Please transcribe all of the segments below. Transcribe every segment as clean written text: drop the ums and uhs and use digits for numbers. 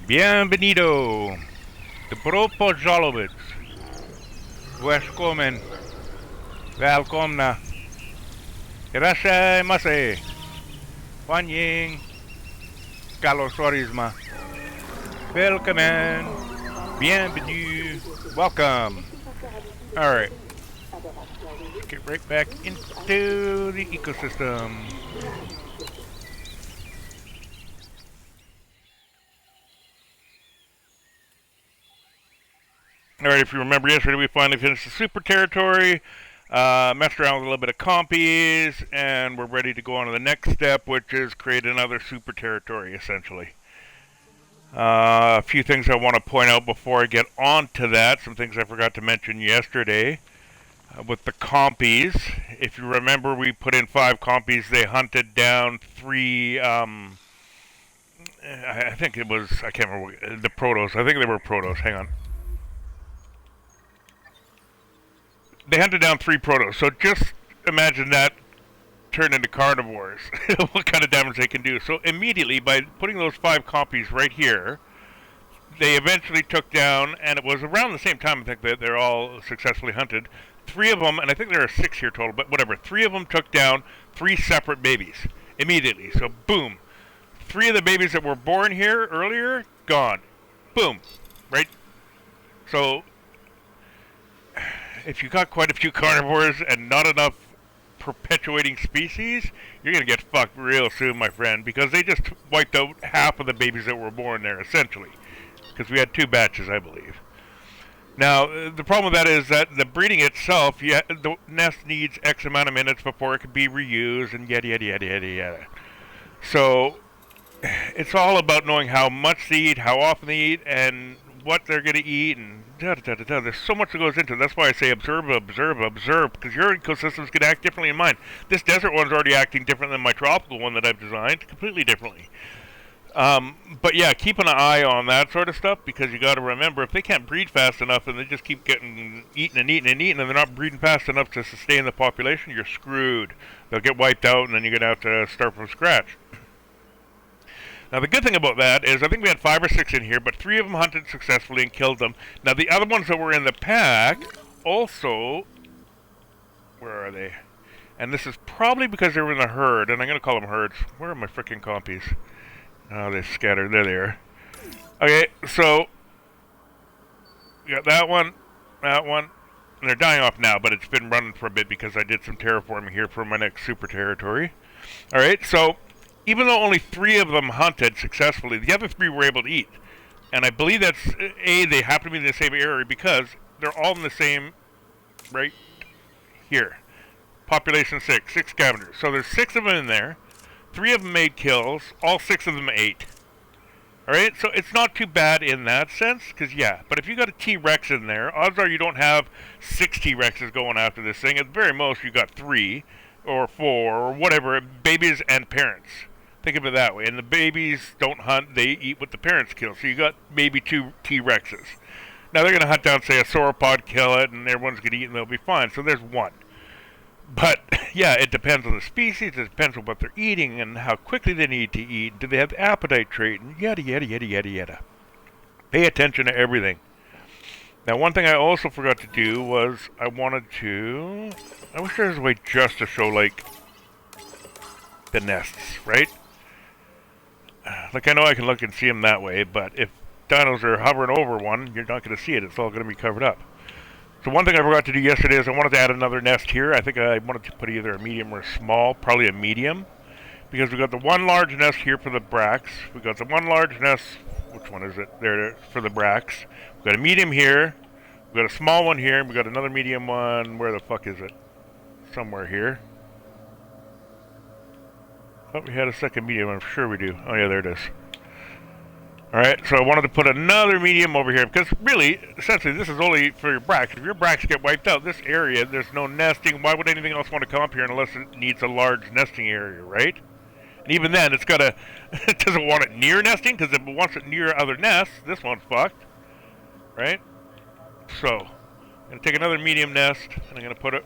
Bienvenido. Dobro pozdravit. Välkommen. Välkomna. Irashaimase. Wanjing. Galosorisma. Welcome. Bienvenue. Welcome. Alright. Let's get right back into the ecosystem. Alright, if you remember yesterday, we finally finished the super territory, messed around with a little bit of compies, and we're ready to go on to the next step, which is create another super territory, essentially. A few things I want to point out before I get on to that, some things I forgot to mention yesterday. With the compies, if you remember, we put in 5 compies, they hunted down 3, I think it was, I can't remember, the protos, I think they were protos, hang on. They hunted down 3 protos, so just imagine that turned into carnivores. What kind of damage they can do. So immediately, by putting those 5 copies right here, they eventually took down, and it was around the same time, I think, that they're all successfully hunted. 3 of them, and I think there are 6 here total, but whatever, 3 of them took down 3 separate babies immediately. So boom. 3 of the babies that were born here earlier, gone. Boom. Right? So if you got quite a few carnivores and not enough perpetuating species, you're going to get fucked real soon, my friend, because they just wiped out half of the babies that were born there, essentially. Because we had 2 batches, I believe. Now, the problem with that is that the breeding itself, the nest needs X amount of minutes before it can be reused, and yada, yada, yada, yada, yada. So, it's all about knowing how much they eat, how often they eat, and what they're going to eat, and da-da-da-da-da. There's so much that goes into it. That's why I say observe, because your ecosystem's going to act differently than mine. This desert one's already acting different than my tropical one that I've designed, completely differently. But yeah, keep an eye on that sort of stuff, because you got to remember, if they can't breed fast enough and they just keep getting eaten and eaten and eaten, and they're not breeding fast enough to sustain the population, you're screwed. They'll get wiped out, and then you're going to have to start from scratch. Now, the good thing about that is I think we had 5 or 6 in here, but 3 of them hunted successfully and killed them. Now, the other ones that were in the pack also... Where are they? And this is probably because they were in the herd, and I'm going to call them herds. Where are my frickin' compies? Oh, they scattered. There they are. Okay, so... We got that one, and they're dying off now, but it's been running for a bit because I did some terraforming here for my next super territory. Alright, so... Even though only 3 of them hunted successfully, the other 3 were able to eat. And I believe that's, they happen to be in the same area because they're all in the same, right here. Population 6 scavengers. So there's 6 of them in there. 3 of them made kills. All 6 of them ate. Alright, so it's not too bad in that sense, because yeah. But if you got a T-Rex in there, odds are you don't have 6 T-Rexes going after this thing. At the very most, you got 3 or 4 or whatever, babies and parents. Think of it that way. And the babies don't hunt, they eat what the parents kill. So you got maybe 2 T-Rexes. Now they're going to hunt down, say, a sauropod, kill it, and everyone's going to eat and they'll be fine. So there's 1. But, yeah, it depends on the species, it depends on what they're eating and how quickly they need to eat. Do they have the appetite trait? And yada, yada, yada, yada, yada. Pay attention to everything. Now, one thing I also forgot to do was I wanted to... I wish there was a way just to show, like, the nests, right? Like, I know I can look and see them that way, but if dinos are hovering over one, you're not going to see it. It's all going to be covered up. So one thing I forgot to do yesterday is I wanted to add another nest here. I think I wanted to put either a medium or a small, probably a medium. Because we got the 1 large nest here for the bracts. We got the 1 large nest, which one is it? There, for the bracts. We got a medium here. We got a small one here. We got another medium one. Where the fuck is it? Somewhere here. Thought we had a second medium, I'm sure we do. Oh yeah, there it is. Alright, so I wanted to put another medium over here, because really, essentially, this is only for your bracts. If your bracts get wiped out, this area, there's no nesting. Why would anything else want to come up here unless it needs a large nesting area, right? And even then, it's gotta, it doesn't want it near nesting, because if it wants it near other nests, this one's fucked. Right? So, I'm going to take another medium nest, and I'm going to put it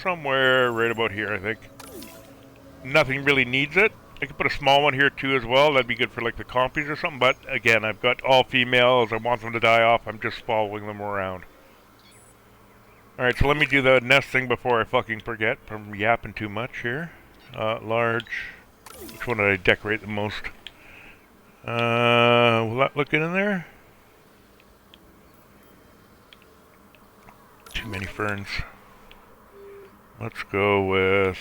somewhere right about here, I think. nothing really needs it. I could put a small one here too as well. That'd be good for like the compies or something. But again, I've got all females. I want them to die off. I'm just following them around. Alright, so let me do the nest thing before I fucking forget from yapping too much here. Large. Which one did I decorate the most? Will that look good in there? Too many ferns. Let's go with...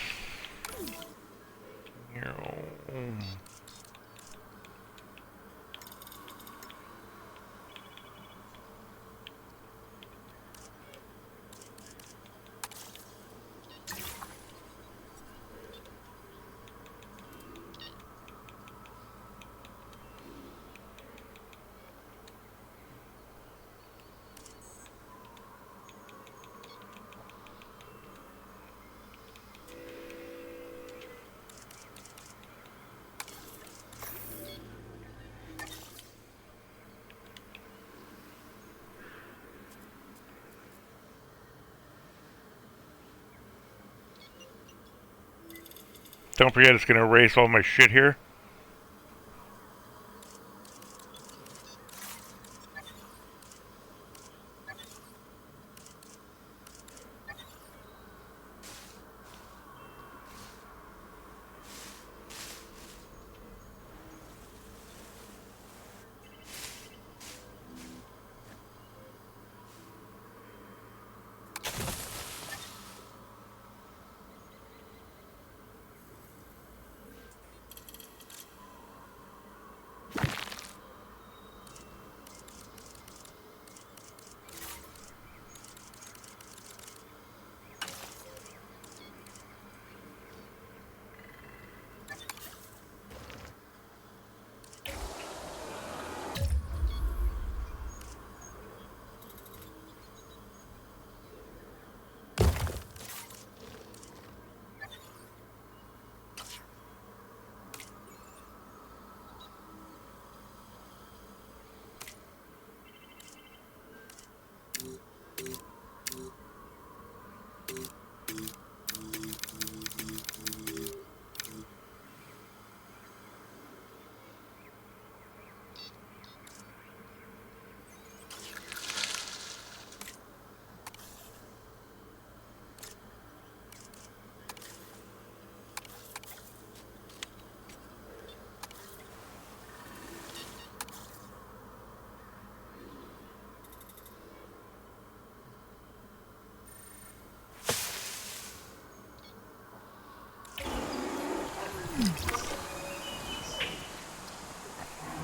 Don't forget it's going to erase all my shit here.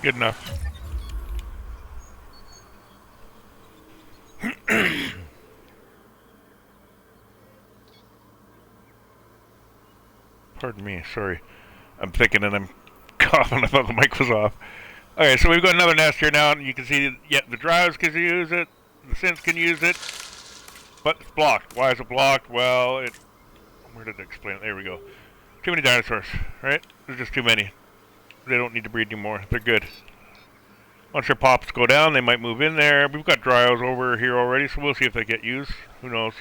Good enough. Pardon me, sorry. I'm thinking and I'm coughing. I thought the mic was off. Okay, so we've got another nest here now, and you can see, the drowse can use it, the synths can use it, but it's blocked. Why is it blocked? Well, where did it explain it? There we go. Too many dinosaurs, right? There's just too many. They don't need to breed anymore. They're good. Once their pops go down, they might move in there. We've got dryos over here already, so we'll see if they get used. Who knows?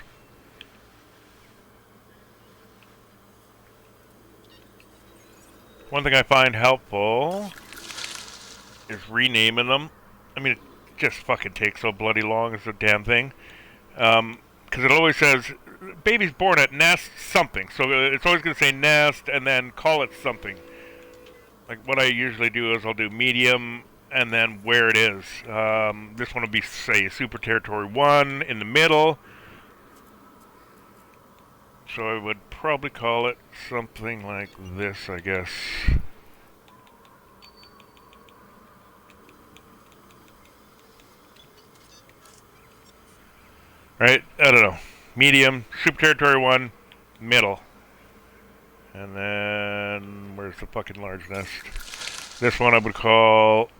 One thing I find helpful is renaming them. I mean, it just fucking takes so bloody long as a damn thing. Because it always says, baby's born at nest something. So it's always going to say nest and then call it something. Like what I usually do is I'll do medium and then where it is. This one will be, say, Super Territory 1 in the middle. So I would probably call it something like this, I guess. Right? I don't know. Medium, Super Territory 1, middle. And then, where's the fucking large nest? This one I would call...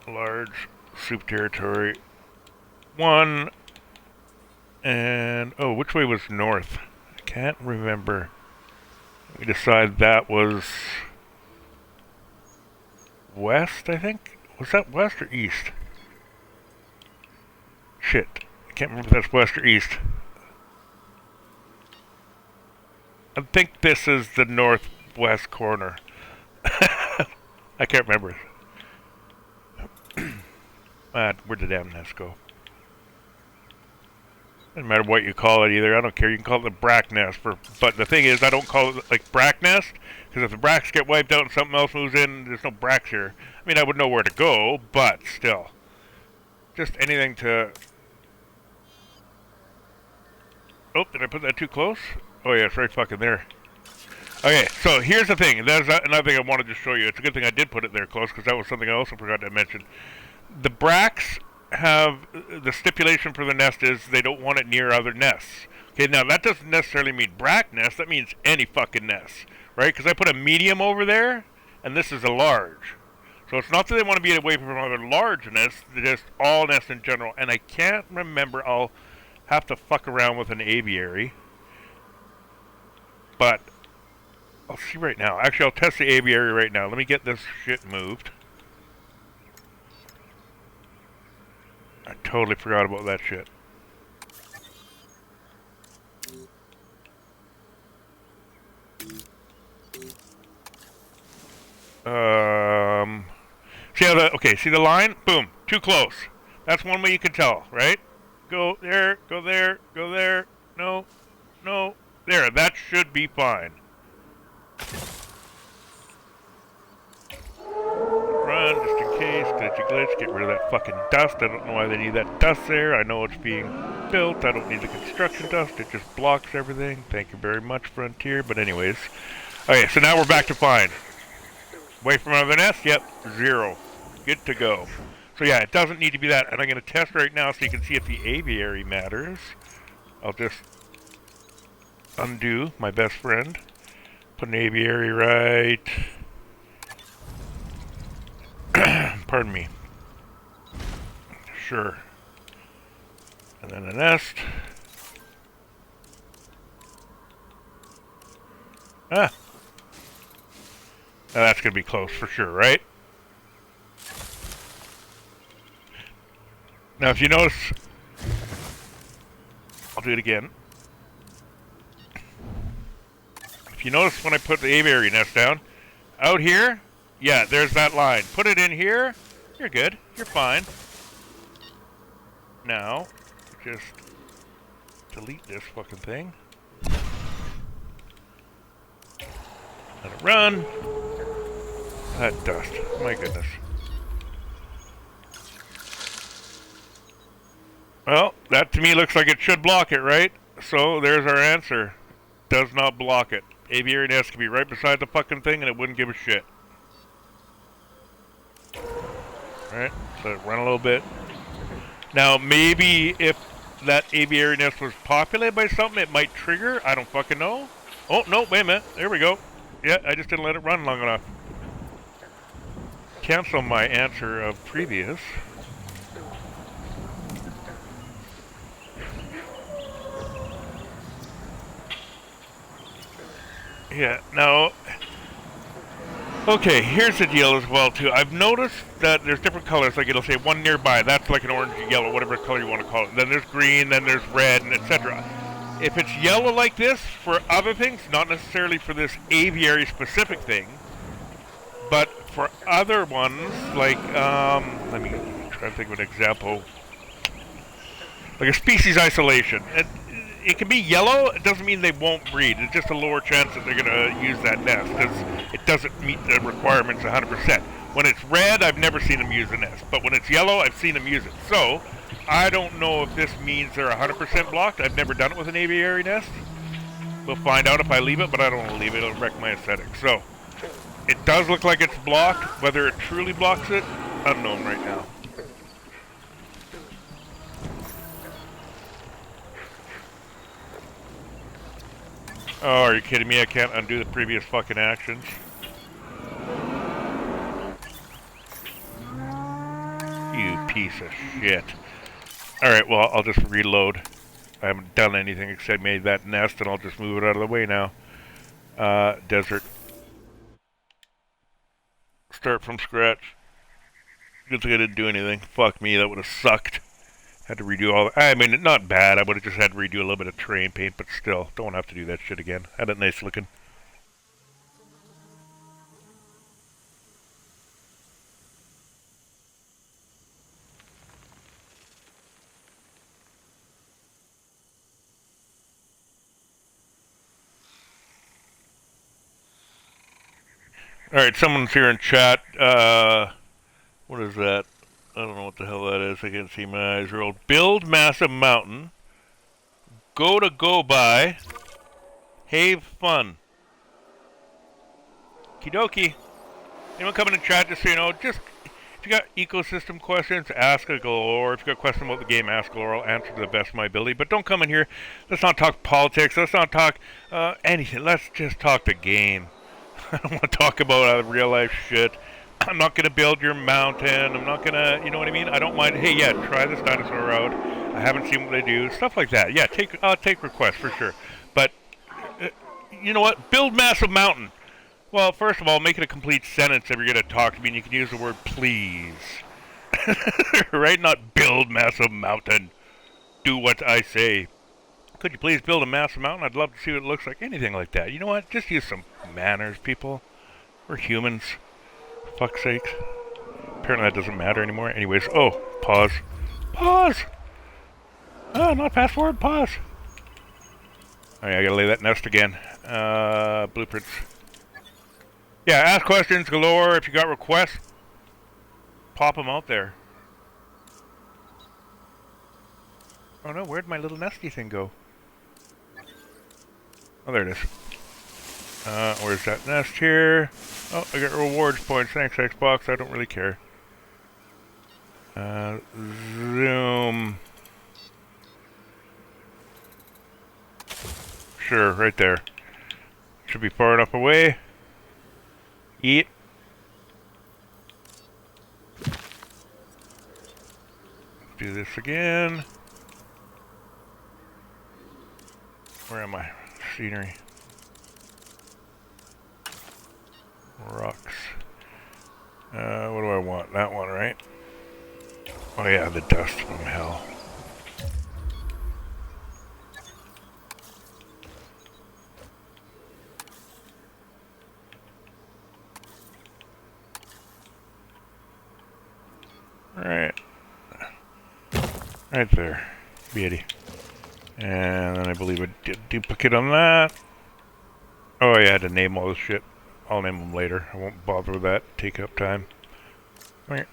large Super Territory 1. And, which way was north? I can't remember. We decided that was west, I think? Was that west or east? Shit. I can't remember if that's west or east. I think this is the northwest corner. I can't remember. Where'd the damn nest go? Doesn't matter what you call it either. I don't care. You can call it the brack nest. But the thing is, I don't call it like brack nest, because if the bracks get wiped out and something else moves in, there's no bracks here. I mean, I would know where to go, but still. Just anything to... Oh, did I put that too close? Oh yeah, it's right fucking there. Okay, so here's the thing. There's another thing I wanted to show you. It's a good thing I did put it there close, because that was something I also forgot to mention. The bracks have the stipulation for the nest is they don't want it near other nests. Okay, now that doesn't necessarily mean brack nest. That means any fucking nest, right? Because I put a medium over there, and this is a large. So it's not that they want to be away from other large nests. They're just all nests in general. And I can't remember. I'll have to fuck around with an aviary. But I'll see right now. Actually, I'll test the aviary right now. Let me get this shit moved. I totally forgot about that shit. See how see the line? Boom. Too close. That's one way you can tell, right? Go there, go there, go there. No, no. There, that should be fine. Run, just in case, glitchy glitch, get rid of that fucking dust. I don't know why they need that dust there. I know it's being built. I don't need the construction dust. It just blocks everything. Thank you very much, Frontier. But anyways. Okay, so now we're back to fine. Away from another nest? Yep, 0. Good to go. So yeah, it doesn't need to be that. And I'm going to test right now so you can see if the aviary matters. I'll just undo my best friend. Put an aviary right... Pardon me. Sure. And then a nest. Ah. Now that's going to be close for sure, right? Now if you notice... I'll do it again. If you notice when I put the aviary nest down, out here... Yeah, there's that line. Put it in here. You're good. You're fine. Now, just delete this fucking thing. Let it run. That dust. My goodness. Well, that to me looks like it should block it, right? So, there's our answer. Does not block it. Aviary nest can be right beside the fucking thing and it wouldn't give a shit. Alright, so run a little bit. Now, maybe if that aviary nest was populated by something, it might trigger. I don't fucking know. Oh, no, wait a minute. There we go. Yeah, I just didn't let it run long enough. Cancel my answer of previous. Yeah, now... Okay, here's the deal as well, too. I've noticed that there's different colors. Like, it'll say one nearby. That's like an orange, yellow, whatever color you want to call it. Then there's green, then there's red, and etc. If it's yellow like this for other things, not necessarily for this aviary-specific thing, but for other ones, like, let me try to think of an example. Like a species isolation. It can be yellow. It doesn't mean they won't breed. It's just a lower chance that they're going to use that nest because it doesn't meet the requirements 100%. When it's red, I've never seen them use a nest. But when it's yellow, I've seen them use it. So, I don't know if this means they're 100% blocked. I've never done it with an aviary nest. We'll find out if I leave it, but I don't want to leave it. It'll wreck my aesthetic. So, it does look like it's blocked. Whether it truly blocks it, unknown right now. Oh, are you kidding me? I can't undo the previous fucking actions. You piece of shit. Alright, well, I'll just reload. I haven't done anything except made that nest, and I'll just move it out of the way now. Desert. Start from scratch. Good thing I didn't do anything. Fuck me, that would have sucked. Had to redo all. I mean, not bad. I would have just had to redo a little bit of terrain paint, but still, don't have to do that shit again. Had it nice looking. Alright, someone's here in chat. What is that? I don't know what the hell that is. I can't see my eyes rolled. Build massive mountain. Go by. Have fun. Kidoki. Anyone coming in chat, just so you know, just if you got ecosystem questions, ask a galore. If you got questions about the game, ask galore. I'll answer to the best of my ability. But don't come in here. Let's not talk politics. Let's not talk anything. Let's just talk the game. I don't want to talk about real life shit. I'm not going to build your mountain. I'm not going to, you know what I mean? I don't mind. Hey, yeah, try this dinosaur out. I haven't seen what they do. Stuff like that. Yeah, take requests for sure. But, you know what? Build massive mountain. Well, first of all, make it a complete sentence if you're going to talk to me, and you can use the word please. Right? Not build massive mountain. Do what I say. Could you please build a massive mountain? I'd love to see what it looks like. Anything like that. You know what? Just use some manners, people. We're humans. For fuck's sakes. Apparently that doesn't matter anymore. Anyways, oh, pause. Pause! Oh, not fast forward, pause. Alright, I gotta lay that nest again. Blueprints. Yeah, ask questions galore. If you got requests, pop them out there. Oh no, where'd my little nesty thing go? Oh, there it is. Where's that nest here? Oh, I got rewards points. Thanks, Xbox. I don't really care. Zoom. Sure, right there. Should be far enough away. Eat. Do this again. Where am I? Scenery. Rocks. What do I want? That one, right? Oh yeah, the dust from hell. Alright. Right there. Beauty. And then I believe I did duplicate on that. Oh yeah, I had to name all this shit. I'll name them later. I won't bother with that. Take up time. Alright.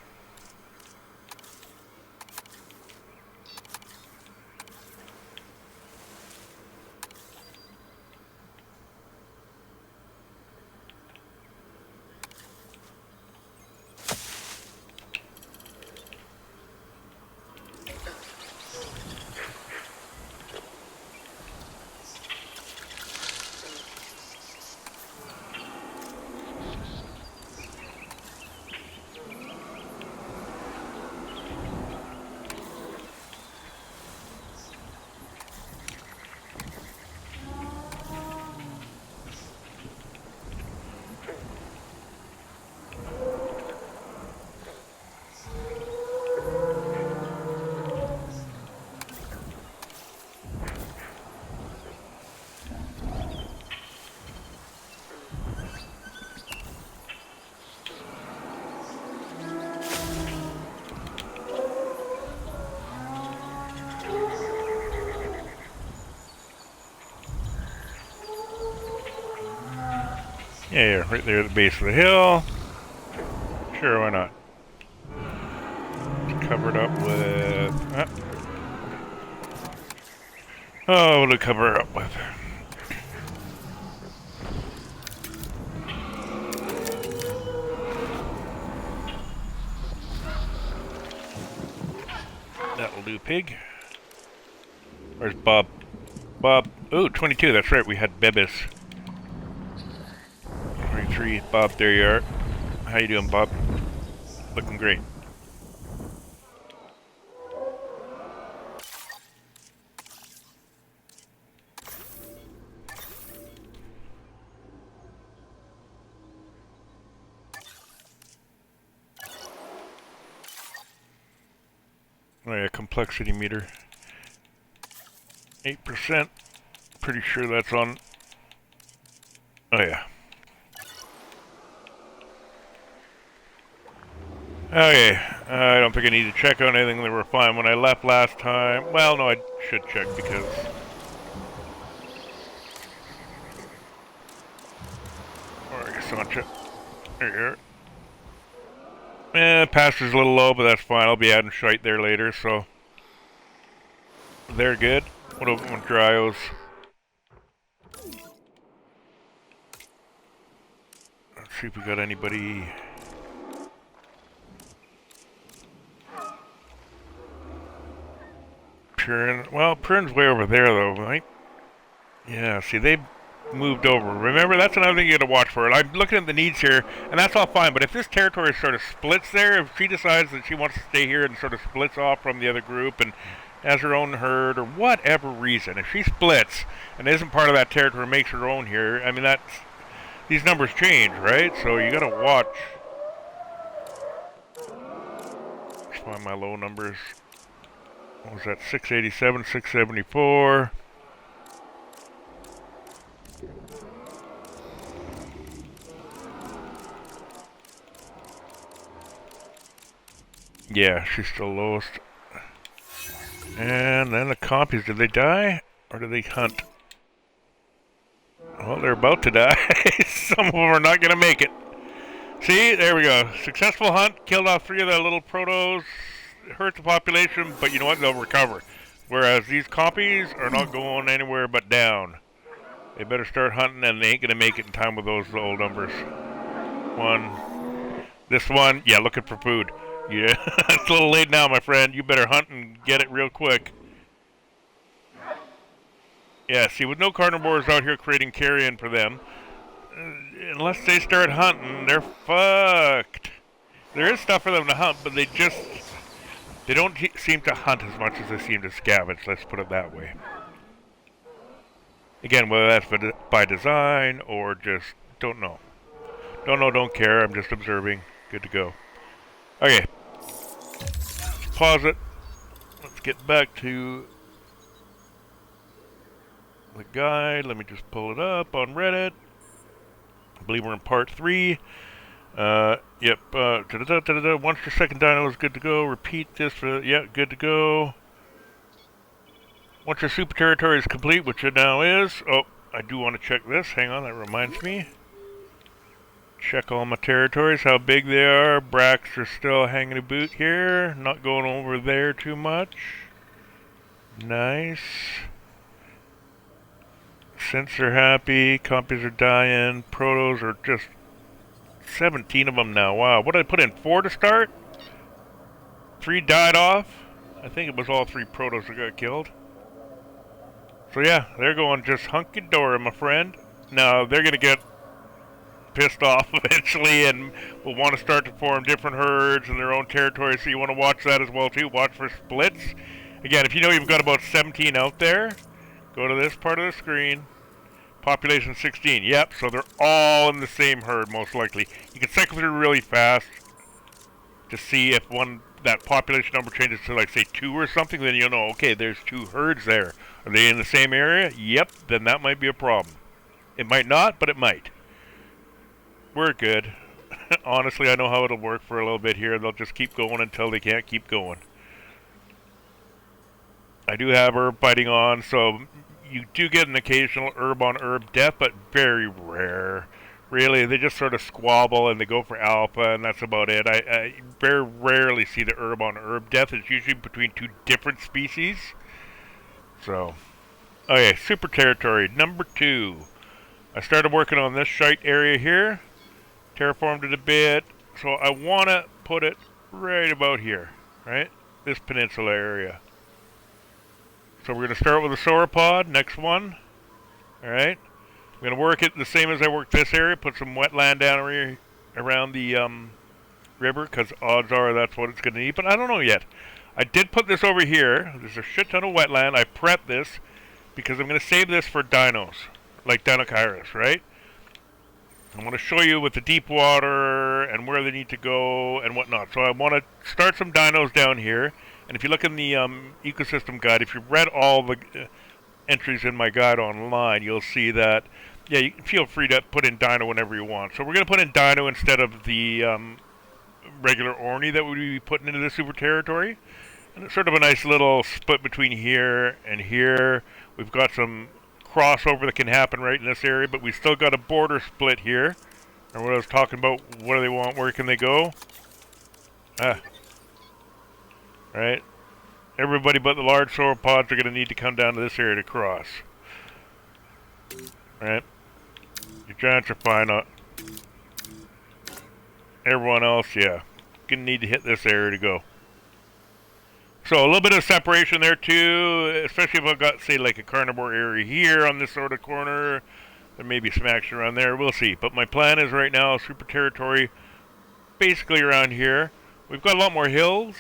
Yeah, right there at the base of the hill. Sure, why not? It's covered up with... Oh, what to cover it up with? That'll do, pig. Where's Bob? Bob. Oh, 22, that's right, we had Bebis. 23, Bob, there you are. How you doing, Bob? Looking great. Oh yeah, complexity meter. 8%. Pretty sure that's on. Oh yeah. Okay, I don't think I need to check on anything. They were fine when I left last time. Well, no, I should check because... Alright, Sancha. Here. Pastor's a little low, but that's fine. I'll be adding shite there later, so... They're good. What about my Dryos? Let's see if we got anybody... Purin. Well, Purin's way over there, though, right? Yeah, see, they've moved over. Remember, that's another thing you gotta watch for. I'm looking at the needs here, and that's all fine, but if this territory sort of splits there, if she decides that she wants to stay here and sort of splits off from the other group and has her own herd, or whatever reason, if she splits and isn't part of that territory, makes her own here, I mean, that's... These numbers change, right? So you gotta watch. Let's find my low numbers. What was that? 687, 674. Yeah, she's still lowest. And then the compies, did they die? Or did they hunt? Well, they're about to die. Some of them are not going to make it. See, there we go. Successful hunt, killed off 3 of the little protos, hurt the population, but you know what? They'll recover. Whereas these compies are not going anywhere but down. They better start hunting, and they ain't going to make it in time with those old numbers. This one, yeah, looking for food. Yeah, it's a little late now, my friend. You better hunt and get it real quick. Yeah, see, with no carnivores out here creating carrion for them, unless they start hunting, they're fucked. There is stuff for them to hunt, but they don't seem to hunt as much as they seem to scavenge, let's put it that way. Again, whether that's by design or just, don't know. Don't know, don't care, I'm just observing. Good to go. Okay. Pause it. Let's get back to the guide. Let me just pull it up on Reddit. I believe we're in part 3. Yep. Once your second dino is good to go, repeat this for, yeah, good to go. Once your super territory is complete, which it now is. Oh, I do want to check this. Hang on, that reminds me. Check all my territories, how big they are. Bracks are still hanging a boot here. Not going over there too much. Nice. Synths are happy. Compies are dying. Protos are just 17 of them now. Wow. What did I put in? 4 to start? 3 died off. I think it was all 3 protos that got killed. So yeah, they're going just hunky-dory, my friend. Now, they're going to get pissed off eventually and will want to start to form different herds in their own territory, so you want to watch that as well too. Watch for splits. Again, if you know you've got about 17 out there, go to this part of the screen. Population 16. Yep, so they're all in the same herd most likely. You can cycle through really fast to see if that population number changes to, like, say 2 or something, then you'll know, okay, there's 2 herds there. Are they in the same area? Yep, then that might be a problem. It might not, but it might. We're good. Honestly, I know how it'll work for a little bit here. They'll just keep going until they can't keep going. I do have herb fighting on, so you do get an occasional herb on herb death, but very rare. Really, they just sort of squabble and they go for alpha, and that's about it. I very rarely see the herb on herb death. It's usually between 2 different species. So, okay, super territory number 2. I started working on this shite area here. Terraformed it a bit, so I want to put it right about here, right? This peninsula area. So we're going to start with a sauropod, next one. Alright. I'm going to work it the same as I worked this area, put some wetland down around the river, because odds are that's what it's going to need, but I don't know yet. I did put this over here. There's a shit ton of wetland. I prepped this because I'm going to save this for dinos, like Dinocyrus, right? I want to show you with the deep water and where they need to go and whatnot. So I want to start some dinos down here. And if you look in the ecosystem guide, if you've read all the entries in my guide online, you'll see that, yeah, you can feel free to put in dino whenever you want. So we're going to put in dino instead of the regular orny that we'd be putting into the super territory. And it's sort of a nice little split between here and here. We've got some crossover that can happen right in this area, but we still got a border split here. And what I was talking about, what do they want, where can they go? Right? Everybody but the large sauropods are going to need to come down to this area to cross. Right? Your giants are fine. Everyone else, yeah. Going to need to hit this area to go. So a little bit of separation there too, especially if I've got, say, like a carnivore area here on this sort of corner. There may be some action around there. We'll see. But my plan is right now, super territory, basically around here. We've got a lot more hills.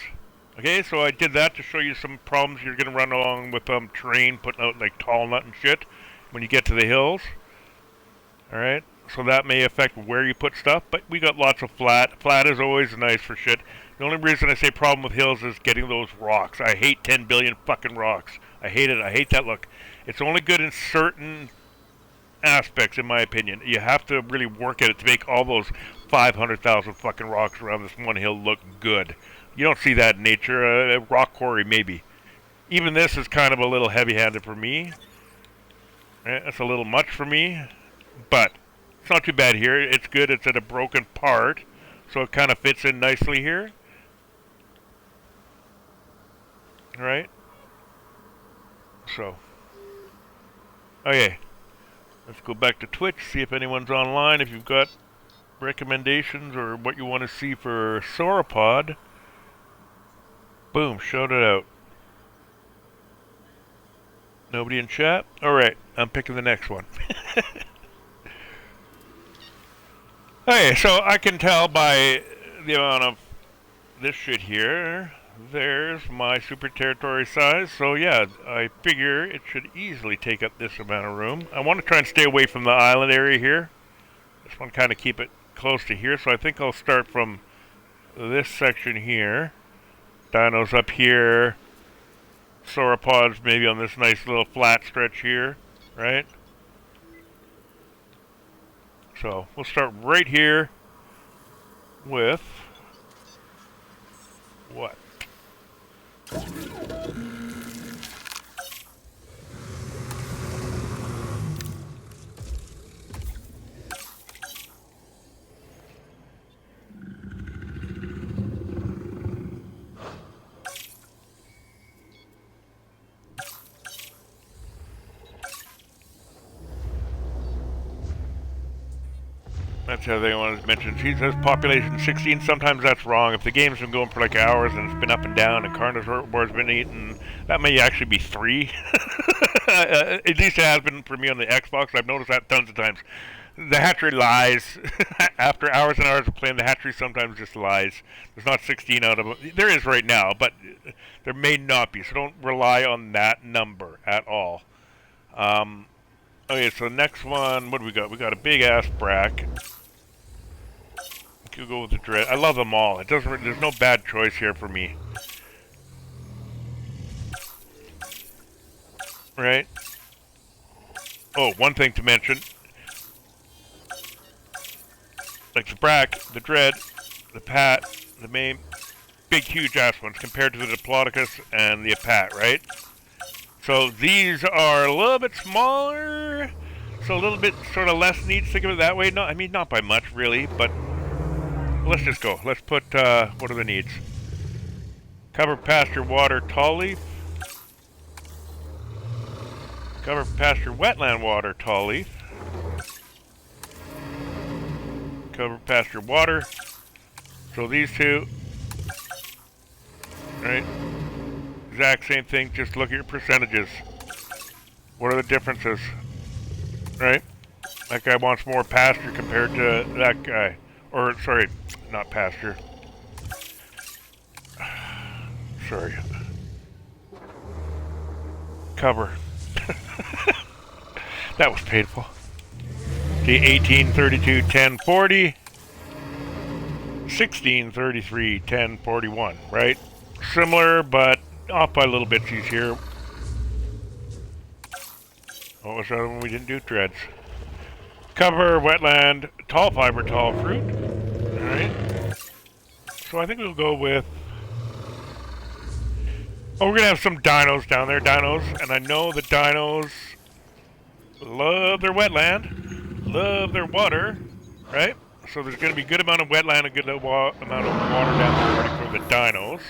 Okay, so I did that to show you some problems you're going to run along with terrain, putting out like tall nut and shit when you get to the hills. Alright, so that may affect where you put stuff, but we got lots of flat. Flat is always nice for shit. The only reason I say problem with hills is getting those rocks. I hate 10 billion fucking rocks. I hate it. I hate that look. It's only good in certain aspects, in my opinion. You have to really work at it to make all those 500,000 fucking rocks around this one hill look good. You don't see that in nature. A rock quarry, maybe. Even this is kind of a little heavy-handed for me. That's a little much for me. But it's not too bad here. It's good. It's at a broken part. So it kind of fits in nicely here. Right? So. Okay. Let's go back to Twitch. See if anyone's online. If you've got recommendations or what you want to see for sauropod. Boom, shout it out. Nobody in chat? Alright, I'm picking the next one. Okay, so I can tell by the amount of this shit here, there's my super territory size. So yeah, I figure it should easily take up this amount of room. I want to try and stay away from the island area here. Just want to kind of keep it close to here. So I think I'll start from this section here. Dinos up here, sauropods maybe on this nice little flat stretch here, right? So we'll start right here with what? That's the other thing I wanted to mention. She says population 16. Sometimes that's wrong. If the game's been going for like hours and it's been up and down and carnivore's been eaten, that may actually be 3. At least it has been for me on the Xbox. I've noticed that tons of times. The hatchery lies. After hours and hours of playing, the hatchery sometimes just lies. There's not 16 out of them. There is right now, but there may not be. So don't rely on that number at all. Okay, so next one, what do we got? We got a big ass brack. We'll go with the dread. I love them all. It doesn't. There's no bad choice here for me. Right? Oh, one thing to mention. Like the brack, the dread, the pat, the main, big huge ass ones compared to the diplodocus and the apat, right? So these are a little bit smaller, so a little bit sort of less needs. Think of it that way. No, I mean not by much really, but let's just go. Let's put what are the needs? Cover pasture, water, tall leaf. Cover pasture, wetland, water, tall leaf. Cover pasture, water. So these two, right? Exact same thing, just look at your percentages. What are the differences? Right? That guy wants more pasture compared to that guy. Or, sorry, not pasture. Sorry. Cover. That was painful. Okay, 18, 32, 10, 40. 16, 33, 10, 41, right? similar, but off by little bitsies here. What was the other one we didn't do? Dreads. Cover, wetland, tall fiber, tall fruit. Alright. So I think we'll go with... Oh, we're going to have some dinos down there, dinos. And I know the dinos love their wetland, love their water, right? So there's going to be a good amount of wetland, a good amount of water down there ready for the dinos.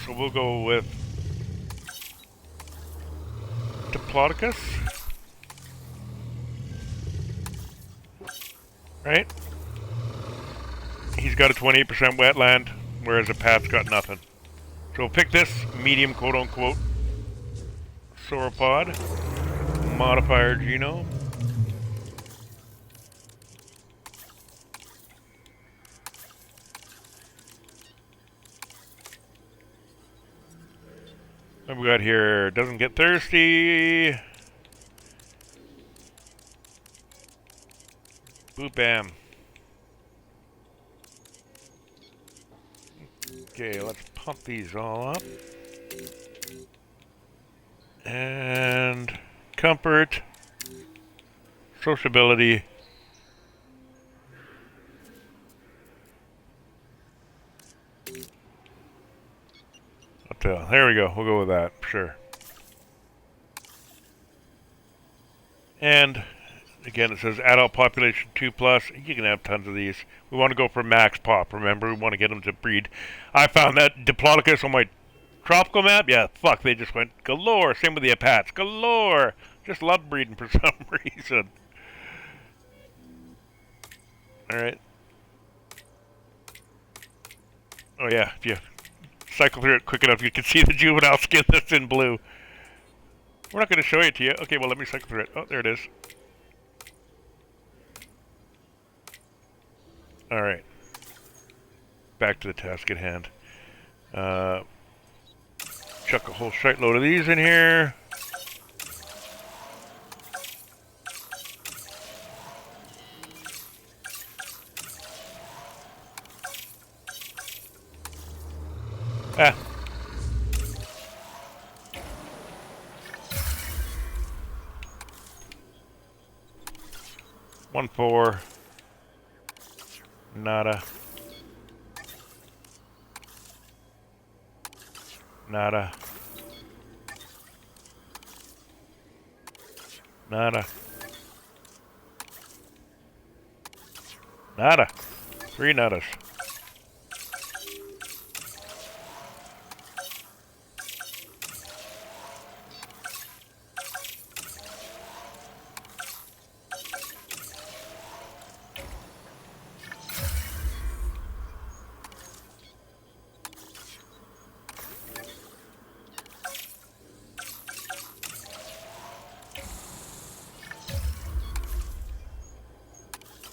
So we'll go with Diplodocus. Right? He's got a 28% wetland, whereas a Pat's got nothing. So we'll pick this medium quote-unquote sauropod. Modifier genome. What we got here? Doesn't get thirsty. Boop bam. Okay, let's pump these all up. And comfort, sociability. There we go. We'll go with that. Sure. And again, it says adult population 2+. You can have tons of these. We want to go for max pop. Remember, we want to get them to breed. I found that Diplodocus on my tropical map. Yeah, fuck, they just went galore. Same with the Apats. Galore. Just love breeding for some reason. Alright. Oh yeah, if you cycle through it quick enough, you can see the juvenile skin that's in blue. We're not going to show it to you. Okay, well, let me cycle through it. Oh, there it is. Alright. Back to the task at hand. Chuck a whole shitload of these in here. Ah. One, four. Nada. Nada. Nada. Nada. 3 nadas.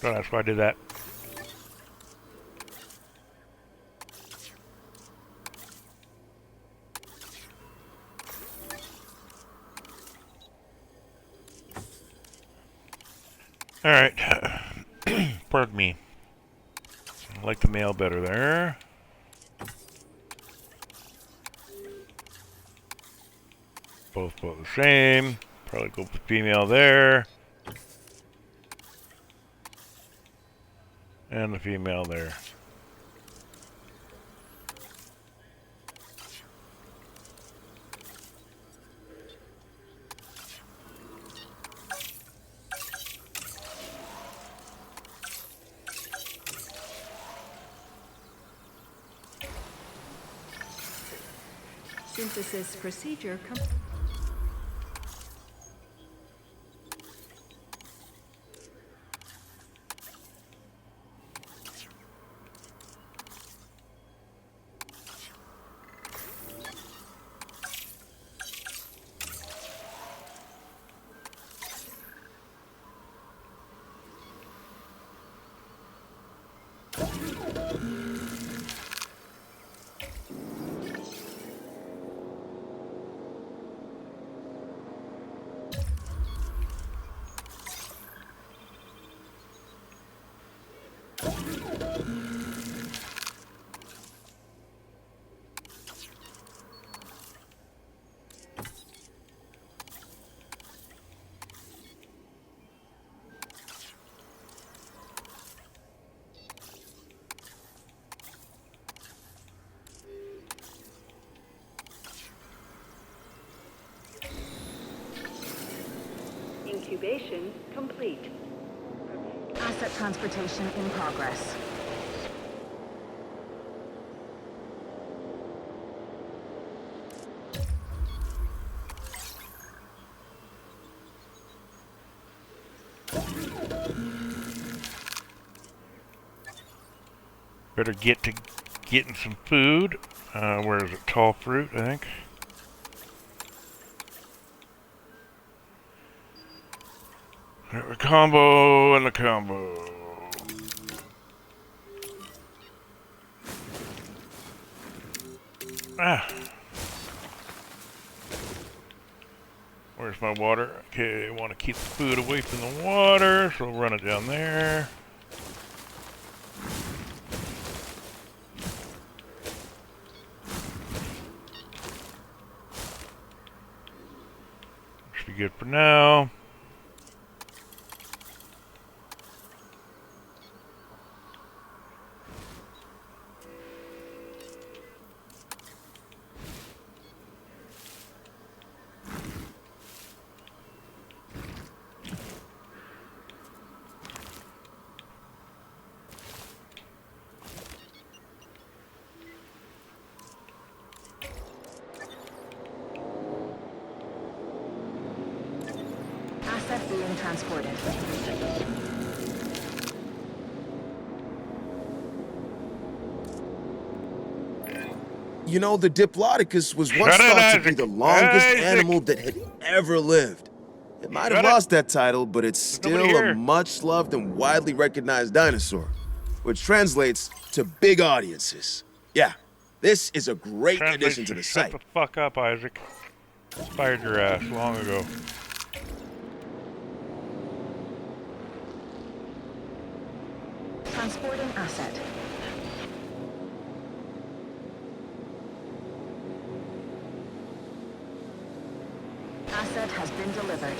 Don't ask why I did that. Alright. Pardon me. I like the male better there. Both the same. Probably go with female there. And the female there. Synthesis procedure incubation complete. Asset transportation in progress. Better get to getting some food. Where is it? Tall fruit, I think. The combo and the combo. Ah. Where's my water? Okay, I want to keep the food away from the water, so we'll run it down there. Should be good for now. Asset being transported. You know, the Diplodocus was once Shut it, thought to be Isaac. the longest Isaac. animal that had ever lived. It might have Shut it. lost that title, but it's There's nobody still a here. much-loved and widely recognized dinosaur, which translates to big audiences. Yeah, this is a great addition to the Shut site. the fuck up, Isaac. Fired your ass long ago. Transporting asset. Asset has been delivered.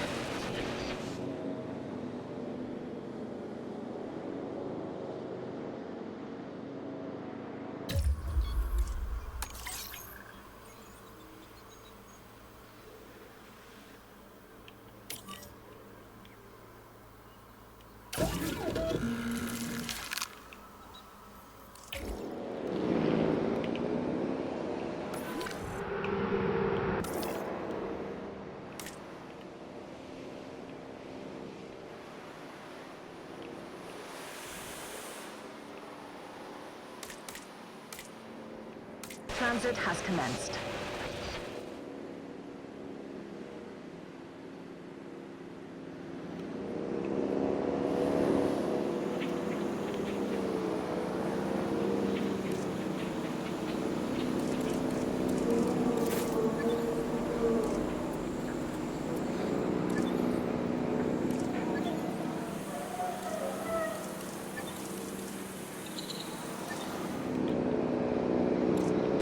Transit has commenced.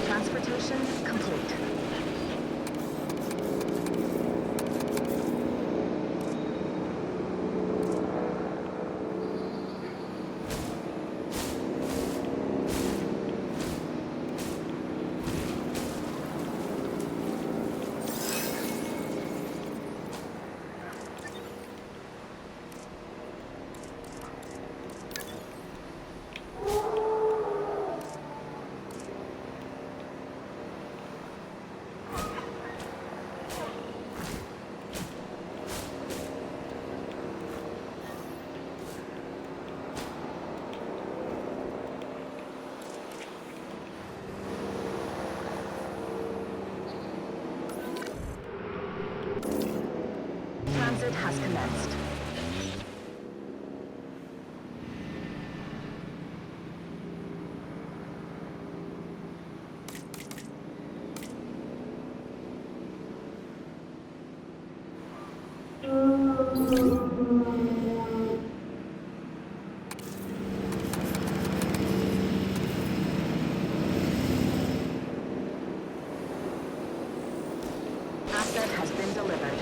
Transportation complete. Transit has commenced. Asset has been delivered.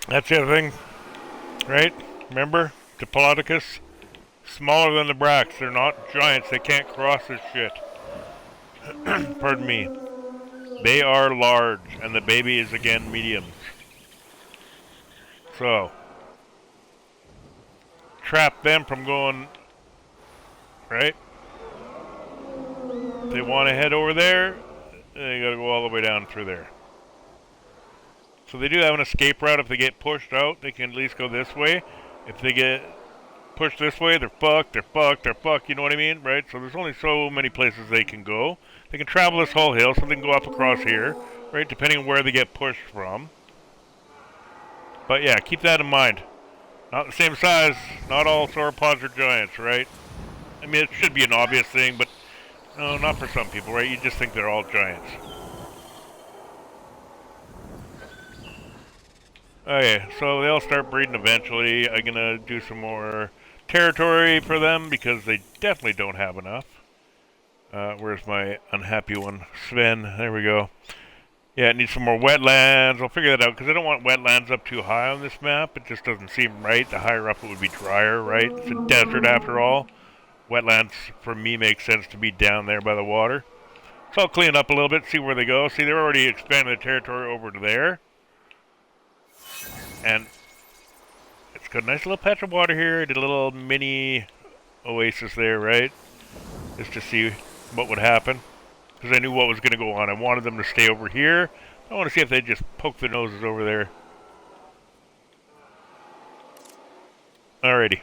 That's the other thing, right? Remember? Diplodocus? Smaller than the Brax. They're not giants. They can't cross this shit. Pardon me. They are large, and the baby is again mediums. So, trap them from going, right? If they want to head over there, they gotta go all the way down through there. So they do have an escape route. If they get pushed out, they can at least go this way. If they get pushed this way, they're fucked, you know what I mean, right? So there's only so many places they can go. They can travel this whole hill, so they can go up across here, right, depending on where they get pushed from. But yeah, keep that in mind. Not the same size, not all sauropods are giants, right? I mean, it should be an obvious thing, but no, not for some people, right? You just think they're all giants. Okay, so they'll start breeding eventually. I'm gonna do some more territory for them because they definitely don't have enough. Where's my unhappy one? Sven, there we go. Yeah, it needs some more wetlands. I'll figure that out because I don't want wetlands up too high on this map. It just doesn't seem right. The higher up it would be drier, right? It's a desert after all. Wetlands, for me, make sense to be down there by the water. So I'll clean it up a little bit, see where they go. See, they're already expanding the territory over to there. And it's got a nice little patch of water here. I did a little mini oasis there, right? Just to see what would happen. Because I knew what was going to go on. I wanted them to stay over here. I want to see if they just poke their noses over there. Alrighty.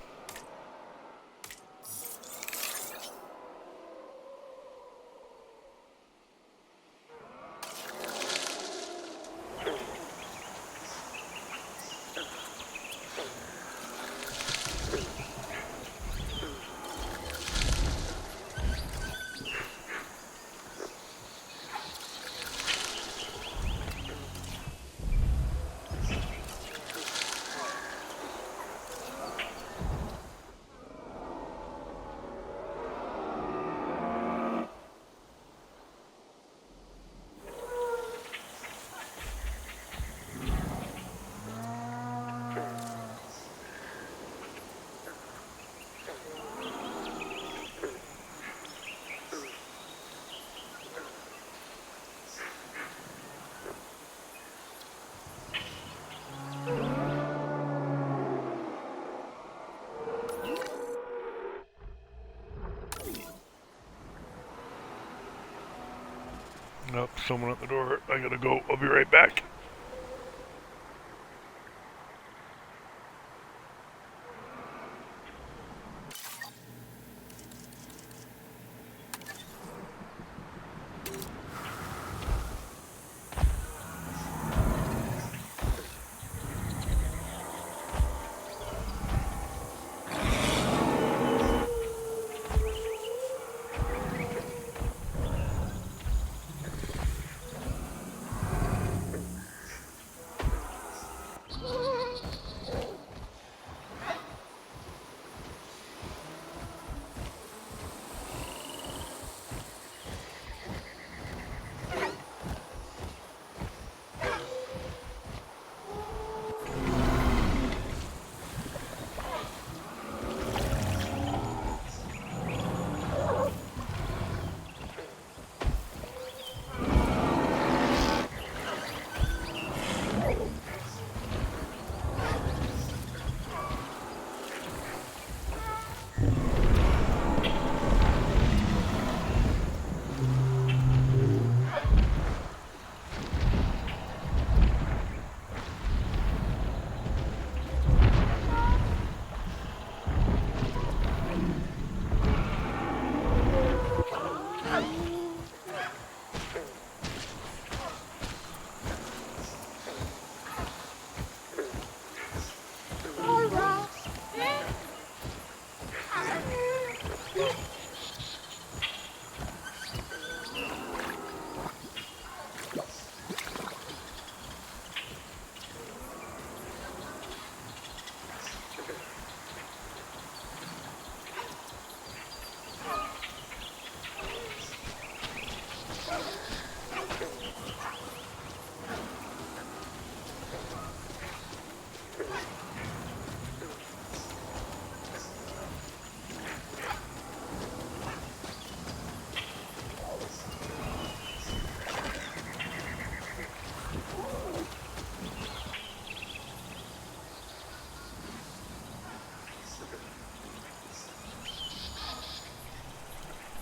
Nope, someone at the door. I gotta go. I'll be right back.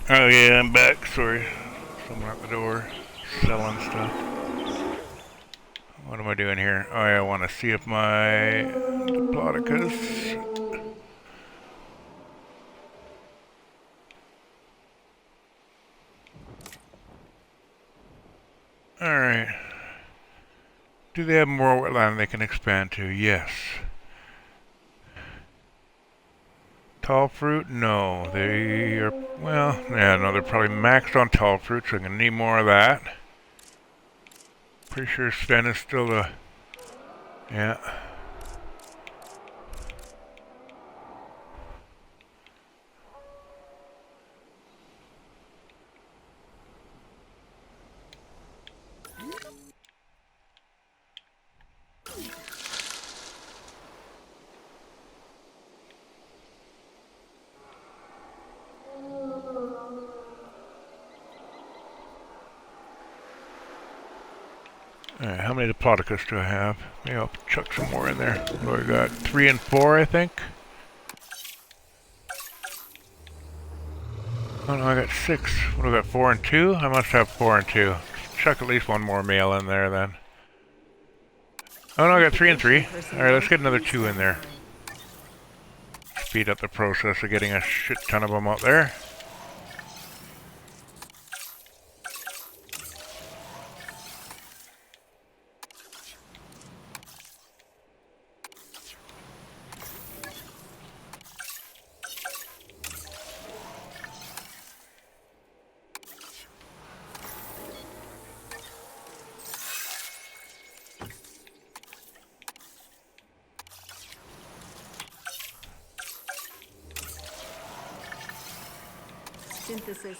Oh yeah, I'm back. Sorry. Someone at the door selling stuff. What am I doing here? Oh yeah, I want to see if my Diplodocus. Alright. Do they have more wetland they can expand to? Yes. Tall fruit? No. They are, well, yeah, no, they're probably maxed on tall fruit, so I'm going to need more of that. Pretty sure Sven is still the, yeah. Alright, how many Diplodocus do I have? Maybe I'll chuck some more in there. What do I got? 3 and 4, I think. Oh no, I got 6. What do I got? 4 and 2? I must have 4 and 2. Chuck at least one more male in there then. Oh no, I got 3 and 3. Alright, let's get another 2 in there. Speed up the process of getting a shit ton of them out there. Synthesis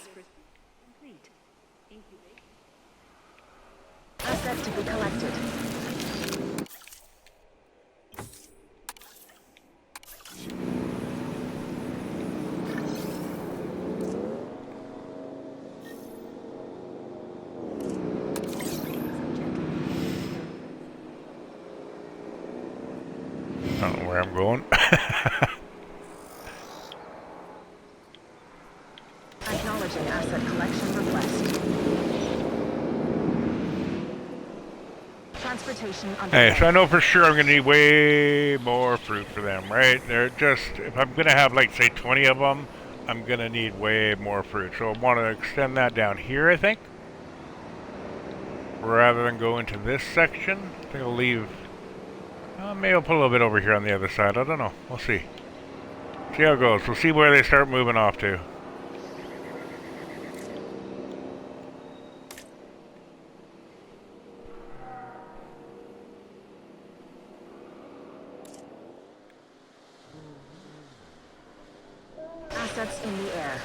complete. Incubate. Asset to be collected. I don't know where I'm going. Acknowledging asset collection request. Transportation underway. Hey, so I know for sure I'm going to need way more fruit for them, right? They're just, if I'm going to have like, say, 20 of them, I'm going to need way more fruit. So I want to extend that down here, I think. Rather than go into this section. I think I'll leave, maybe I'll put a little bit over here on the other side. I don't know. We'll see. See how it goes. We'll see where they start moving off to. Assets in the air.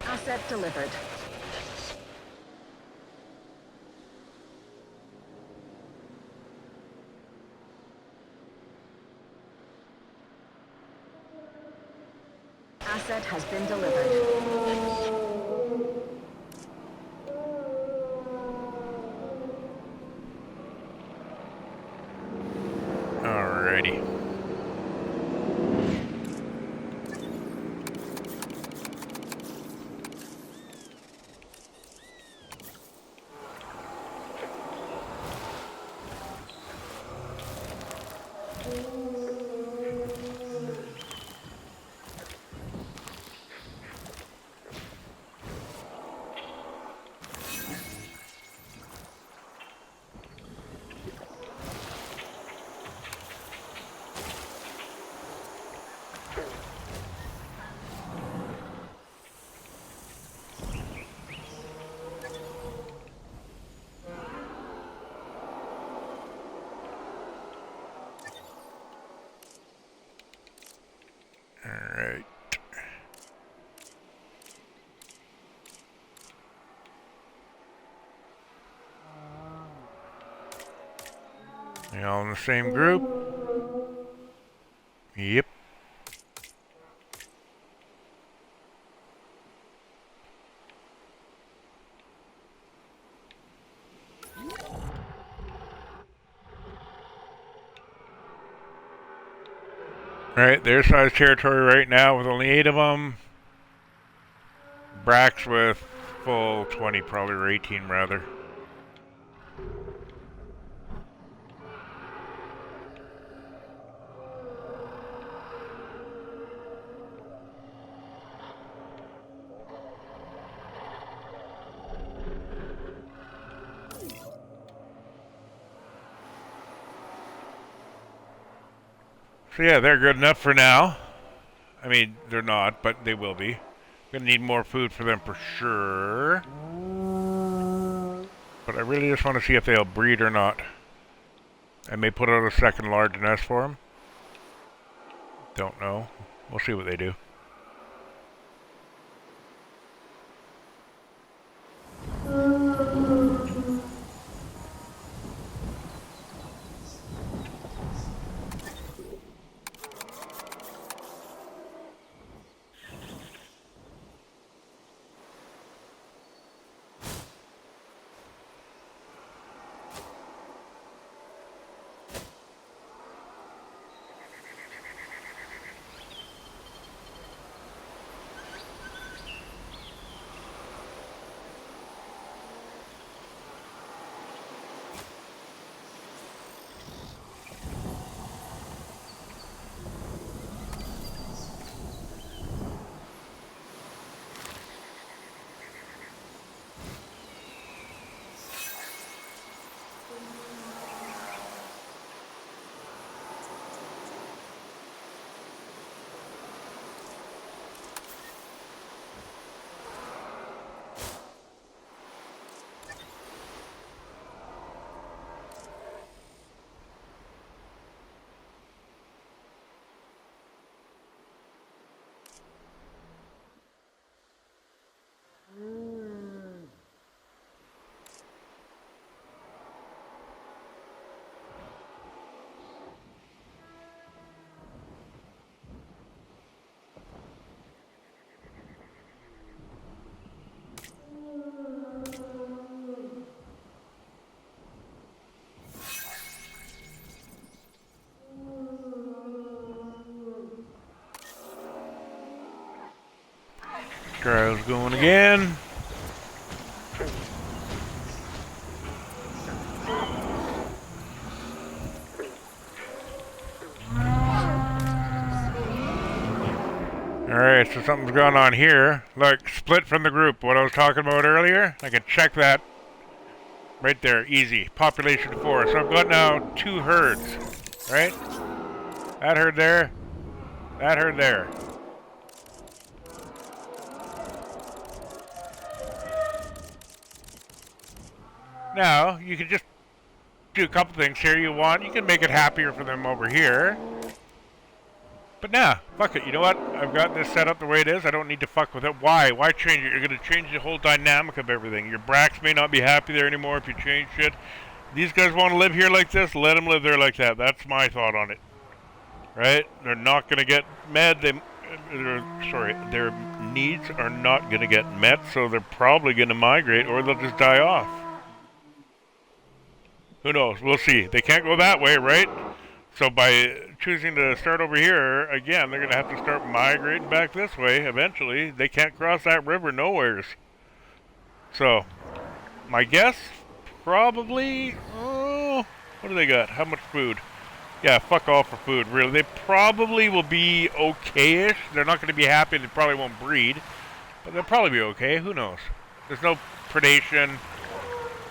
Asset delivered. Asset has been delivered. Alrighty. Alright. They all in the same group? Yep. Right, their size territory right now with only 8 of them. Brax with full 20 probably, or 18 rather. So yeah, they're good enough for now. I mean, they're not, but they will be. Gonna need more food for them for sure. But I really just want to see if they'll breed or not. I may put out a second large nest for them. Don't know. We'll see what they do. Trials going again. Alright, so something's going on here. Look, split from the group. What I was talking about earlier, I can check that right there, easy. Population 4. So I've got now 2 herds, right? That herd there, that herd there. Now, you can just do a couple things here you want. You can make it happier for them over here. But nah, fuck it. You know what? I've got this set up the way it is. I don't need to fuck with it. Why? Why change it? You're going to change the whole dynamic of everything. Your bracks may not be happy there anymore if you change shit. These guys want to live here like this. Let them live there like that. That's my thought on it. Right? They're not going to get met. Their needs are not going to get met, so they're probably going to migrate or they'll just die off. Who knows? We'll see. They can't go that way, right? So by choosing to start over here, again, they're going to have to start migrating back this way eventually. They can't cross that river nowheres. So, my guess, probably, what do they got? How much food? Yeah, fuck all for food, really. They probably will be okay-ish. They're not going to be happy. They probably won't breed. But they'll probably be okay. Who knows? There's no predation.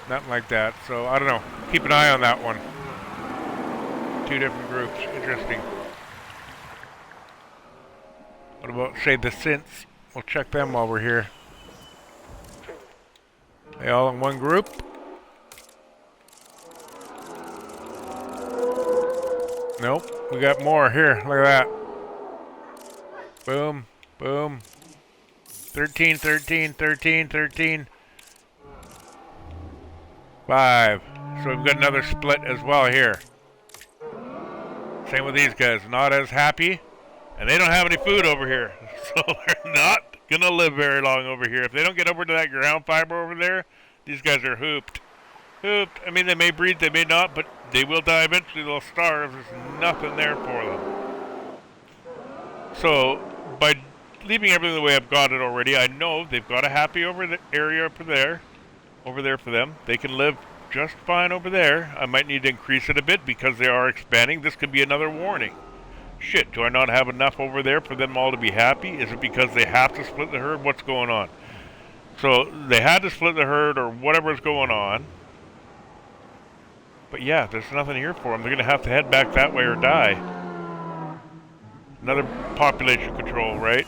Nothing like that. So, I don't know. Keep an eye on that one. 2 different groups. Interesting. What about, say, the synths? We'll check them while we're here. They all in one group? Nope. We got more here. Look at that. Boom. Boom. 13, 13, 13, 13. 5. So we've got another split as well here. Same with these guys. Not as happy. And they don't have any food over here. So they're not going to live very long over here. If they don't get over to that ground fiber over there, these guys are hooped. Hooped. I mean, they may breed, they may not, but they will die eventually. They'll starve. There's nothing there for them. So, by leaving everything the way I've got it already, I know they've got a happy over the area over there for them. They can live just fine over there. I might need to increase it a bit because they are expanding. This could be another warning. Shit, do I not have enough over there for them all to be happy? Is it because they have to split the herd? What's going on? So, they had to split the herd or whatever's going on. But yeah, there's nothing here for them. They're going to have to head back that way or die. Another population control, right?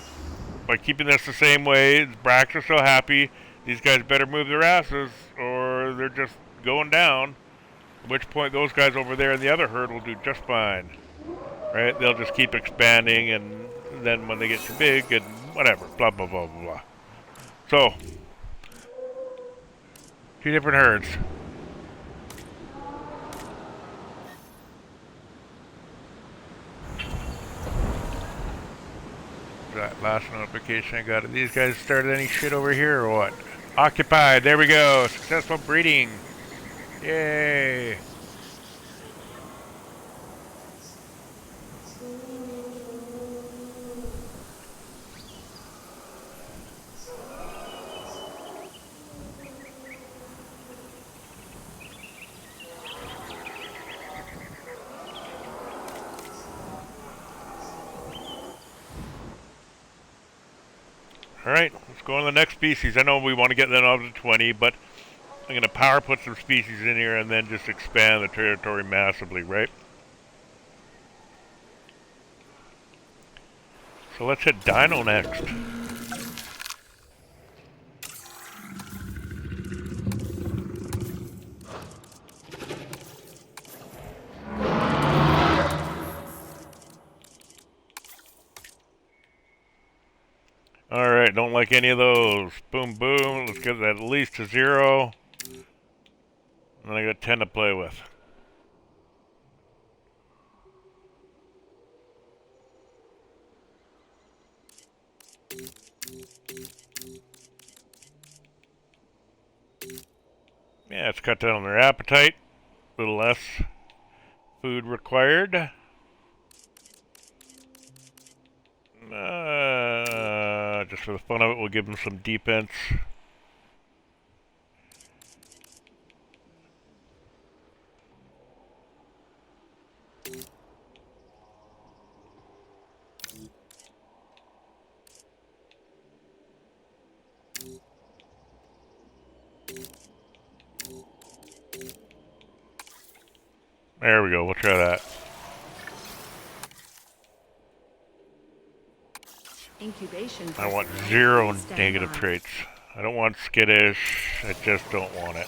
By keeping this the same way, the bracks are still happy. These guys better move their asses or they're just going down. At which point those guys over there in the other herd will do just fine. Right? They'll just keep expanding, and then when they get too big and whatever, blah, blah, blah, blah, blah. So, 2 different herds. That last notification I got. Have these guys started any shit over here or what? Occupied. There we go. Successful breeding. Yay. Alright, let's go on to the next species. I know we want to get them up to 20, but I'm going to power put some species in here and then just expand the territory massively, right? So let's hit Dino next. Alright, don't like any of those. Boom, boom. Let's get that at least to 0. And I got 10 to play with. Yeah, it's cut down on their appetite. A little less food required. Just for the fun of it, we'll give them some defense. There we go, we'll try that. Incubation. I want 0 negative traits. I don't want skittish, I just don't want it.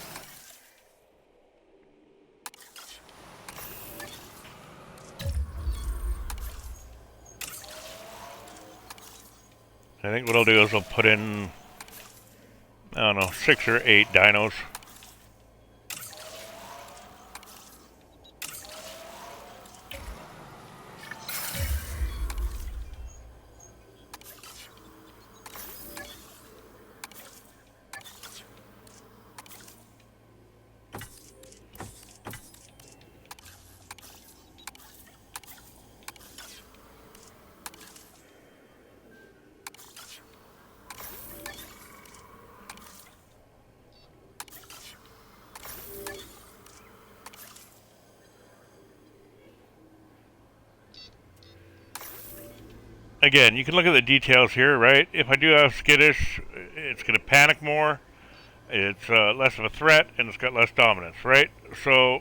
I think what I'll do is I'll put in, I don't know, 6 or 8 dinos. Again, you can look at the details here, right? If I do have skittish, it's going to panic more. It's less of a threat, and it's got less dominance, right? So,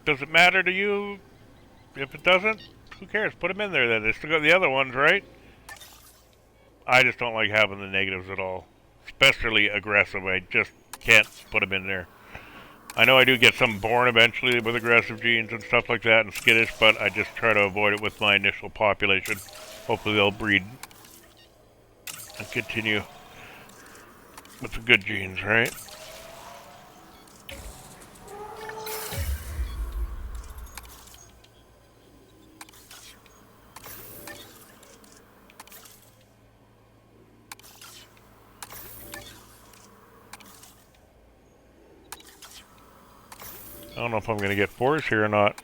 does it matter to you? If it doesn't, who cares? Put them in there then. They still got the other ones, right? I just don't like having the negatives at all. Especially aggressive. I just can't put them in there. I know I do get some born eventually with aggressive genes and stuff like that and skittish, but I just try to avoid it with my initial population. Hopefully they'll breed and continue with the good genes, right? I don't know if I'm going to get 4s here or not.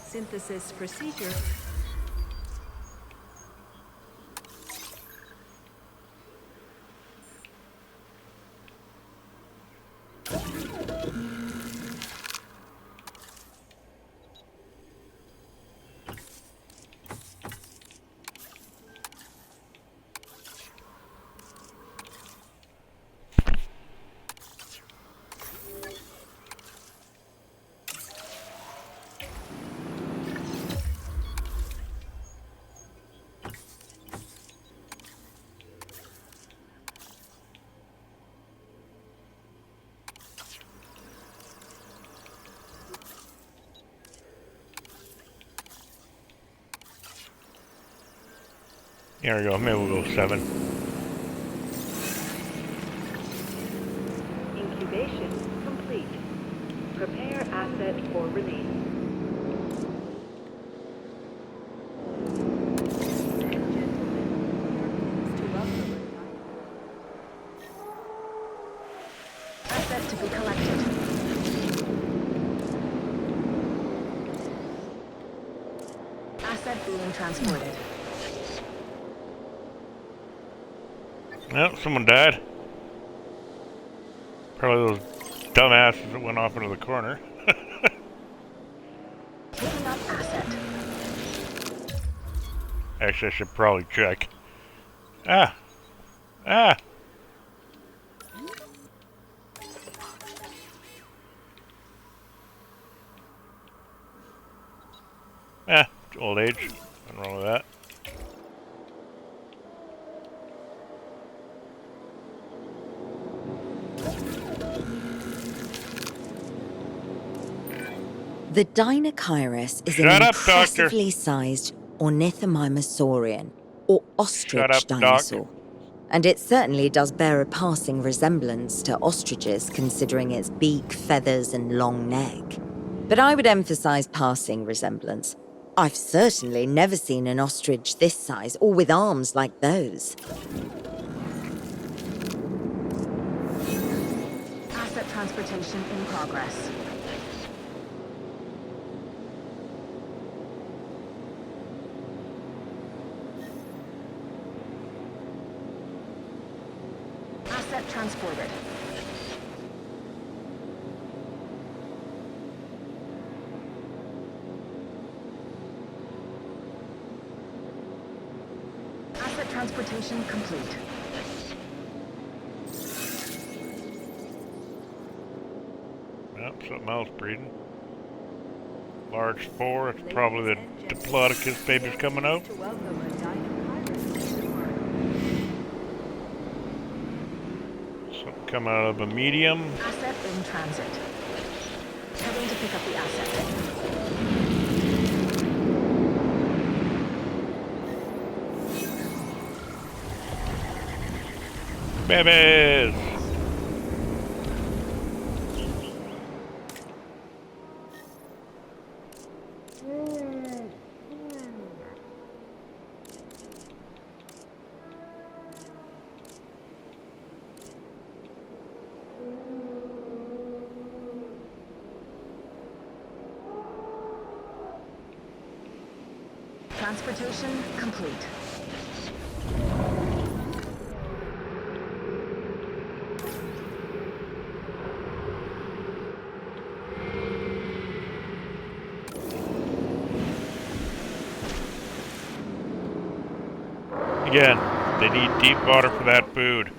Synthesis procedure. There we go. Maybe we'll go 7. Incubation complete. Prepare asset for release. Asset to be collected. Asset being transported. Well, someone died. Probably those dumbasses that went off into the corner. Taking up asset. Actually, I should probably check. Ah! Ah! Ah, old age. Nothing wrong with that. The Dinocyrus is Shut an up, Doctor. impressively sized ornithomimosaurian, or ostrich Shut up, Doc. dinosaur. And it certainly does bear a passing resemblance to ostriches, considering its beak, feathers, and long neck. But I would emphasize passing resemblance. I've certainly never seen an ostrich this size, or with arms like those. Asset transportation in progress. Asset transported. Asset transportation complete. Yep, something else breeding. Large 4, it's probably the Diplodocus baby's coming out. Something coming out of a medium. Asset in transit. Heading to pick up the asset. Babies! Transportation complete. Again, they need deep water for that food.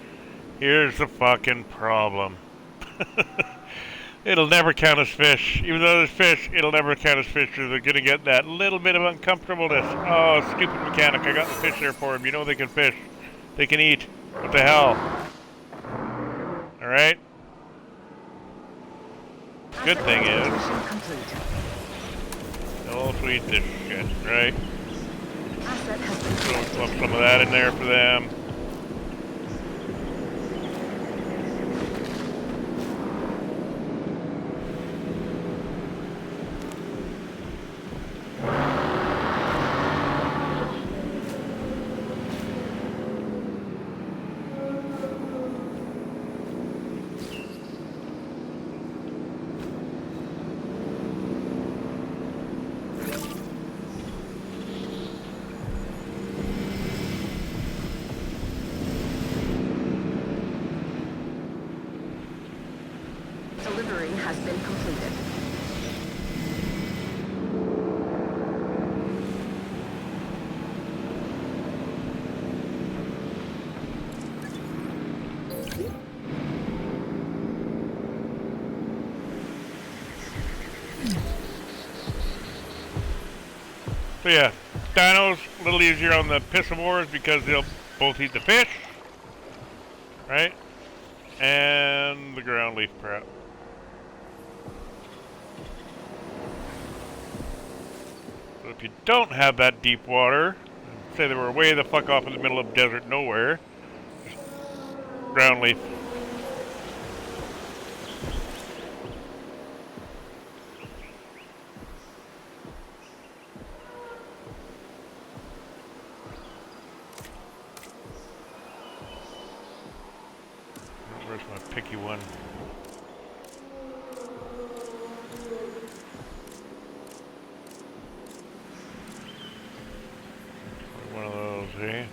Here's the fucking problem. It'll never count as fish. Even though there's fish, it'll never count as fish, or they're gonna get that little bit of uncomfortableness. Oh, stupid mechanic, I got the fish there for him. You know they can fish. They can eat. What the hell? Alright? Good thing is, they'll eat this shit, right? Asset has been So collected. plump some of that in there for them. So yeah, dinos a little easier on the piscivores because they'll both eat the fish, right? And the ground leaf crab. So if you don't have that deep water, say they were way the fuck off in the middle of desert nowhere, ground leaf. Where's my picky one? One of those, eh?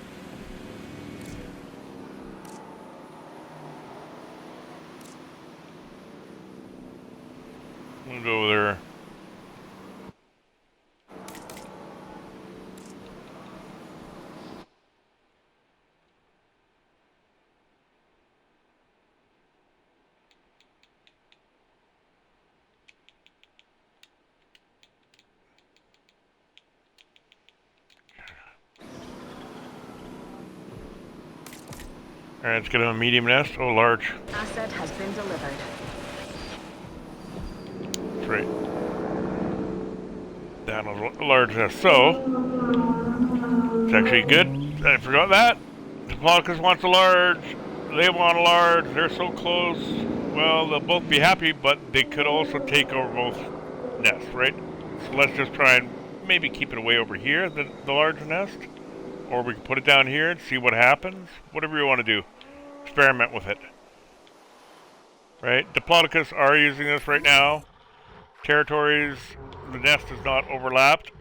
We'll go over there. Alright, let's get him a medium nest. Oh, large. Asset has been delivered. That's right. Down a large nest. So, it's actually good. I forgot that. Diplodocus wants a large. They want a large. They're so close. Well, they'll both be happy, but they could also take over both nests, right? So let's just try and maybe keep it away over here, the large nest. Or we can put it down here and see what happens. Whatever you want to do. Experiment with it. Right? Diplodocus are using this right now. Territories, the nest is not overlapped.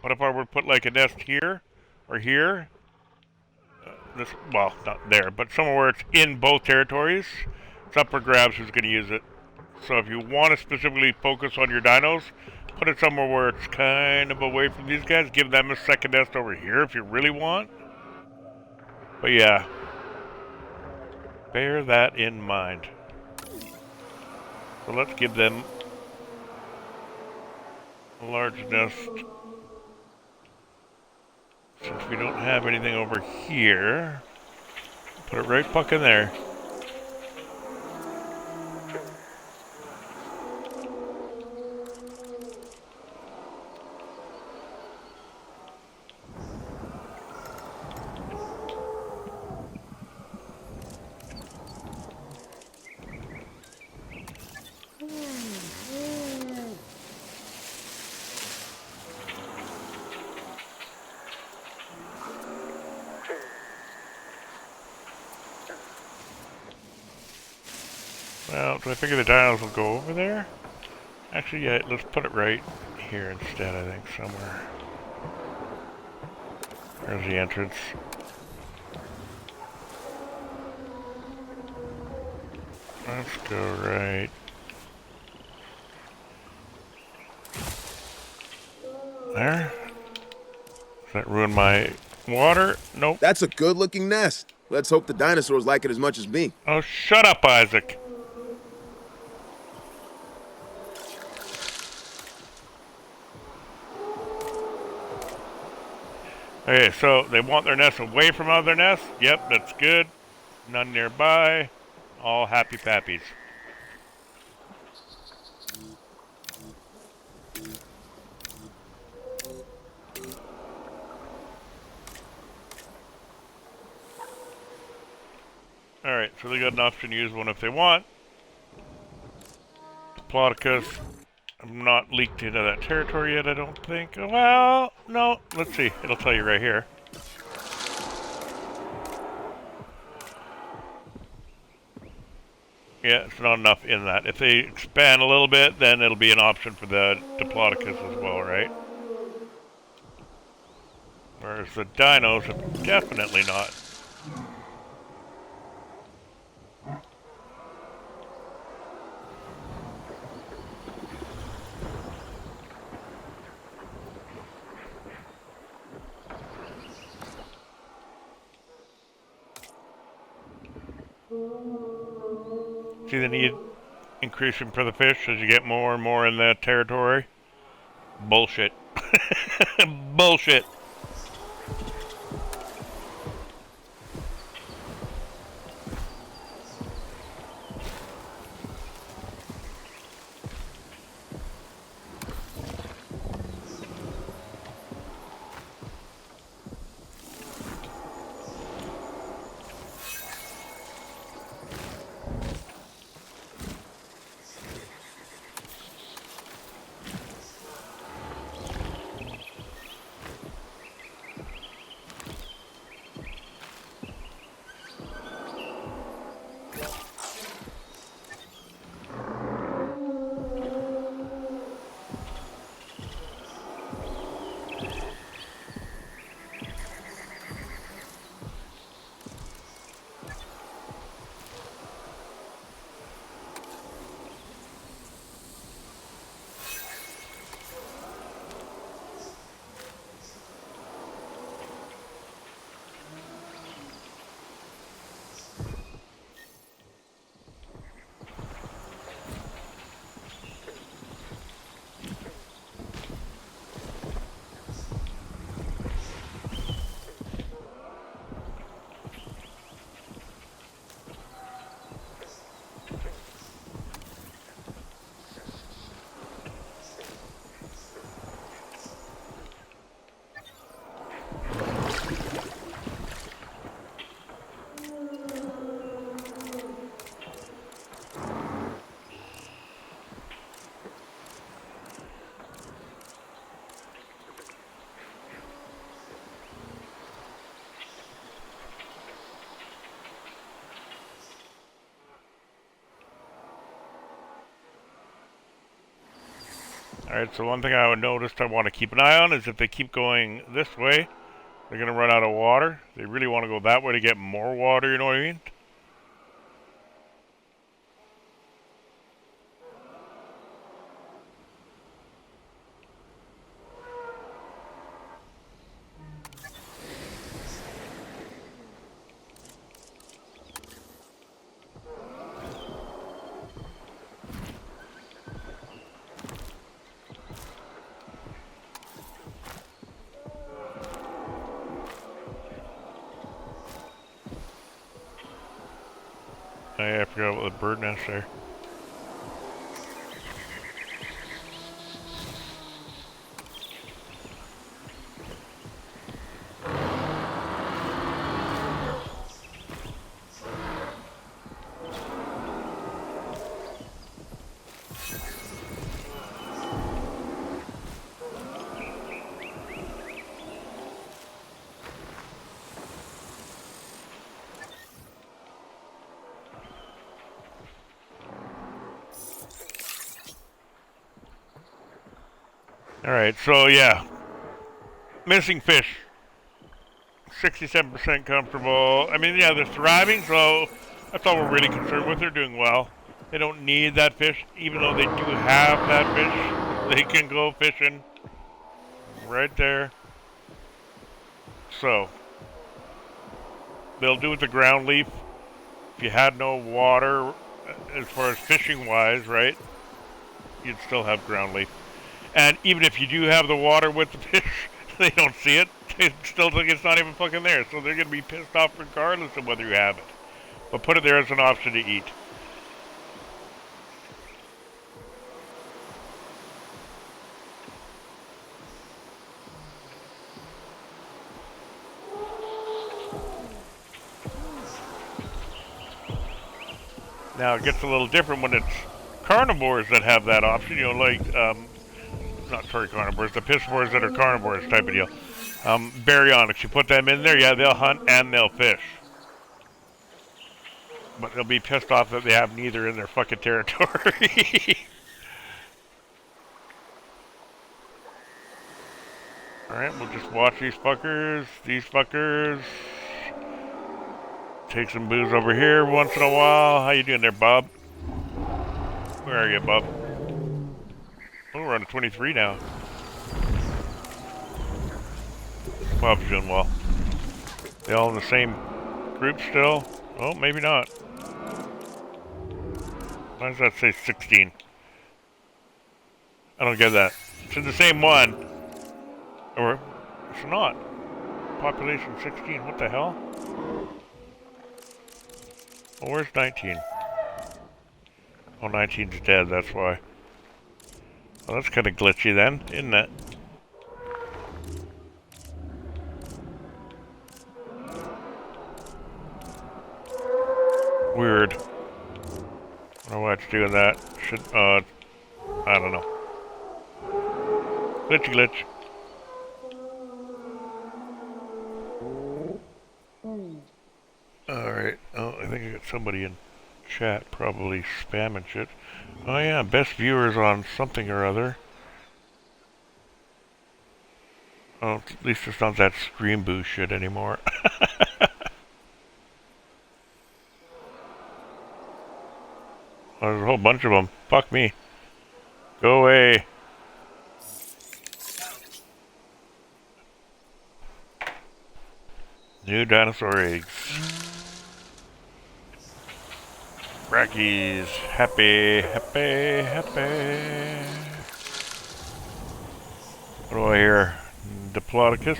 But if I were to put like a nest here or here, this, well, not there, but somewhere where it's in both territories, it's up for grabs who's going to use it. So if you want to specifically focus on your dinos, put it somewhere where it's kind of away from these guys. Give them a second nest over here if you really want. But yeah, bear that in mind. So let's give them a large nest. Since we don't have anything over here, put it right fuck in there. Well, do I figure the dinos will go over there? Actually, yeah, let's put it right here instead, I think, somewhere. There's the entrance. Let's go right there. Does that ruin my water? Nope. That's a good-looking nest. Let's hope the dinosaurs like it as much as me. Oh, shut up, Isaac. Okay, so they want their nest away from other nests. Yep, that's good. None nearby. All happy pappies. Alright, so they got an option to use one if they want. Diplodocus. I'm not leaked into that territory yet, I don't think. Well, no. Let's see. It'll tell you right here. Yeah, it's not enough in that. If they expand a little bit, then it'll be an option for the Diplodocus as well, right? Whereas the dinos are definitely not. See the need increasing for the fish as you get more and more in that territory? Bullshit. Bullshit. Alright, so one thing I would notice I want to keep an eye on is if they keep going this way, they're going to run out of water. They really want to go that way to get more water, you know what I mean? Oh yeah, I forgot about the bird nest there. Alright, so yeah. Missing fish. 67% comfortable. I mean, yeah, they're thriving, so that's all we're really concerned with. They're doing well. They don't need that fish, even though they do have that fish. They can go fishing right there. So, they'll do with the ground leaf. If you had no water, as far as fishing-wise, right, you'd still have ground leaf. And even if you do have the water with the fish, they don't see it. They still think it's not even fucking there. So they're going to be pissed off regardless of whether you have it. But put it there as an option to eat. Now it gets a little different when it's carnivores that have that option. You know, like, not sorry, carnivores, the piscivores that are carnivores type of deal. Baryonyx, you put them in there, yeah, they'll hunt and they'll fish. But they'll be pissed off that they have neither in their fucking territory. Alright, we'll just watch these fuckers. These fuckers. Take some booze over here once in a while. How you doing there, Bob? Where are you, Bob? Oh, we're on to 23 now. Bob's doing well. They all in the same group still? Oh, maybe not. Why does that say 16? I don't get that. It's in the same one. Or, it's not. Population 16, what the hell? Well, where's 19? Oh, 19's dead, that's why. Well, that's kind of glitchy then, isn't it? Weird. I don't know why it's doing that. Should, I don't know. Glitchy glitch. Alright, oh, I think I got somebody in chat probably spamming shit. Oh yeah, best viewers on something or other. Oh, at least it's not that Scream Boost shit anymore. Oh, there's a whole bunch of them. Fuck me. Go away. New dinosaur eggs. Brackies. Happy, happy, happy. What do I hear? Diplodocus.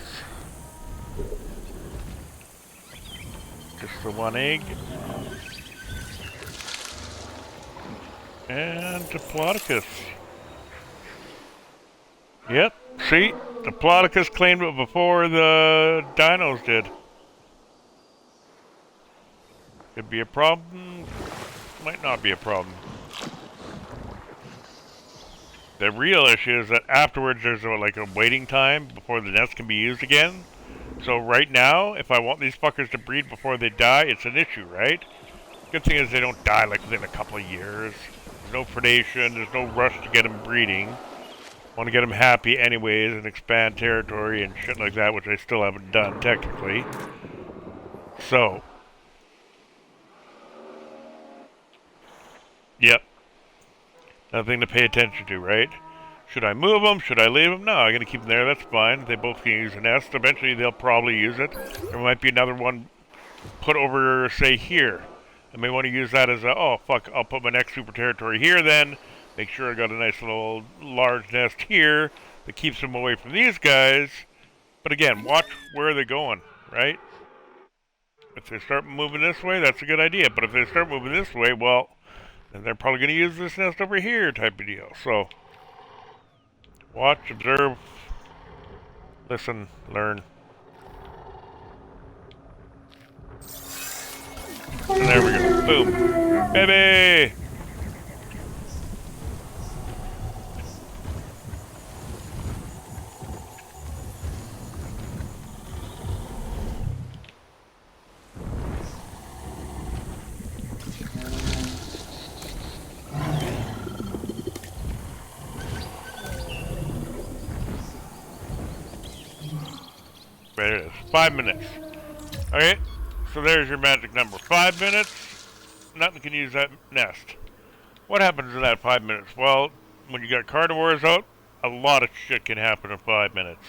Just the one egg. And Diplodocus. Yep, see? Diplodocus claimed it before the dinos did. Could be a problem, might not be a problem. The real issue is that afterwards there's like a waiting time before the nest can be used again. So right now, if I want these fuckers to breed before they die, it's an issue, right? Good thing is they don't die like within a couple of years. There's no predation, there's no rush to get them breeding. Want to get them happy anyways and expand territory and shit like that, which I still haven't done technically. So, yep. Nothing to pay attention to, right? Should I move them? Should I leave them? No, I'm going to keep them there. That's fine. They both can use a nest. Eventually, they'll probably use it. There might be another one put over, say, here. I may want to use that as a, oh, fuck, I'll put my next super territory here then. Make sure I got a nice little large nest here that keeps them away from these guys. But again, watch where they're going, right? If they start moving this way, that's a good idea. But if they start moving this way, well, then they're probably going to use this nest over here type of deal. So, watch, observe, listen, learn. And there we go. Boom. Baby! There it is. 5 minutes. Okay, so there's your magic number. 5 minutes, nothing can use that nest. What happens in that 5 minutes? Well, when you got carnivores out, a lot of shit can happen in 5 minutes.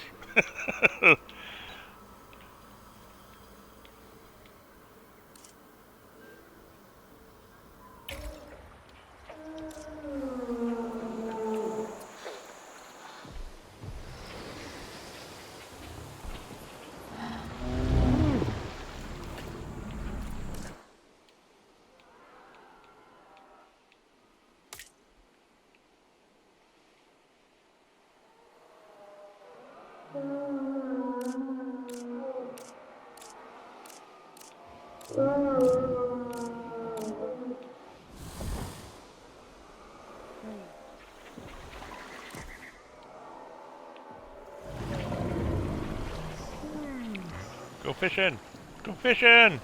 Go fishing! Go fishing!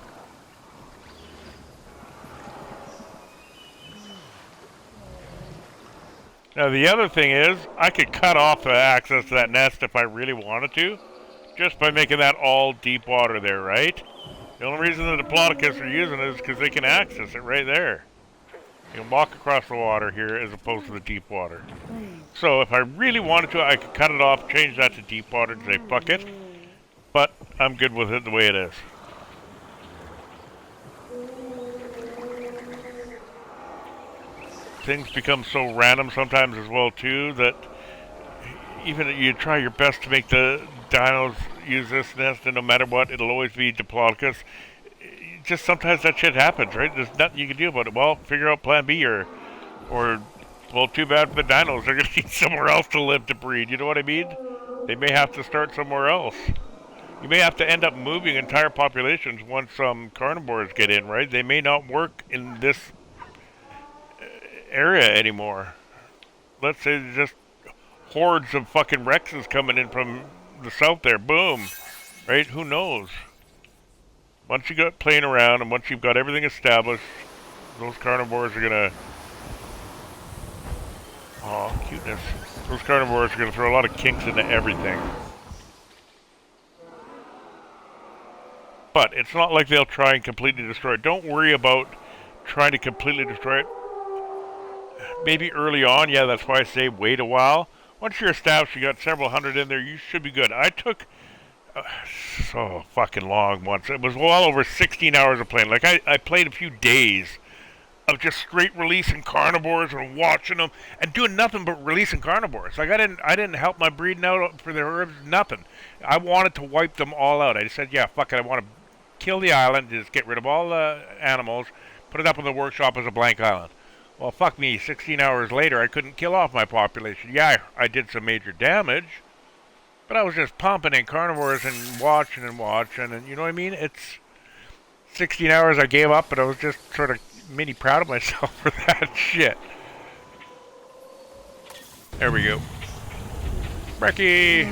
Now the other thing is, I could cut off the access to that nest if I really wanted to, just by making that all deep water there, right? The only reason the Diplodocus are using it is because they can access it right there. You can walk across the water here as opposed to the deep water. So if I really wanted to, I could cut it off, change that to deep water and say, fuck it. But I'm good with it the way it is. Things become so random sometimes as well too that even you try your best to make the dinos use this nest, and no matter what, it'll always be Diplodocus. Just sometimes that shit happens, right? There's nothing you can do about it. Well, figure out plan B, or well, too bad for the dinos. They're going to need somewhere else to live to breed. You know what I mean? They may have to start somewhere else. You may have to end up moving entire populations once some carnivores get in, right? They may not work in this area anymore. Let's say there's just hordes of fucking Rexes coming in from the south there. Boom. Right? Who knows? Once you got playing around and once you've got everything established, those carnivores are gonna... Oh, cuteness. Those carnivores are gonna throw a lot of kinks into everything. But it's not like they'll try and completely destroy it. Don't worry about trying to completely destroy it. Maybe early on, yeah, that's why I say wait a while. Once you're established, you got several hundred in there, you should be good. I took so fucking long once. It was well over 16 hours of playing. Like, I played a few days of just straight releasing carnivores and watching them and doing nothing but releasing carnivores. Like, I didn't help my breeding out for the herbs, nothing. I wanted to wipe them all out. I just said, yeah, fuck it, I want to kill the island, just get rid of all the animals, put it up in the workshop as a blank island. Well, fuck me, 16 hours later, I couldn't kill off my population. Yeah, I did some major damage, but I was just pumping in carnivores and watching, and you know what I mean? It's 16 hours I gave up, but I was just sort of mini proud of myself for that shit. There we go. Brekkie!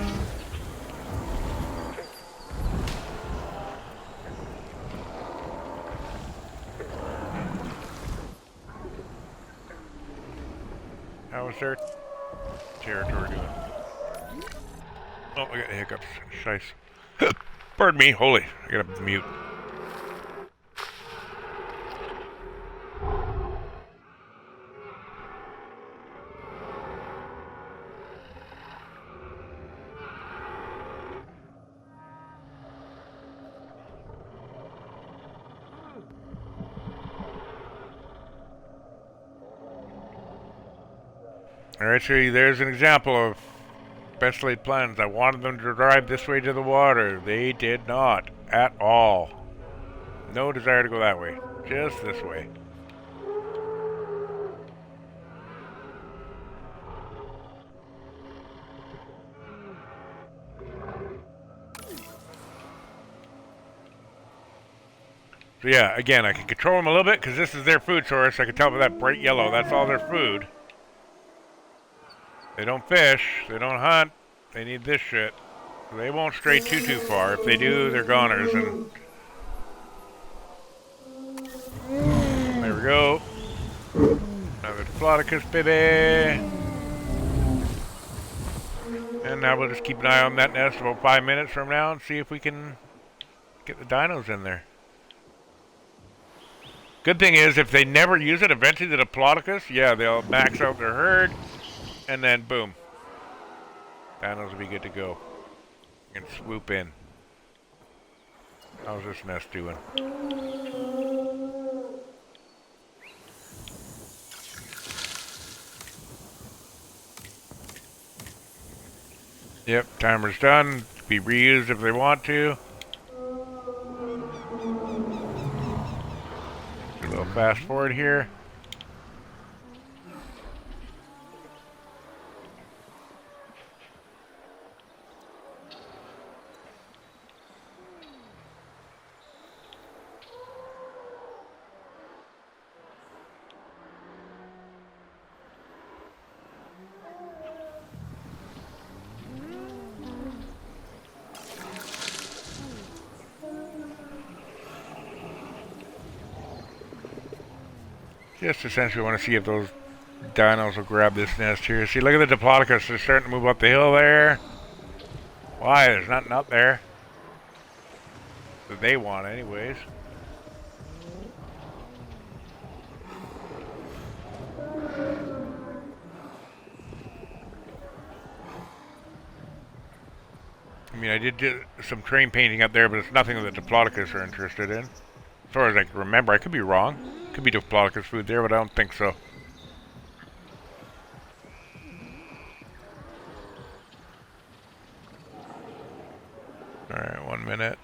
How was their territory doing? Oh, I got hiccups. Shice. Pardon me. Holy. I gotta mute. Alright, so there's an example of best laid plans. I wanted them to drive this way to the water. They did not. At all. No desire to go that way. Just this way. So yeah, again, I can control them a little bit because this is their food source. I can tell by that bright yellow. That's all their food. They don't fish, they don't hunt, they need this shit. So they won't stray too far. If they do, they're goners. And there we go. Another Diplodocus, baby. And now we'll just keep an eye on that nest about 5 minutes from now and see if we can get the dinos in there. Good thing is, if they never use it, eventually the Diplodocus, yeah, they'll max out their herd. And then, boom. Dinos will be good to go. You can swoop in. How's this nest doing? Yep, timer's done. Be reused if they want to. Do a little fast forward here. Just essentially want to see if those dinos will grab this nest here. See, look at the Diplodocus. They're starting to move up the hill there. Why? There's nothing up there that they want anyways. I mean, I did do some train painting up there, but it's nothing that the Diplodocus are interested in. As far as I can remember, I could be wrong. Could be Diplodocus food there, but I don't think so. 1 minute.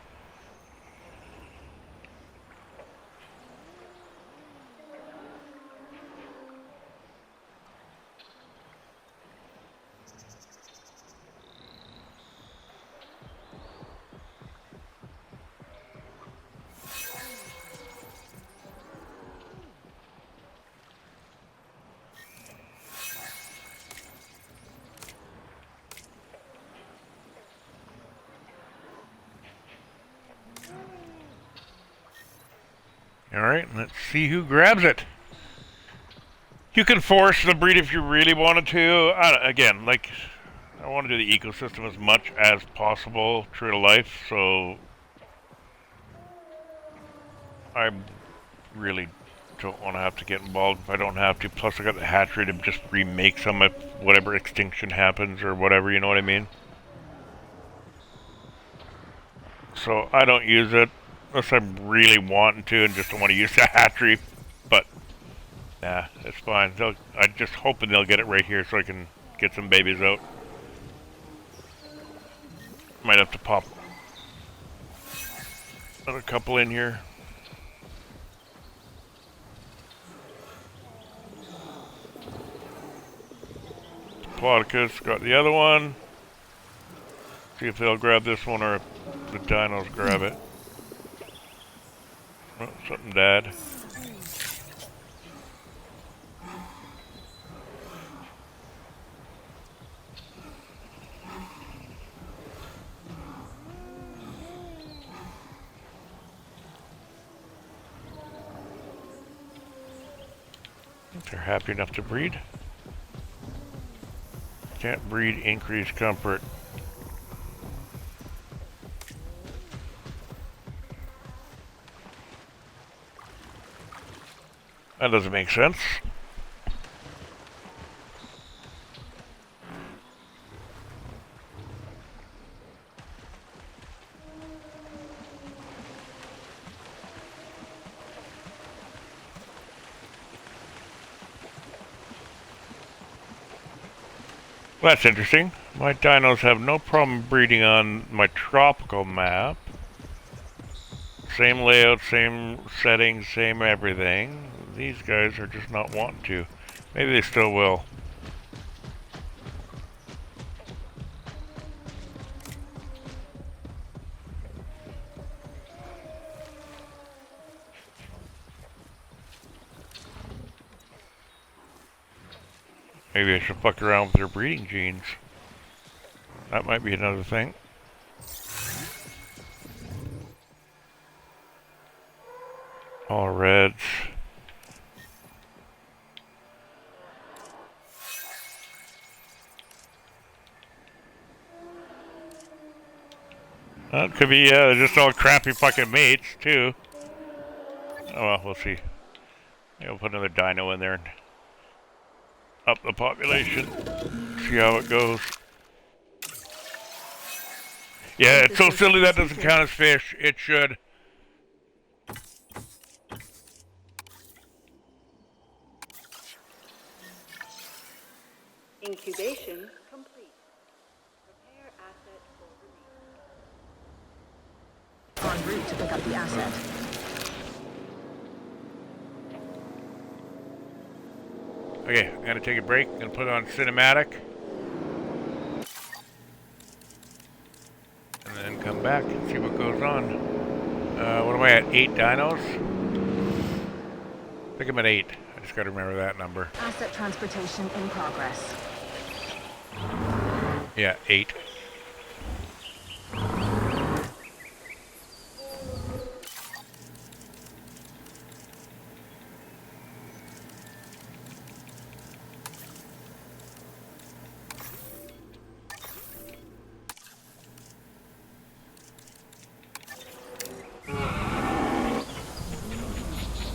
Alright, let's see who grabs it. You can force the breed if you really wanted to. Again, like, I want to do the ecosystem as much as possible, true to life, so I really don't want to have to get involved if I don't have to. Plus, I got the hatchery to just remake some if whatever extinction happens or whatever, you know what I mean? So I don't use it unless I'm really wanting to and just don't want to use the hatchery. But nah, it's fine. I'm just hoping they'll get it right here so I can get some babies out. Might have to pop another couple in here. Diplodocus got the other one. See if they'll grab this one or if the dinos grab it. Oh, something died. They're happy enough to breed. Can't breed, increase comfort. That doesn't make sense. Well, that's interesting. My dinos have no problem breeding on my tropical map. Same layout, same settings, same everything. These guys are just not wanting to. Maybe they still will. Maybe I should fuck around with their breeding genes. That might be another thing. All reds. That could be just all crappy fucking mates too. Oh well, we'll see. Maybe we'll put another dino in there and up the population. See how it goes. Yeah, it's so silly that doesn't count as fish. It should. Incubation complete. Prepare asset for release. En route to pick up the asset. Okay, I'm gonna take a break. I'm gonna put it on cinematic. And then come back and see what goes on. What am I at? 8 dinos? I think I'm at 8. I just gotta remember that number. Asset transportation in progress. Yeah, 8.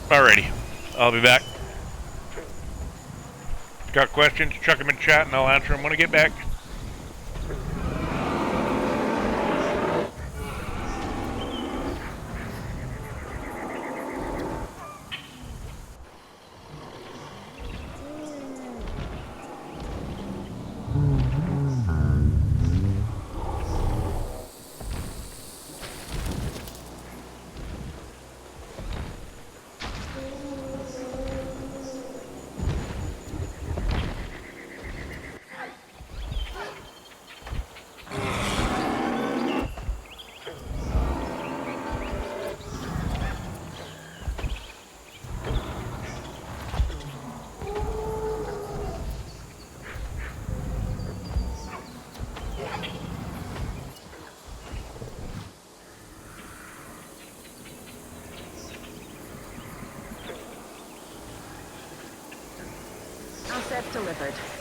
Alrighty, I'll be back. Got questions? Chuck them in chat and I'll answer them when I get back. delivered.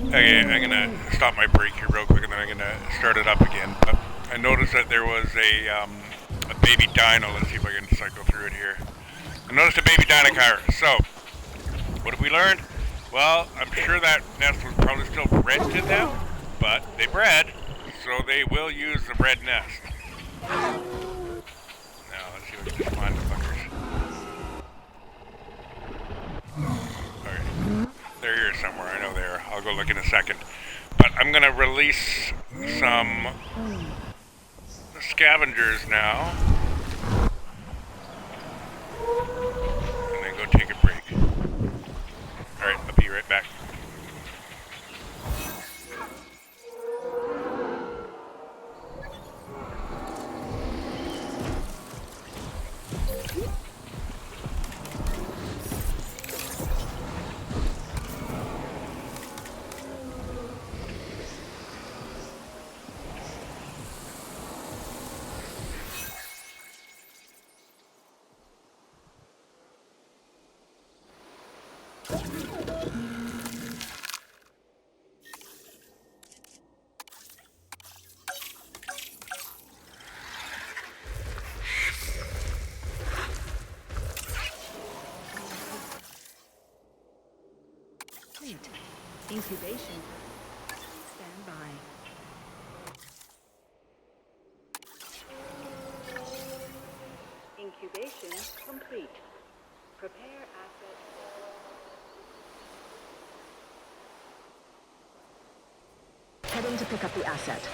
Okay, I'm gonna stop my break here real quick, and then I'm gonna start it up again. But I noticed that there was a baby dino. Let's see if I can cycle through it here. I noticed a baby dinocaurus. So, what have we learned? Well, I'm sure that nest was probably still bred to them, but they bred, so they will use the bred nest. Now, let's see if I can just find the fuckers. Okay. They're here somewhere. I know they are. I'll go look in a second. But I'm going to release some scavengers now. And then go take a break. Alright, I'll be right back. Incubation. Stand by. Incubation complete. Prepare asset. Heading to pick up the asset.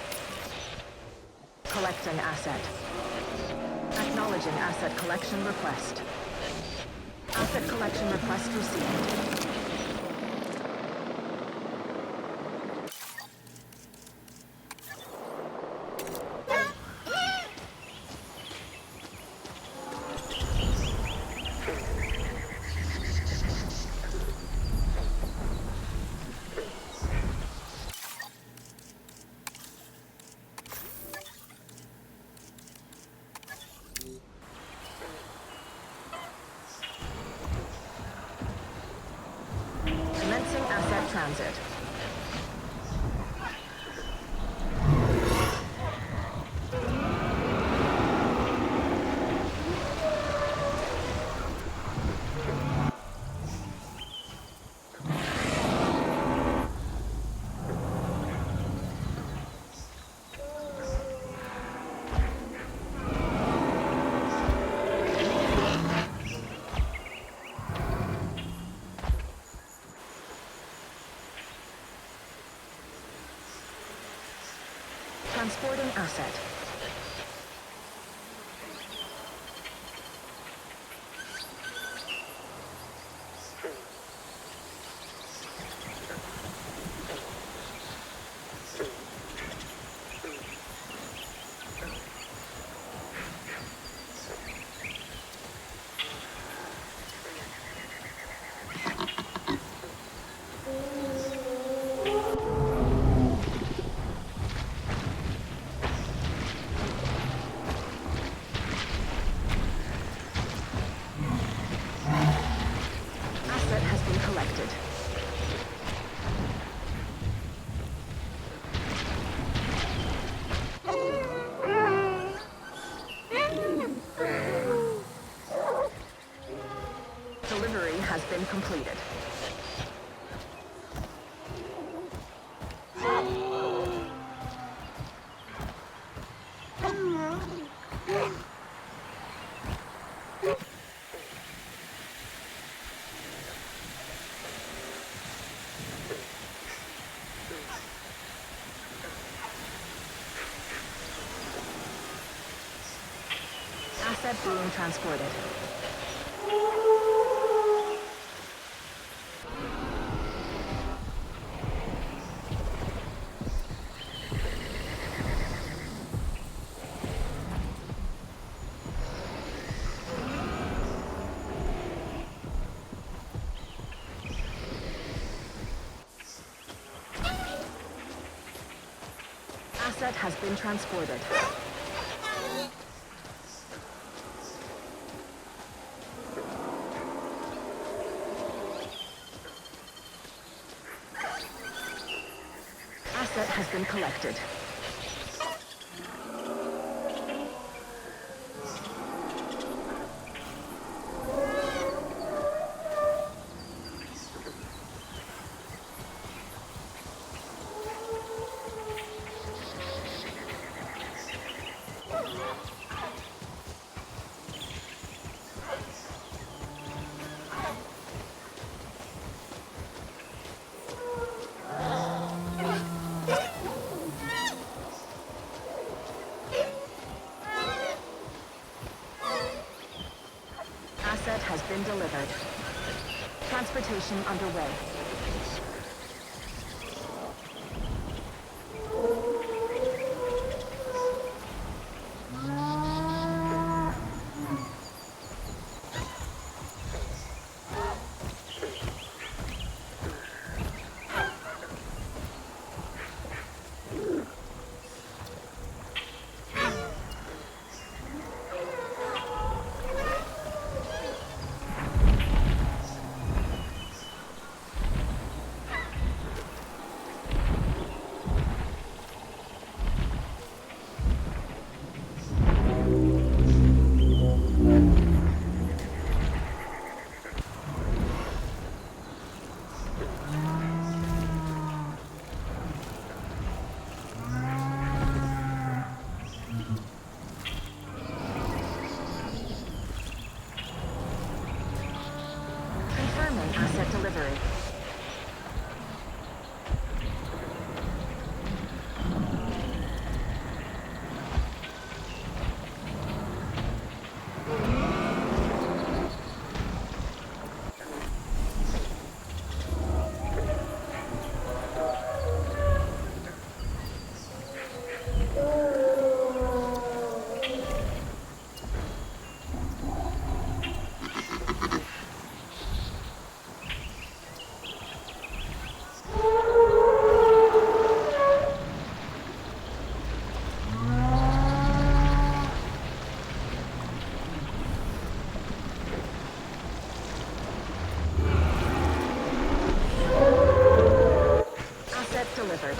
Collecting asset. Acknowledging asset collection request. Asset collection request received. Commencing asset transit. Transporting asset. been completed. Asset being transported. Asset has been transported. Asset has been collected. Asset has been delivered. Transportation underway. Confirming asset delivery. Asset delivered.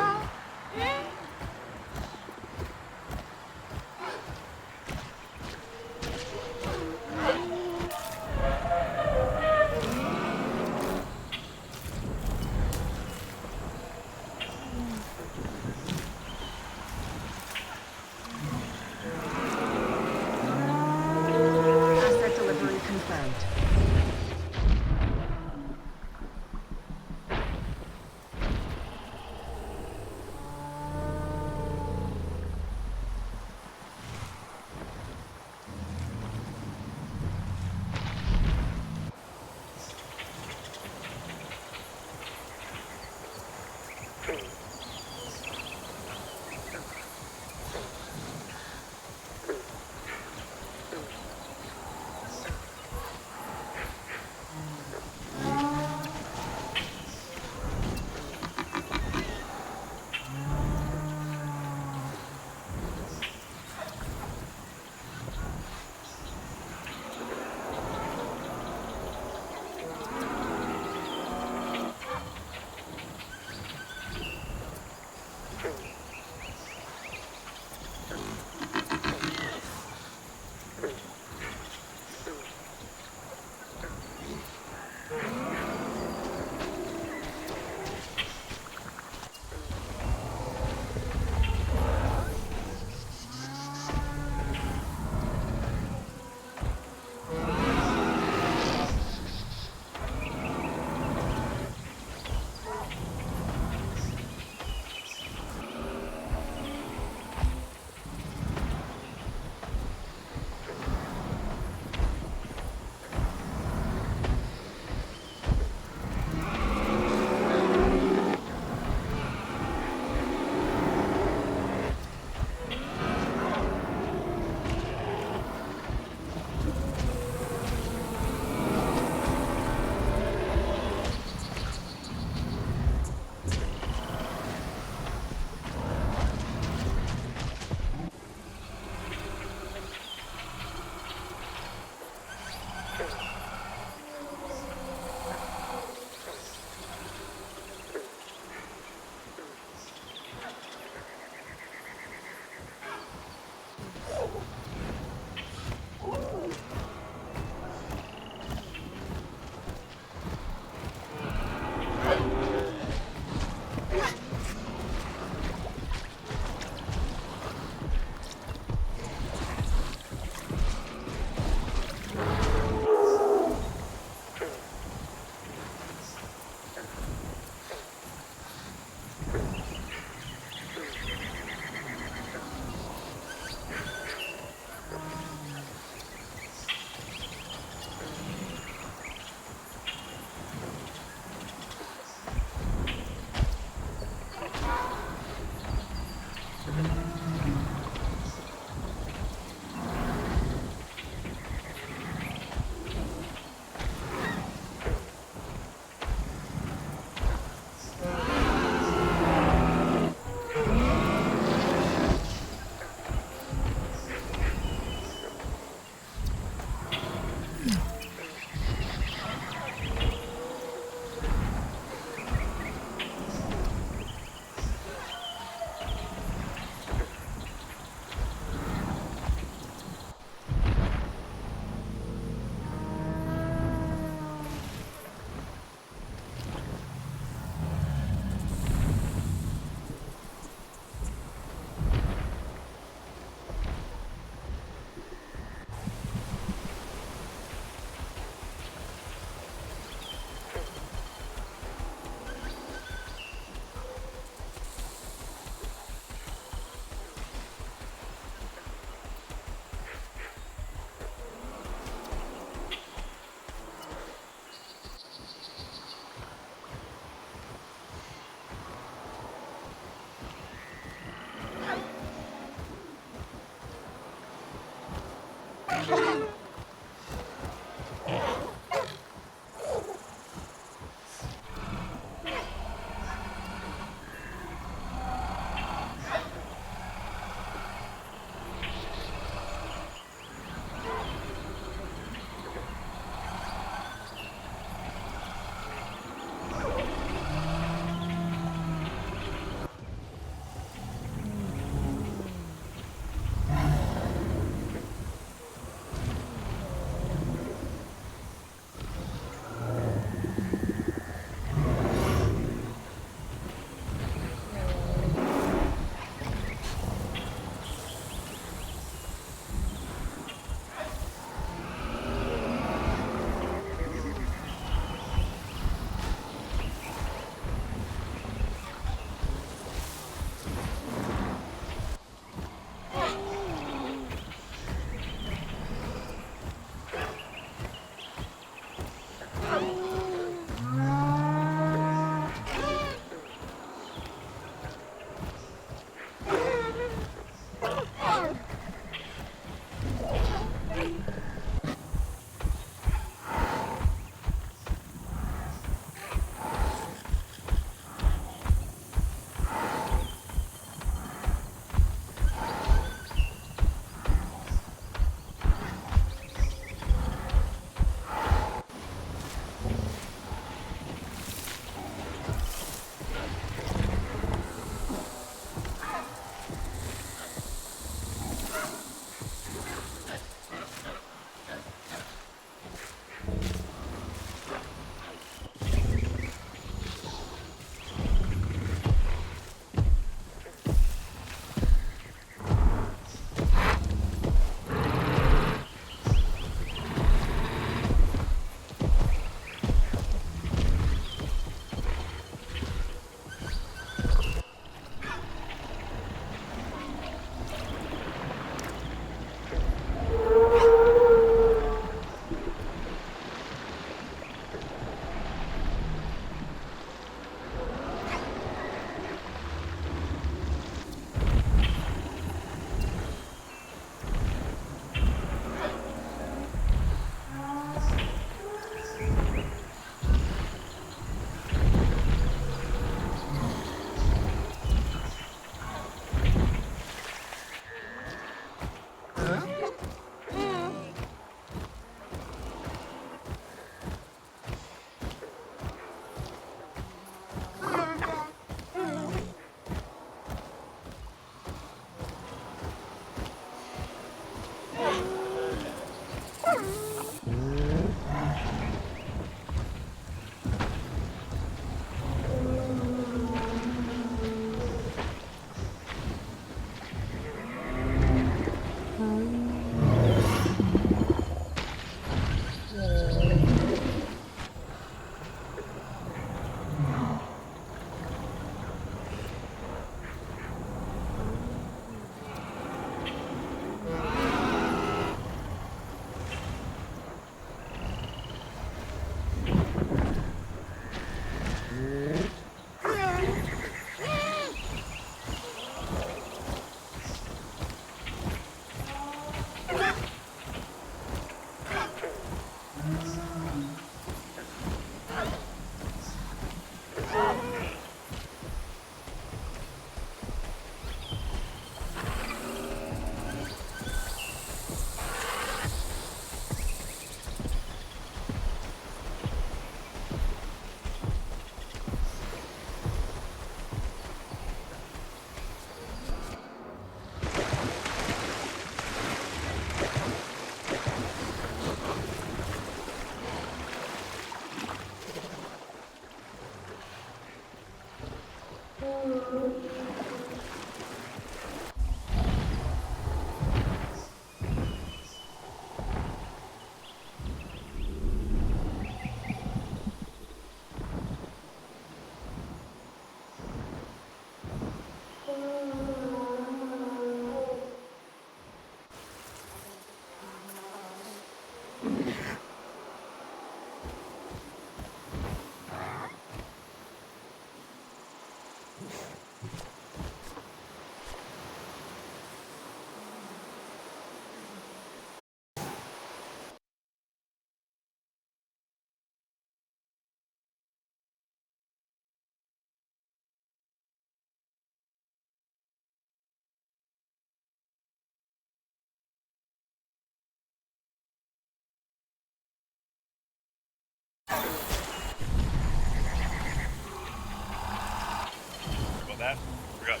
forgot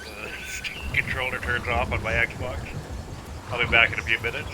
the controller turns off on my Xbox. I'll be back in a few minutes.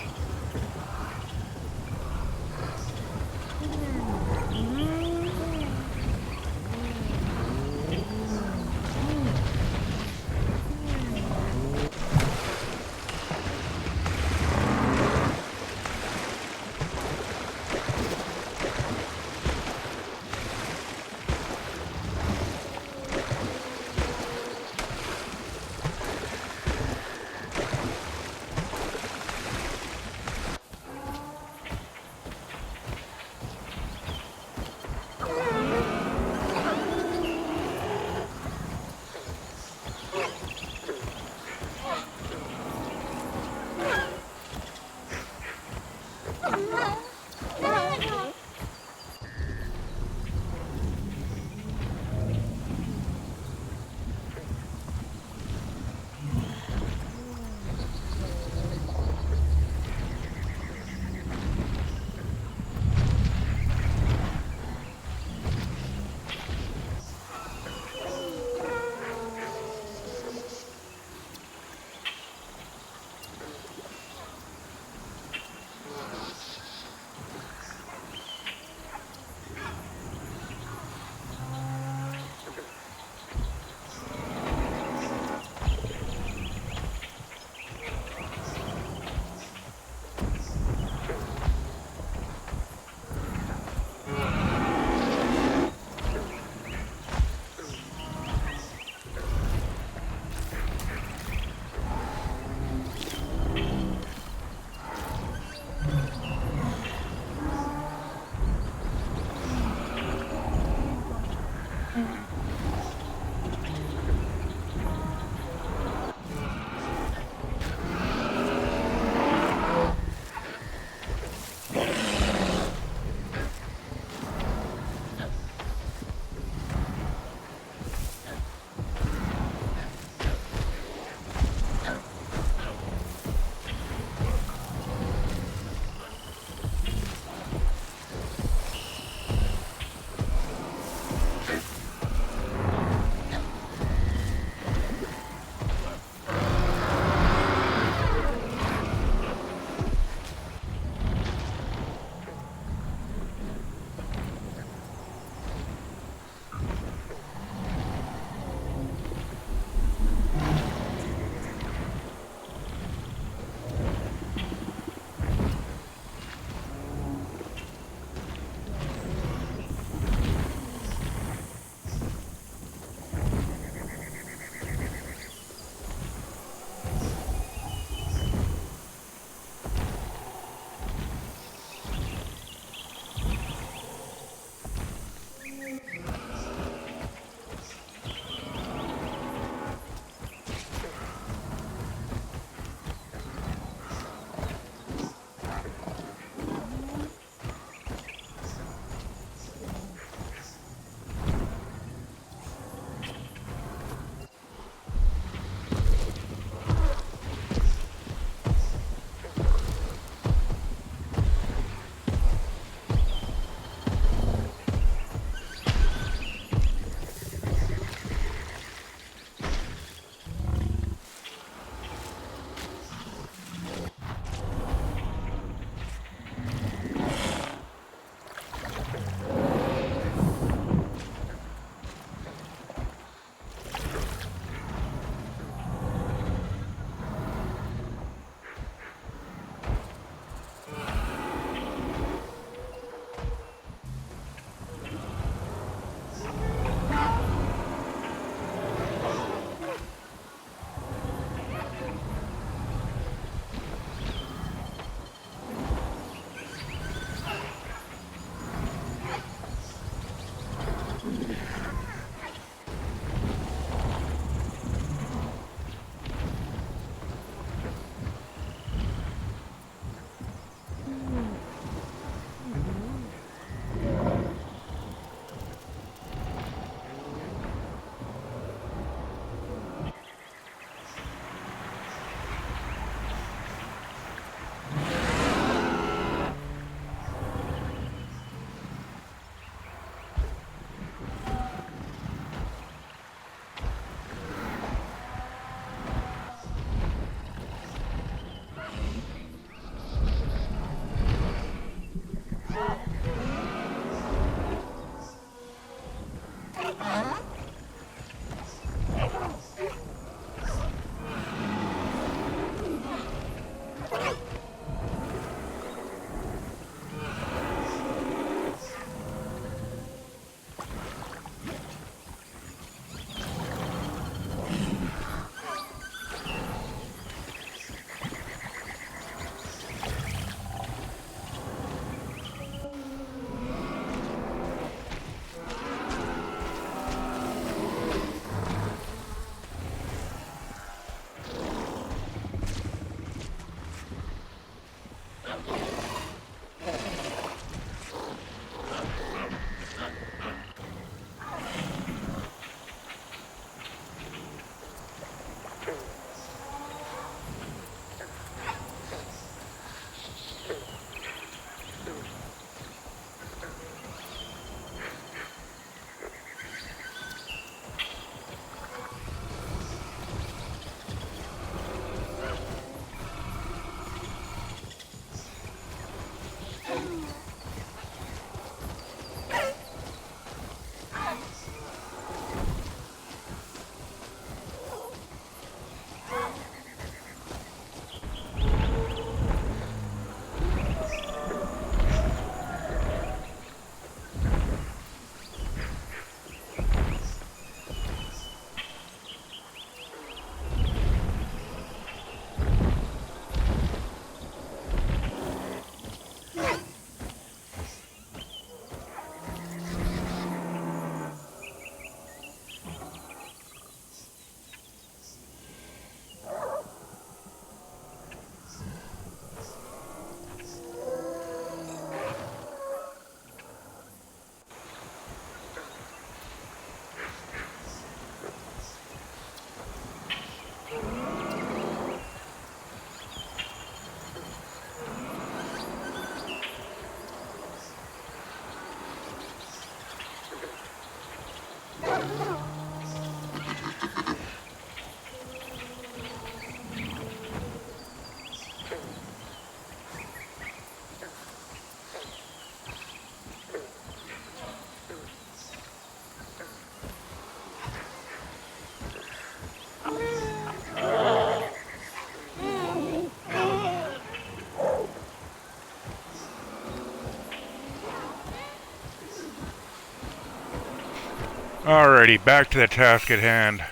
Alrighty, back to the task at hand.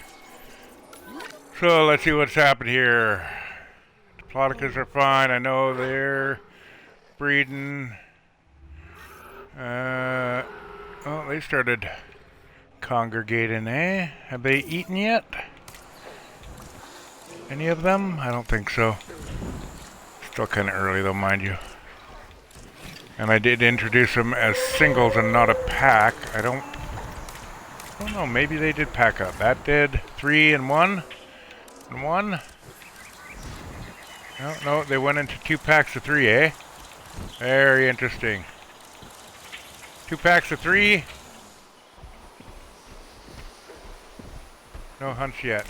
So let's see what's happened here. Diplodocus are fine. I know they're breeding. Oh, they started congregating, eh? Have they eaten yet? Any of them? I don't think so. Still kind of early though, mind you. And I did introduce them as singles and not a pack. I don't know, maybe they did pack up. That did 3 and 1. And 1. No, they went into 2 packs of 3, eh? Very interesting. 2 packs of 3. No hunts yet.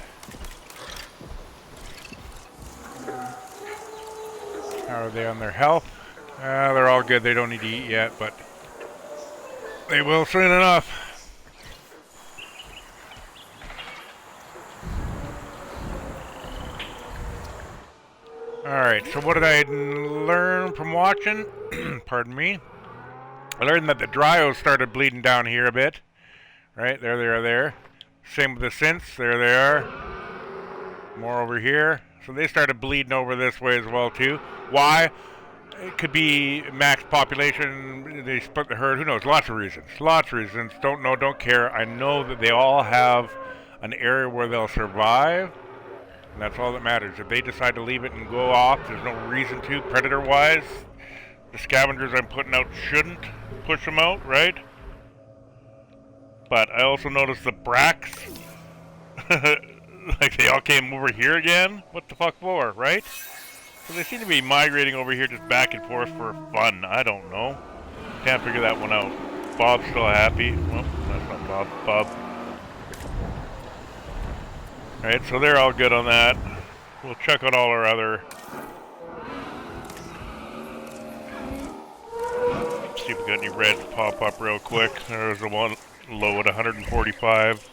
How are they on their health? They're all good. They don't need to eat yet, but they will soon enough. Alright, so what did I learn from watching? Pardon me. I learned that the Dryos started bleeding down here a bit. Right, there they are there. Same with the Synths, there they are. More over here. So they started bleeding over this way as well too. Why? It could be max population, they split the herd, who knows, lots of reasons. Lots of reasons, don't know, don't care. I know that they all have an area where they'll survive. And that's all that matters. If they decide to leave it and go off, there's no reason to, predator-wise. The scavengers I'm putting out shouldn't push them out, right? But I also noticed the Brax, like they all came over here again. What the fuck for, right? So they seem to be migrating over here just back and forth for fun. I don't know. Can't figure that one out. Bob's still happy. Well, that's not Bob. Bob. Alright, so they're all good on that. We'll check out all our other... See if we got any reds pop up real quick. There's the one low at 145.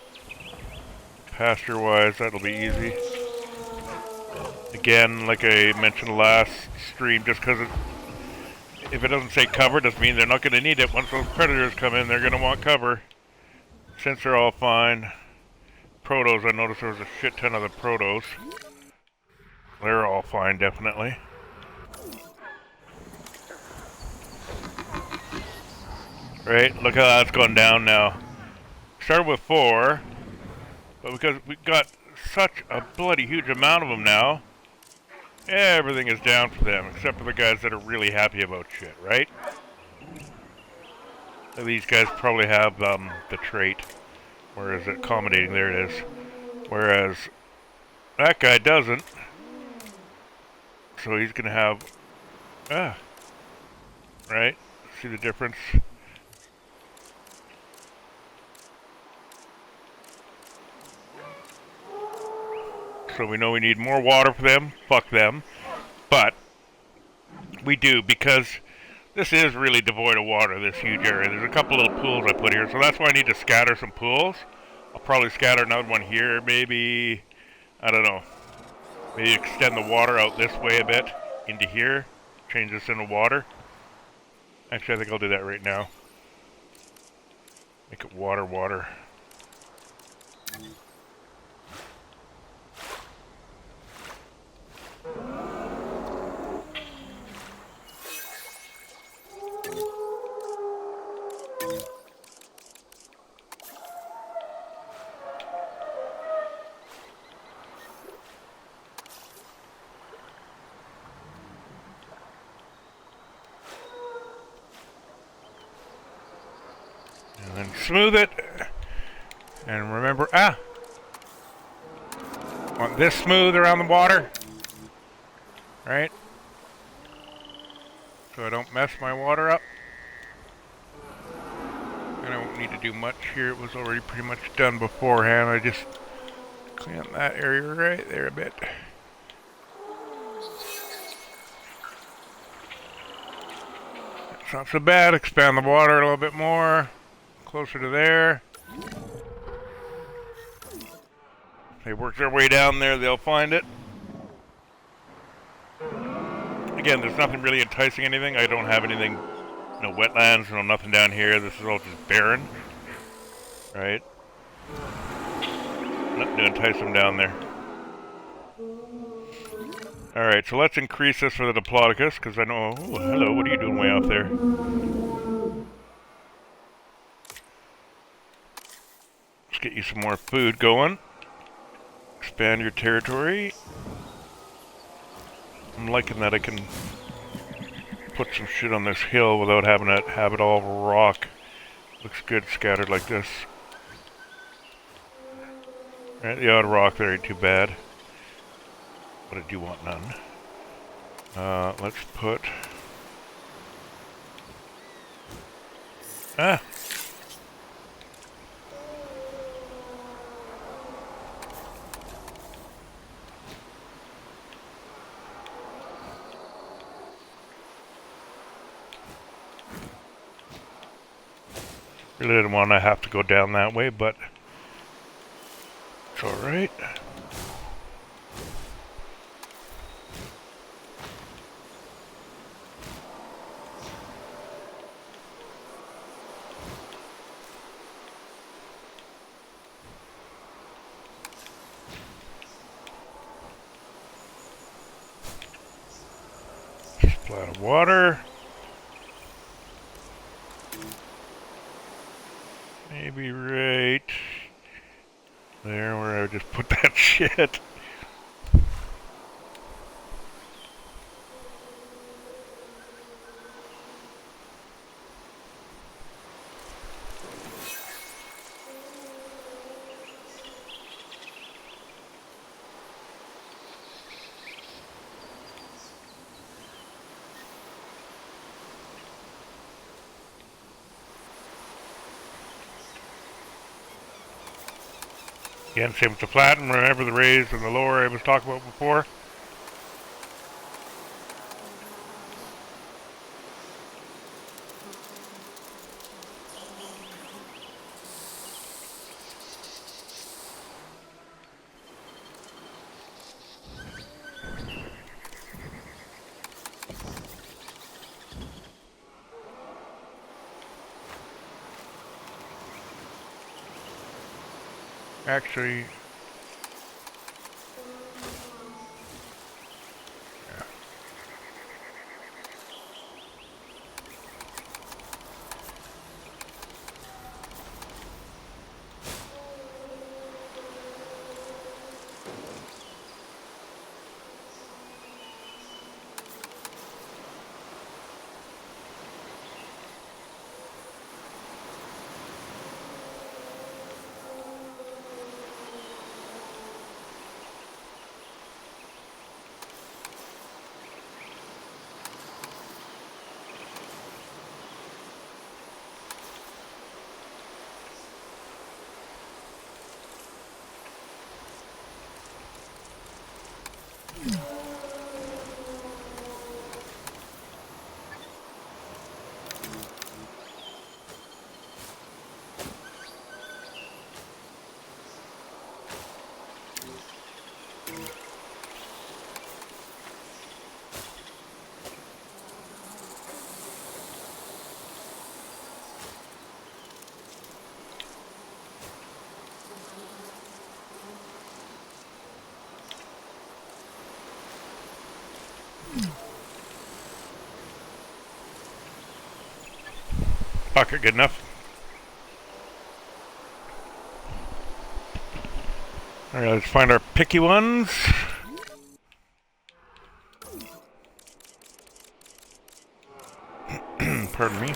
Pasture-wise, that'll be easy. Again, like I mentioned last stream, just because if it doesn't say cover, doesn't mean they're not going to need it. Once those predators come in, they're going to want cover. Since they're all fine. Protos, I noticed there was a shit ton of the protos. They're all fine, definitely. Right, look how that's gone down now. Started with 4, but because we got such a bloody huge amount of them now, everything is down for them, except for the guys that are really happy about shit, right? These guys probably have the trait. Where is it? Accommodating, there it is. Whereas that guy doesn't. So he's gonna have right? See the difference? So we know we need more water for them. Fuck them. But we do, because this is really devoid of water, this huge area. There's a couple little pools I put here, so that's why I need to scatter some pools. I'll probably scatter another one here, maybe, I don't know. Maybe extend the water out this way a bit, into here. Change this into water. Actually, I think I'll do that right now. Make it water, water. And then smooth it. And remember, want this smooth around the water. Right? So I don't mess my water up. And I won't need to do much here. It was already pretty much done beforehand. I just clean up that area right there a bit. It's not so bad. Expand the water a little bit more. Closer to there. If they work their way down there, they'll find it. Again, there's nothing really enticing anything. I don't have anything, no wetlands, no nothing down here. This is all just barren. Right? Nothing to entice them down there. Alright, so let's increase this for the Diplodocus, because I know... Ooh, hello, what are you doing way up there? Let's get you some more food going. Expand your territory. I'm liking that I can put some shit on this hill without having to have it all rock. Looks good scattered like this. Right, the odd rock there ain't too bad. But I do want none. Let's put... Ah! Really didn't want to have to go down that way, but it's alright. Supply of water. Maybe right there where I just put that shit. Again, same with the flatten. Remember the raise and the lower I was talking about before? Actually... Bucket good enough. Alright, let's find our picky ones. Pardon me.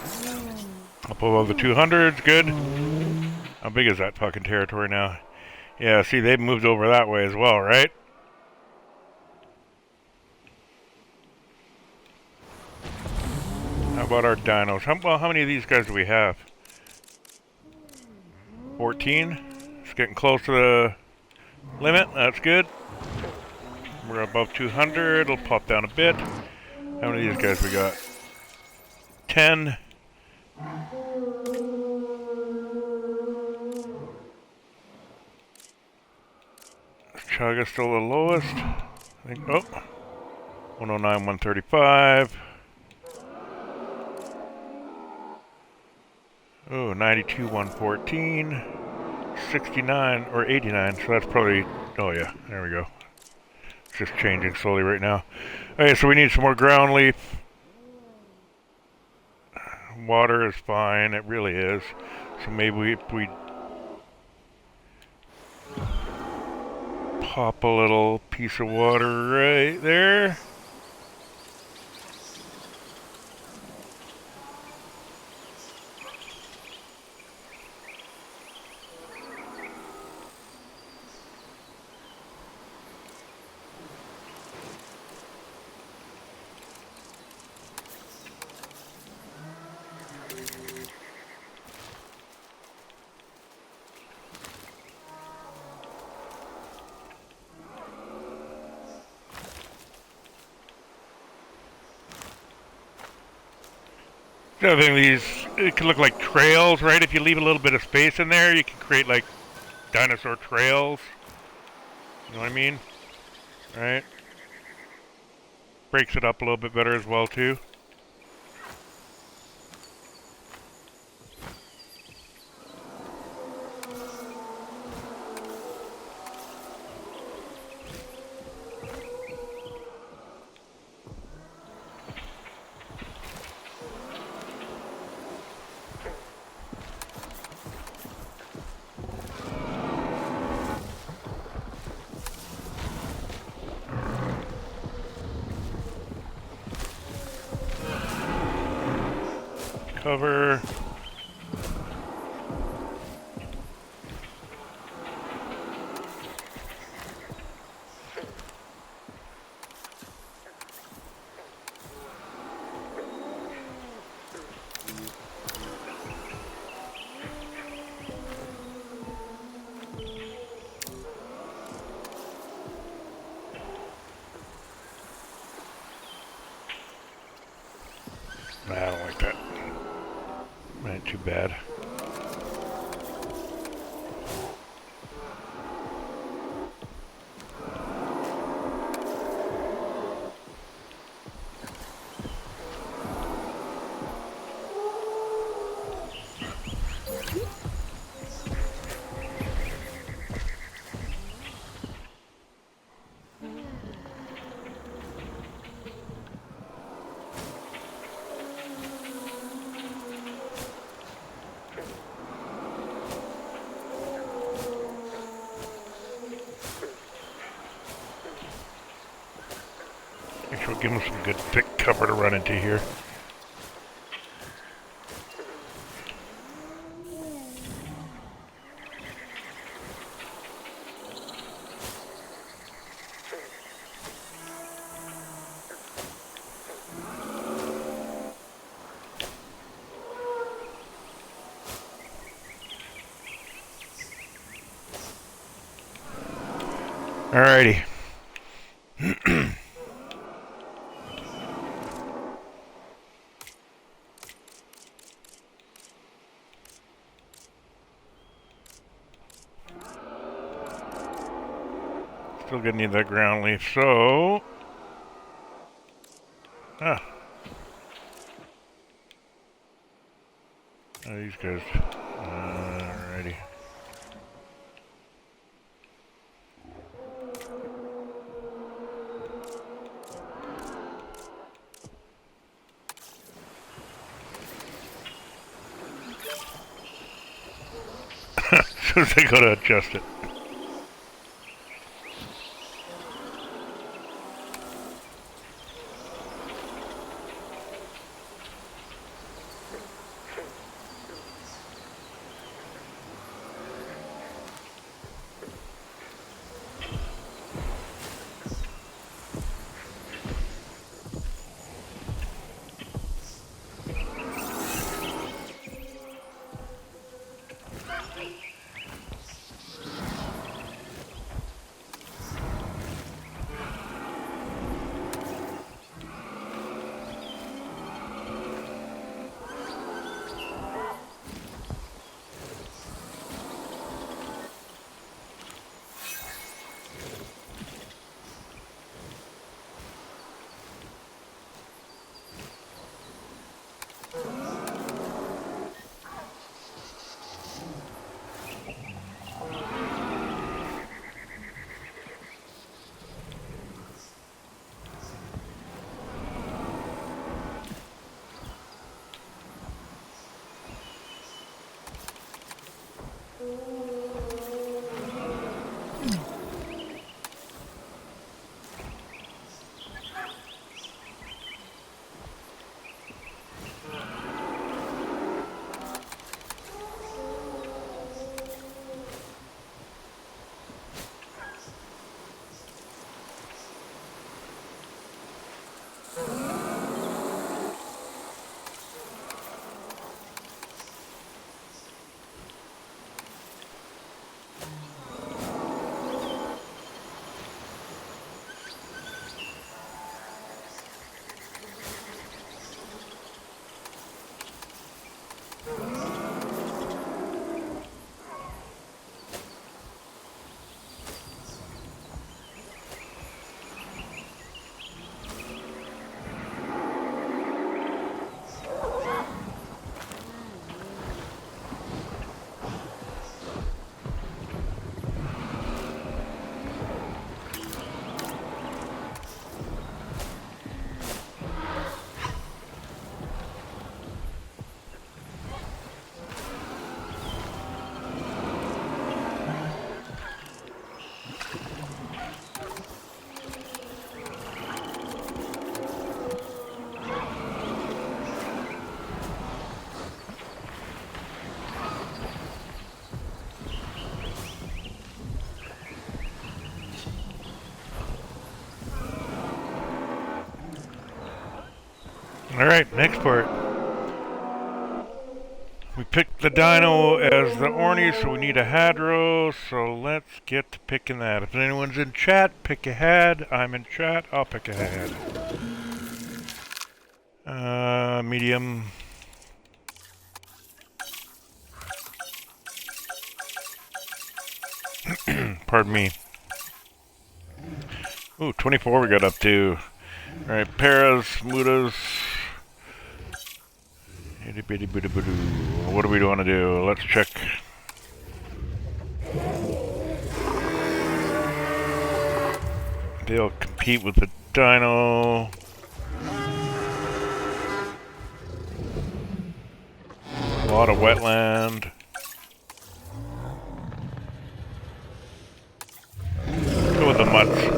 Up above the 200s, good. How big is that fucking territory now? Yeah, see, they've moved over that way as well, right? How about our dinos? How many of these guys do we have? 14? It's getting close to the limit. That's good. We're above 200. It'll pop down a bit. How many of these guys we got? 10. Chugga's still the lowest. I think. Oh. 109, 135. Oh, 92, 114. 69 or 89, so that's probably, oh yeah, there we go. It's just changing slowly right now. Okay, so we need some more ground leaf. Water is fine, it really is. So maybe we pop a little piece of water right there. The other thing, it can look like trails, right? If you leave a little bit of space in there, you can create like dinosaur trails. You know what I mean? Right? Breaks it up a little bit better as well, too. Cover. Nah, I don't like that. Ain't too bad. Make sure we give them some good thick cover to run into here. Alrighty. Still gonna need that ground leaf, so... Ah. Oh, these guys. Alrighty. As soon as I go to adjust it. Alright, next part. We picked the dino as the Orny, so we need a Hadro, so let's get to picking that. If anyone's in chat, pick a Had. I'm in chat, I'll pick a Had. Medium. Pardon me. Ooh, 24 we got up to. Alright, Paras, Mudas. What do we want to do? Let's check. They'll compete with the dino. A lot of wetland. Go with the mutts.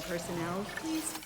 Personnel, please.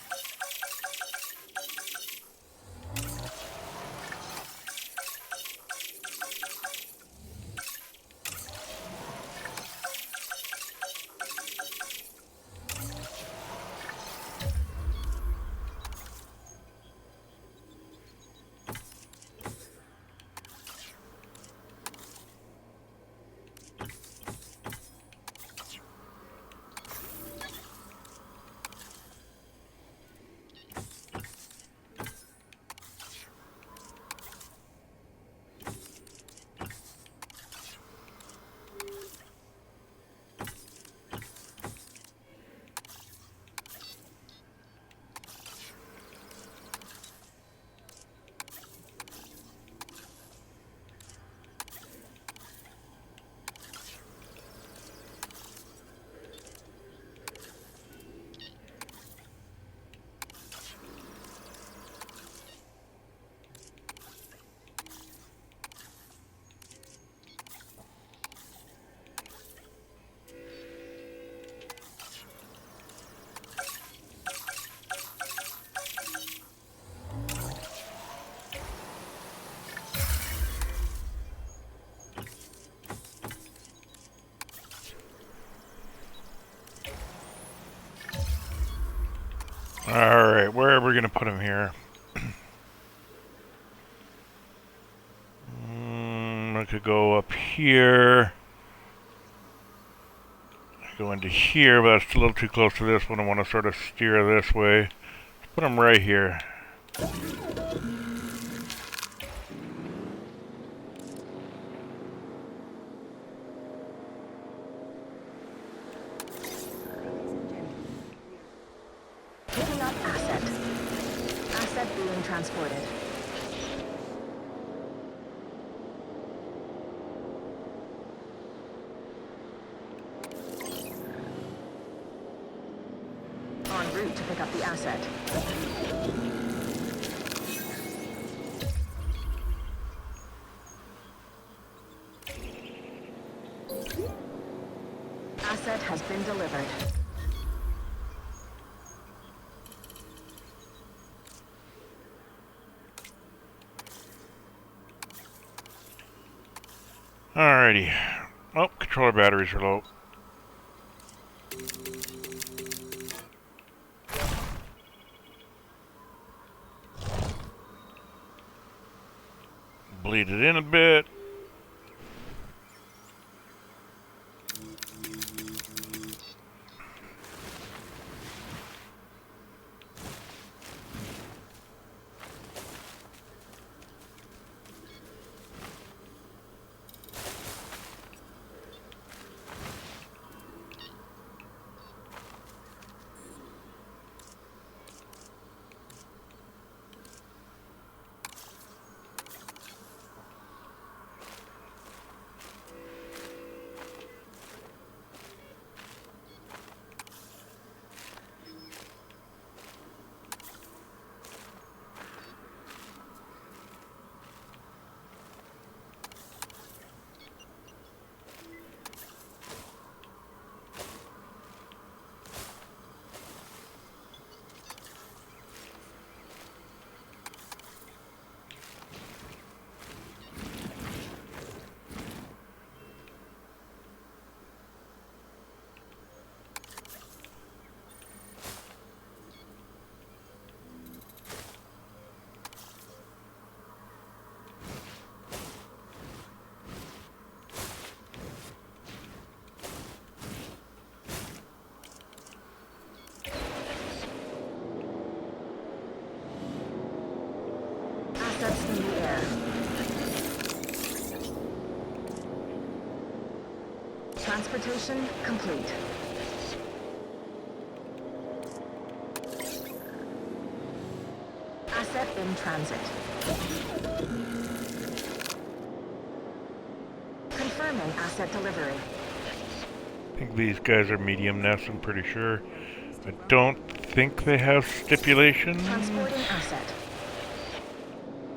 Alright, where are we going to put him here? I could go up here. Go into here, but that's a little too close to this one. I want to sort of steer this way. Let's put him right here. Picking up asset. Asset being transported. En route to pick up the asset. Asset has been delivered. Alrighty. Oh, controller batteries are low. Bleed it in a bit. Transportation complete. Asset in transit. Confirming asset delivery. I think these guys are medium nests, I'm pretty sure. I don't think they have stipulations. Transporting asset.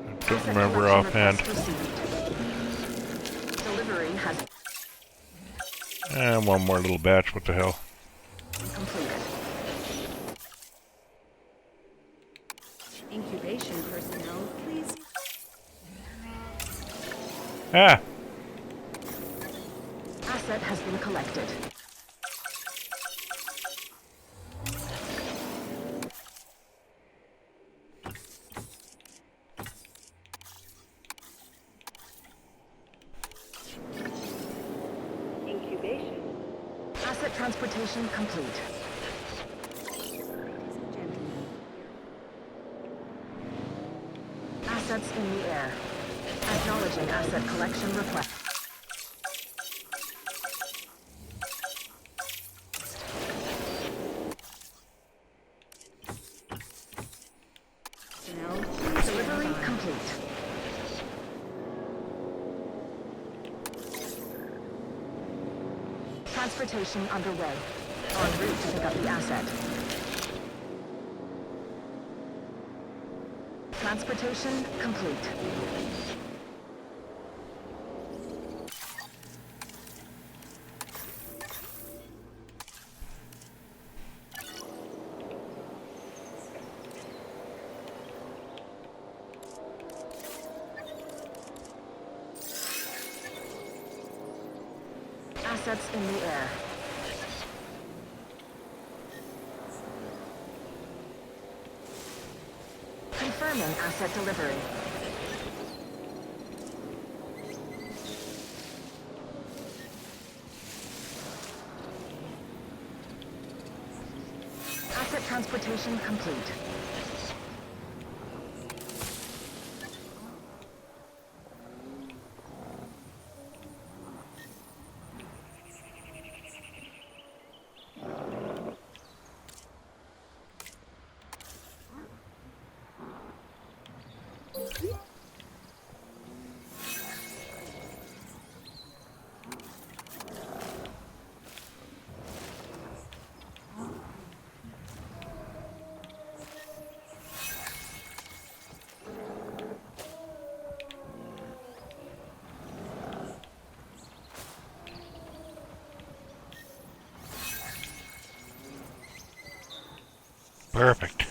I don't Asset remember collection offhand. request received. Delivery has And one more little batch, what the hell. completed. Incubation personnel, please. Ah! Asset has been collected. Incubation. Asset transportation complete. Gentlemen. Assets in the air. Acknowledging asset collection request. Personnel, Delivery complete. Transportation underway. En route to pick up the asset. Transportation complete. Assets in the air. Confirming asset delivery. Asset transportation complete. Perfect.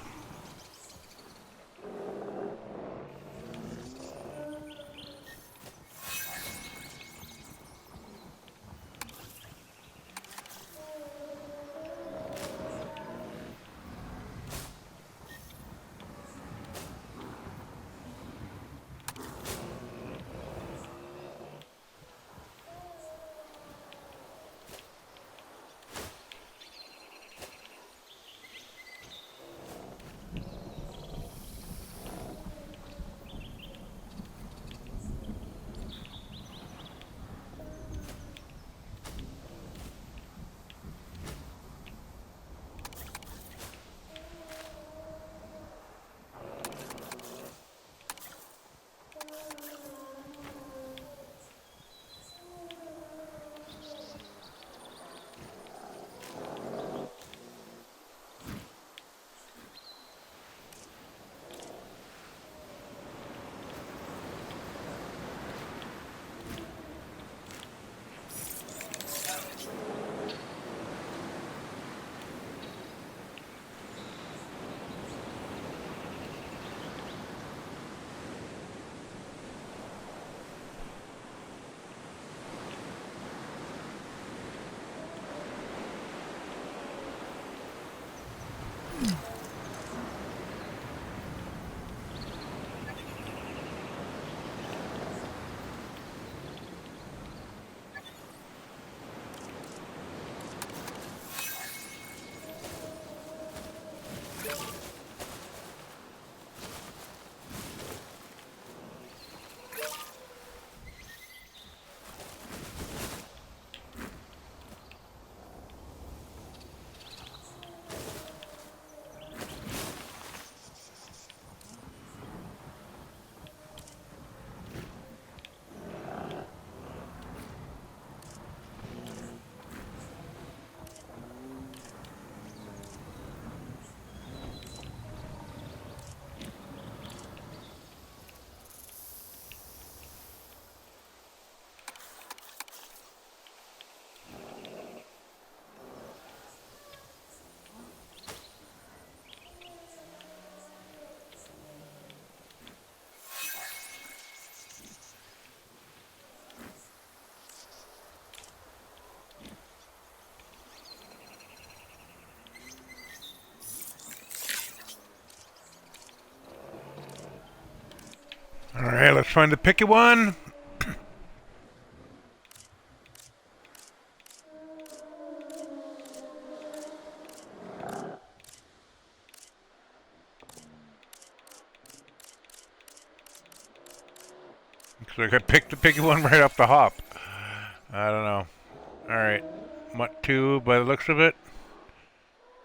Alright, let's find the picky one. Looks like I picked the picky one right off the hop. I don't know. Alright. Mutt 2 by the looks of it.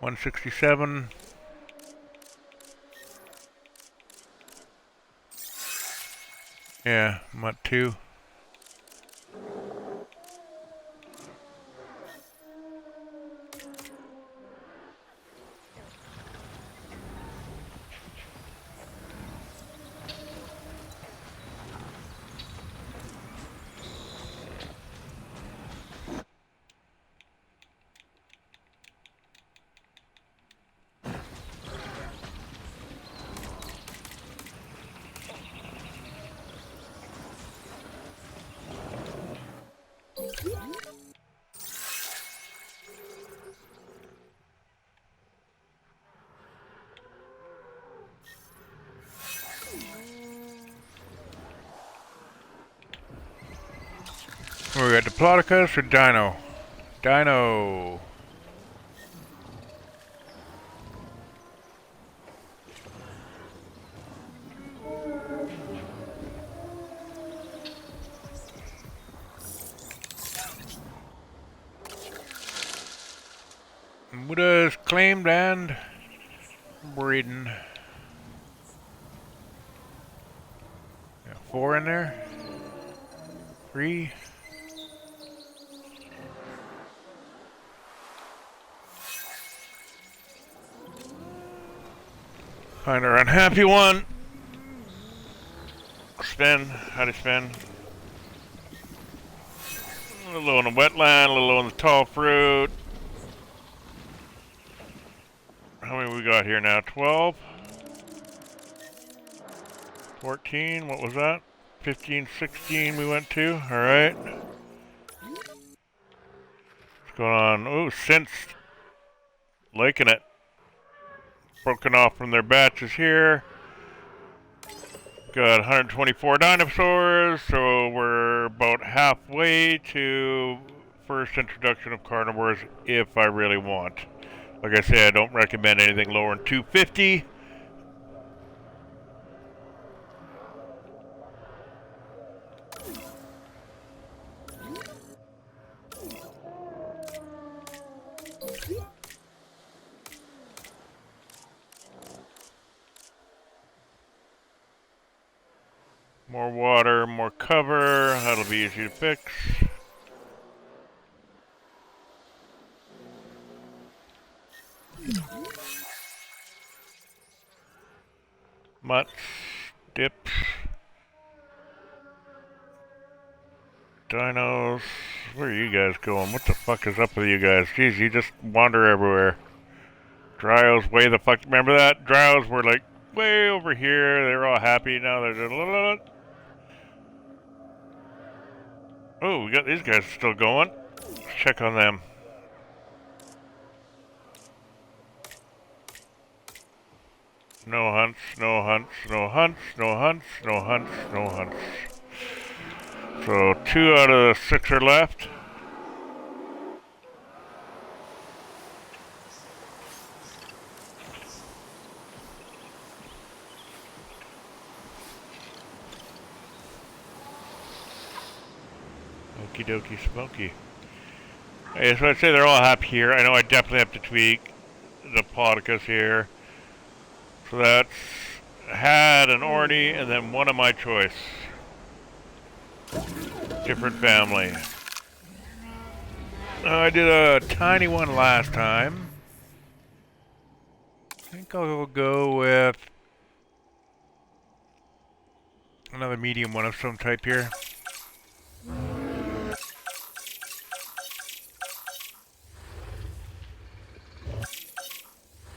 167. Yeah, Mutt 2. We got Diplodocus or Dino? Dino. Buddha is claimed and breeding. Got 4 in there. 3. Find our unhappy one. Spin. How do you spin? A little low on the wetland, a little low on the tall fruit. How many we got here now? 12? 14? What was that? 15, 16 we went to. Alright. What's going on? Ooh, since liking it. Broken off from their batches here. Got 124 dinosaurs, so we're about halfway to first introduction of carnivores if I really want. Like I say, I don't recommend anything lower than 250. More water, more cover, that'll be easy to fix. Mutts, dips, dinos. Where are you guys going? What the fuck is up with you guys? Jeez, you just wander everywhere. Dryos, way the fuck. Remember that? Dryos were like way over here. They were all happy. Now they're just. Oh, we got these guys still going. Let's check on them. No hunts, no hunts, no hunts, no hunts, no hunts, no hunts. So 2 out of the 6 are left. Okie dokie smoky. Hey, so I'd say they're all happy here. I know I definitely have to tweak the Podicus here. So that's had an Orny and then one of my choice. Different family. I did a tiny one last time. I think I'll go with another medium one of some type here.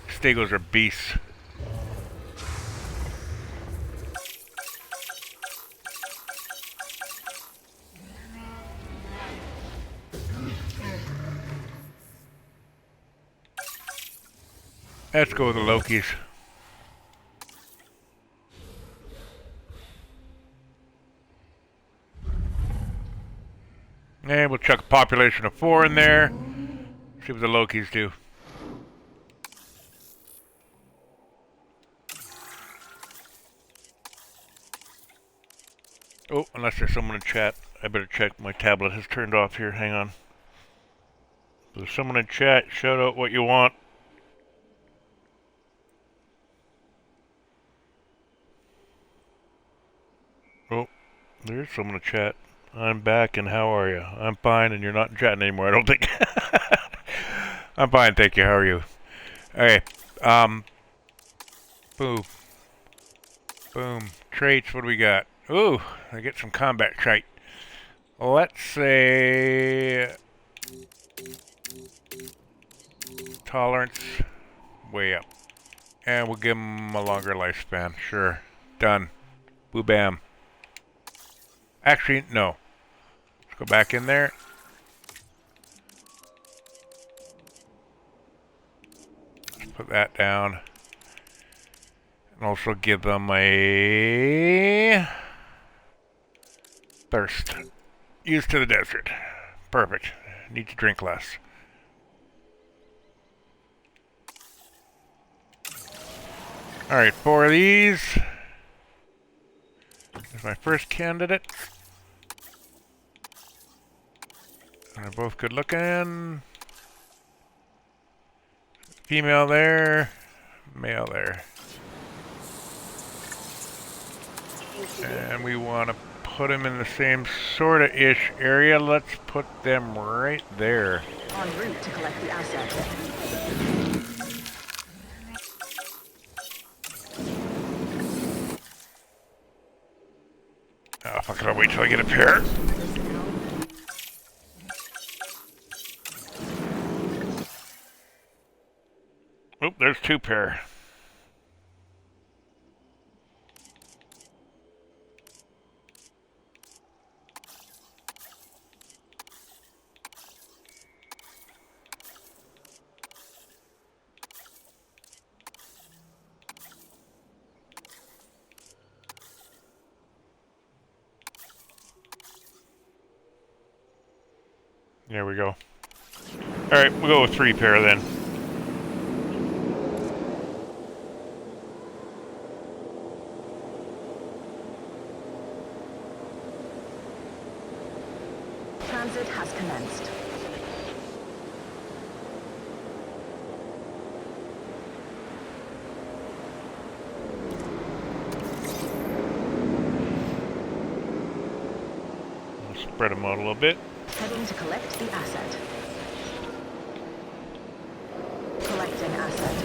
Stegos are beasts. Let's go with the Lokis. And we'll chuck a population of 4 in there. See what the Lokis do. Oh, unless there's someone in chat. I better check. My tablet has turned off here. Hang on. If there's someone in chat, shout out what you want. Oh, there's someone in chat. I'm back, and how are you? I'm fine, and you're not in chat anymore, I don't think. I'm fine, thank you. How are you? Okay. Boom. Boom. Traits, what do we got? Ooh, I get some combat trait. Let's say... tolerance, way up. And we'll give him a longer lifespan. Sure. Done. Boo bam. Actually, no. Let's go back in there. Let's put that down. And also give them a... thirst. Used to the desert. Perfect. Need to drink less. Alright, 4 of these. There's my first candidate. They're both good looking. Female there. Male there. And we want to put them in the same sort of ish area. Let's put them right there. En route to collect the asset. Oh, fuck it, I'll wait till I get a pair. Oh, there's 2 pair. There we go. Alright, we'll go with 3 pair then. Transit has commenced. I'll spread them out a little bit. Heading to collect the asset. Collecting asset.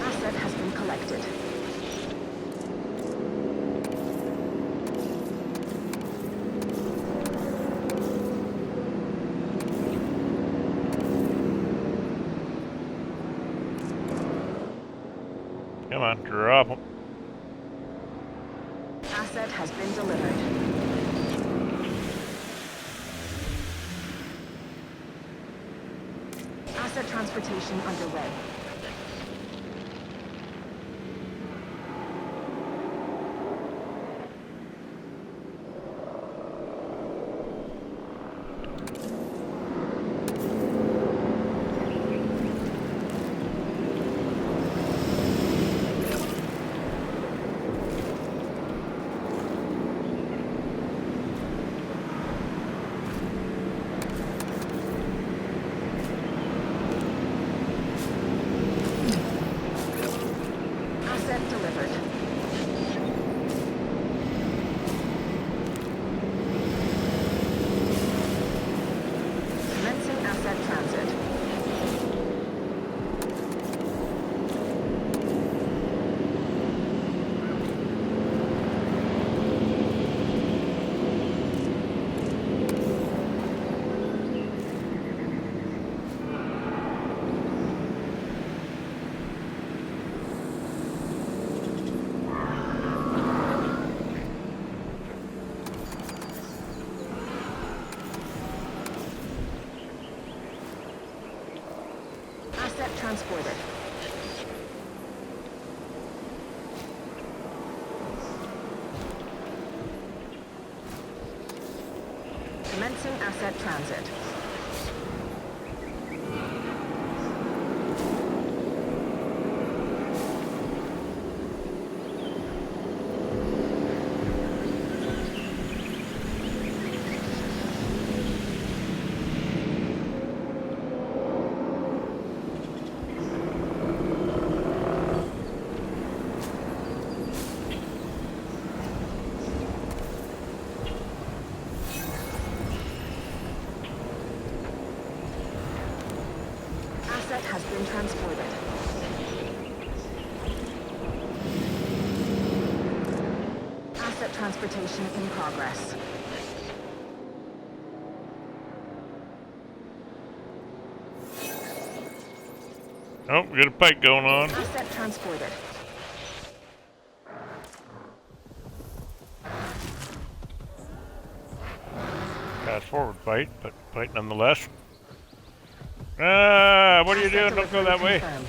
Asset has been collected. Come on, drop them. Asset has been delivered. Asset transportation underway. Asset delivered. Commencing asset transit. Asset transported. Commencing asset transit. Asset has been transported. Asset transportation in progress. Oh, we got a fight going on. Asset transported. Fast forward fight, but fight nonetheless. Ah, what are you Asset doing? Don't go delivery that way. confirmed.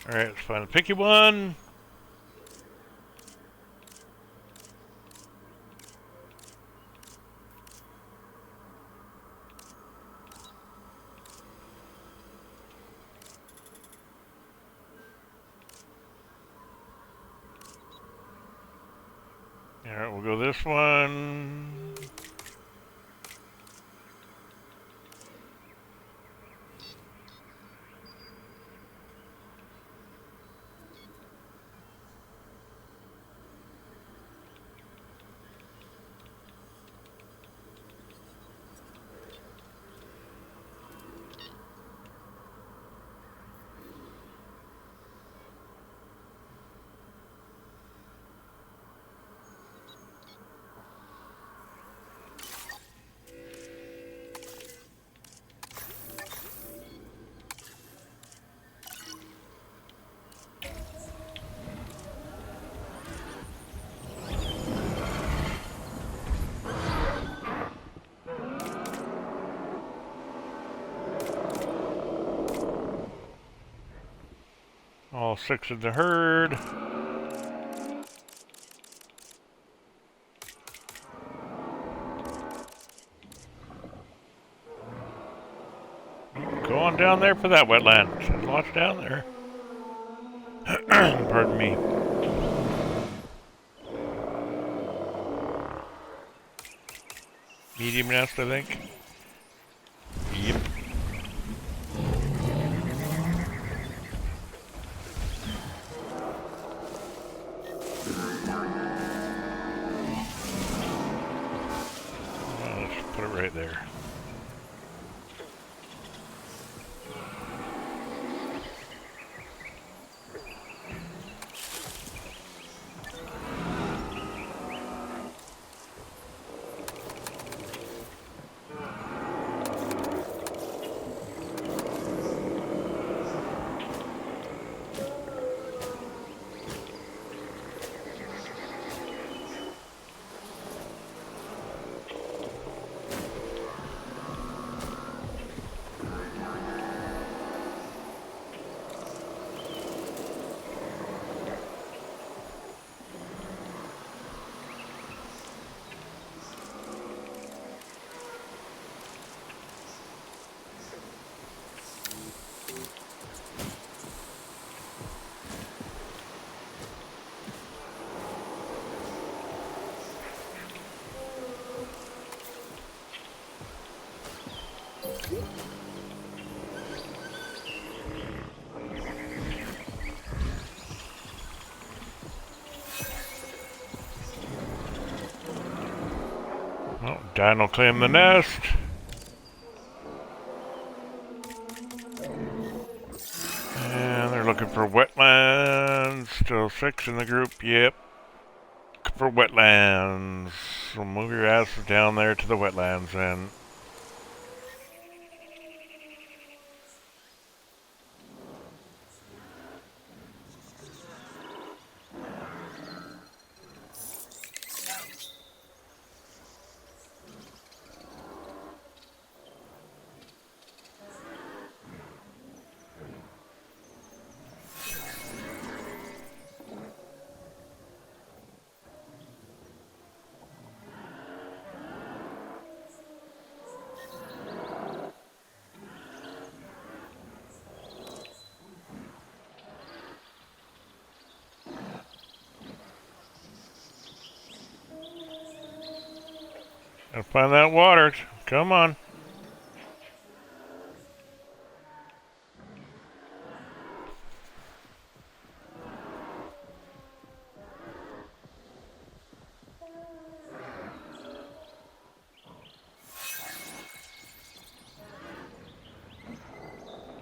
Alright, let's find a picky one. Alright, we'll go this one. All 6 of the herd. Go on down there for that wetland. There's lots down there. Pardon me. Medium nest, I think. Yep. Let's put it right there. Oh, Dan will claim the nest. And there They're looking for wetlands. Still 6 in the group. Yep. Looking for wetlands. So move your asses down there to the wetlands and find that water. Come on.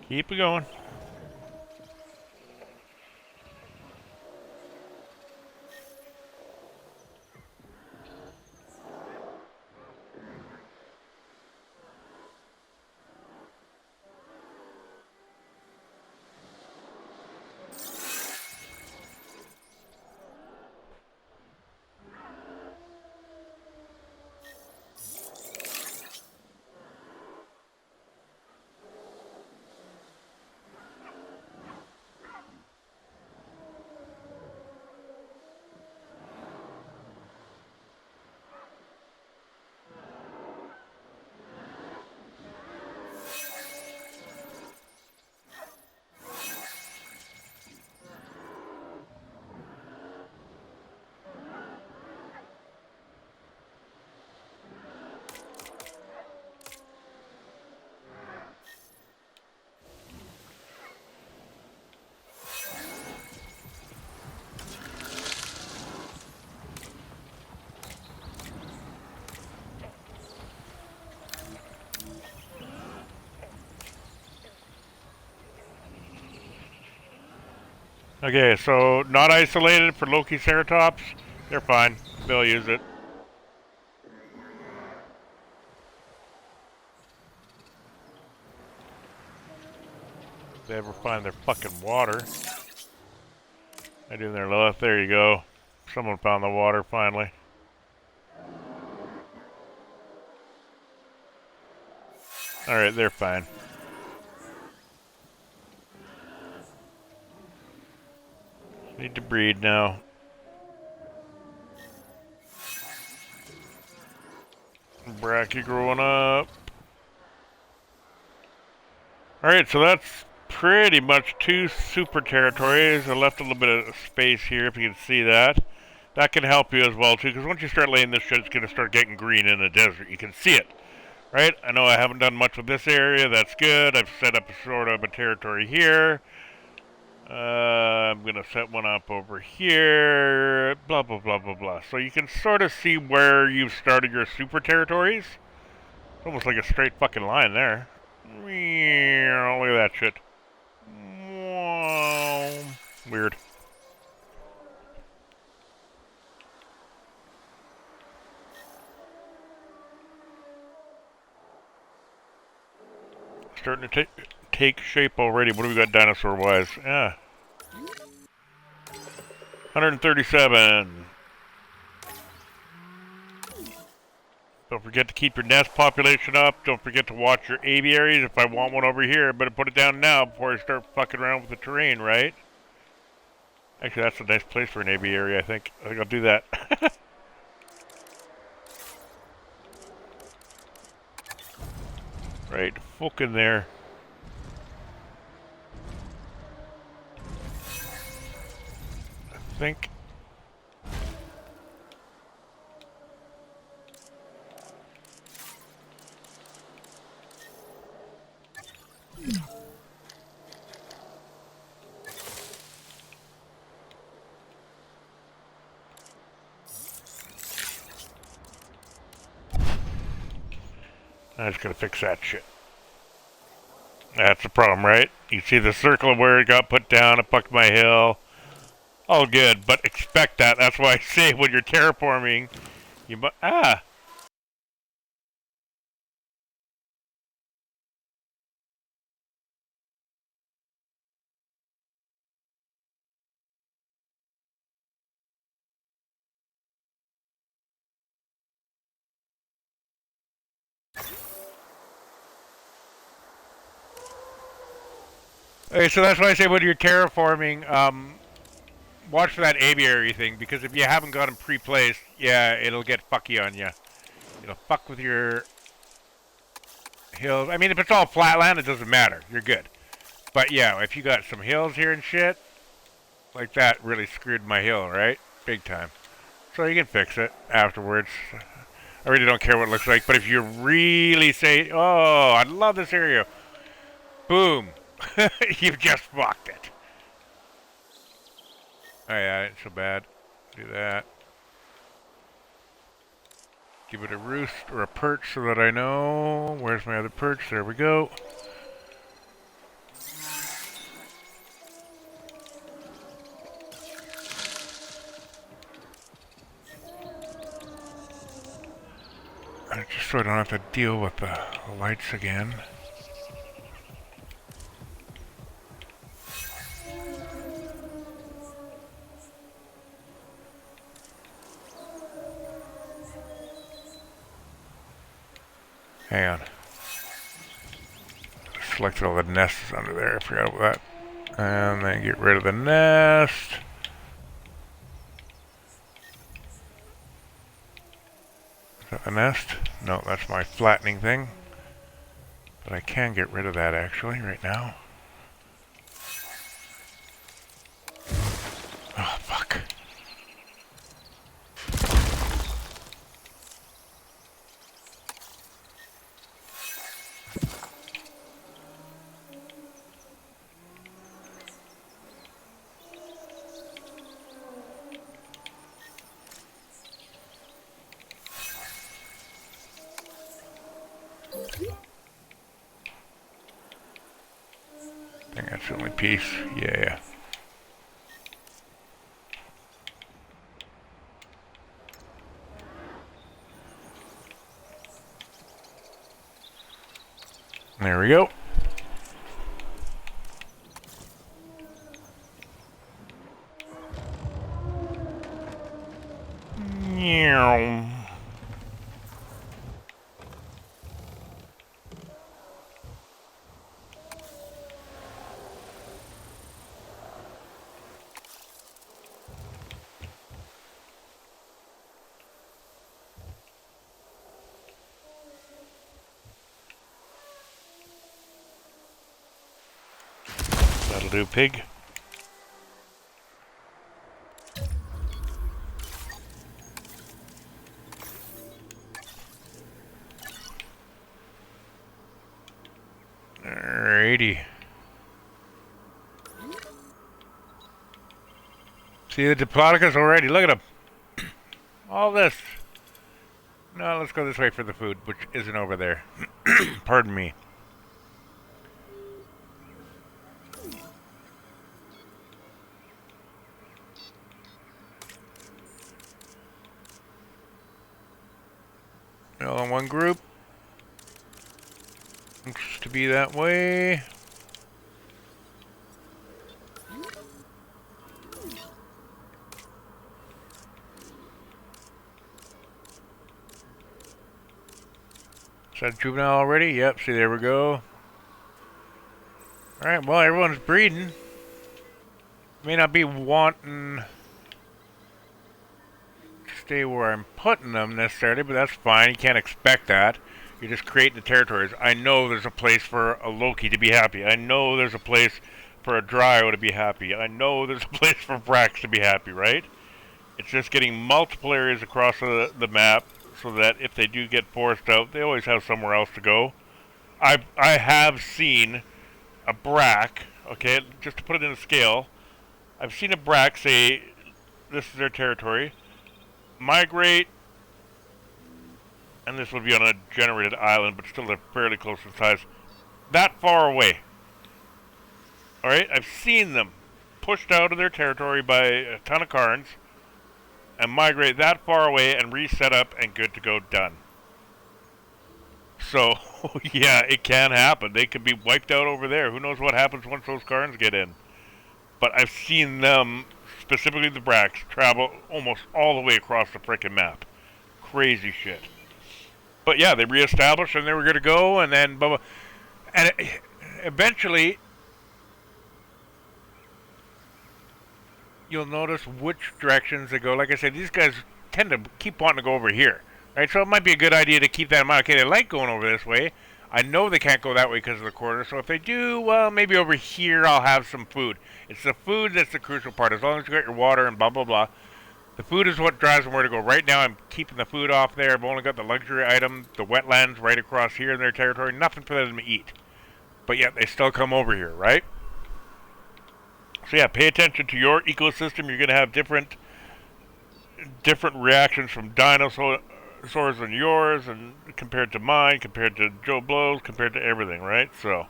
Keep it going. Okay, so not isolated for Loki Ceratops. They're fine. They'll use it. If they ever find their fucking water. I do their left. There you go. Someone found the water finally. Alright, they're fine. Need to breed now. Brachy growing up. Alright, so that's pretty much 2 super territories. I left a little bit of space here if you can see that. That can help you as well too, because once you start laying this shit, it's going to start getting green in the desert. You can see it. Right? I know I haven't done much with this area. That's good. I've set up sort of a territory here. I'm going to set one up over here. Blah, blah, blah, blah, blah. So you can sort of see where you've started your super territories. It's almost like a straight fucking line there. Look at that shit. Weird. Starting to take shape already. What do we got dinosaur-wise? Yeah. 137. Don't forget to keep your nest population up. Don't forget to watch your aviaries. If I want one over here, I better put it down now before I start fucking around with the terrain, right? Actually, that's a nice place for an aviary, I think. I think I'll do that. Right, fuck in there. I think. I just gotta fix that shit. That's the problem, right? You see the circle where it got put down, I fucked my hill. All good, but expect that. That's why I say when you're terraforming, you must... Ah! Okay, so that's why I say when you're terraforming, watch for that aviary thing, because if you haven't got them pre-placed, yeah, it'll get fucky on you. It'll fuck with your hills. I mean, if it's all flatland, it doesn't matter. You're good. But yeah, if you got some hills here and shit, like that really screwed my hill, right? Big time. So you can fix it afterwards. I really don't care what it looks like, but if you really say, oh, I love this area, boom, you've just fucked it. Oh yeah, ain't so bad. Do that. Give it a roost or a perch so that I know. Where's my other perch? There we go. Just so I don't have to deal with the lights again. Hang on. Selected all the nests under there. I forgot about that. And then get rid of the nest. Is that the nest? No, that's my flattening thing. But I can get rid of that actually right now. Oh, fuck. I think that's the only piece. Yeah. There we go. That'll do, pig. Alrighty. See the Diplodocus already? Look at him. All this. No, let's go this way for the food, which isn't over there. Pardon me. All in one group. Looks to be that way. Is that juvenile already? Yep, see, there we go. Alright, well, everyone's breeding. May not be wanting to stay where I'm putting them necessarily, but that's fine. You can't expect that. You're just creating the territories. I know there's a place for a Loki to be happy. I know there's a place for a Dryo to be happy. I know there's a place for Brax to be happy, right? It's just getting multiple areas across the map so that if they do get forced out, they always have somewhere else to go. I have seen a Brack, okay, just to put it in a scale, I've seen a Brack say, this is their territory, migrate, and this would be on a generated island, but still they're fairly close in size, that far away, Alright, I've seen them pushed out of their territory by a ton of Karns and migrate that far away and reset up and good to go, done. So, yeah, it can happen. They could be wiped out over there. Who knows what happens once those Karns get in. But I've seen them, specifically the Bracks, travel almost all the way across the frickin' map. Crazy shit. But yeah, they reestablished and they were going to go, and then blah, blah. And eventually, you'll notice which directions they go. Like I said, these guys tend to keep wanting to go over here, right? So it might be a good idea to keep that in mind. Okay, they like going over this way. I know they can't go that way because of the corridor, so if they do, well, maybe over here I'll have some food. It's the food that's the crucial part. As long as you got your water and blah, blah, blah. The food is what drives them where to go. Right now, I'm keeping the food off there. I've only got the luxury item, the wetlands right across here in their territory. Nothing for them to eat. But yet, they still come over here, right? So yeah, pay attention to your ecosystem. You're going to have different reactions from dinosaurs than yours, and compared to mine, compared to Joe Blow's, compared to everything, right? So,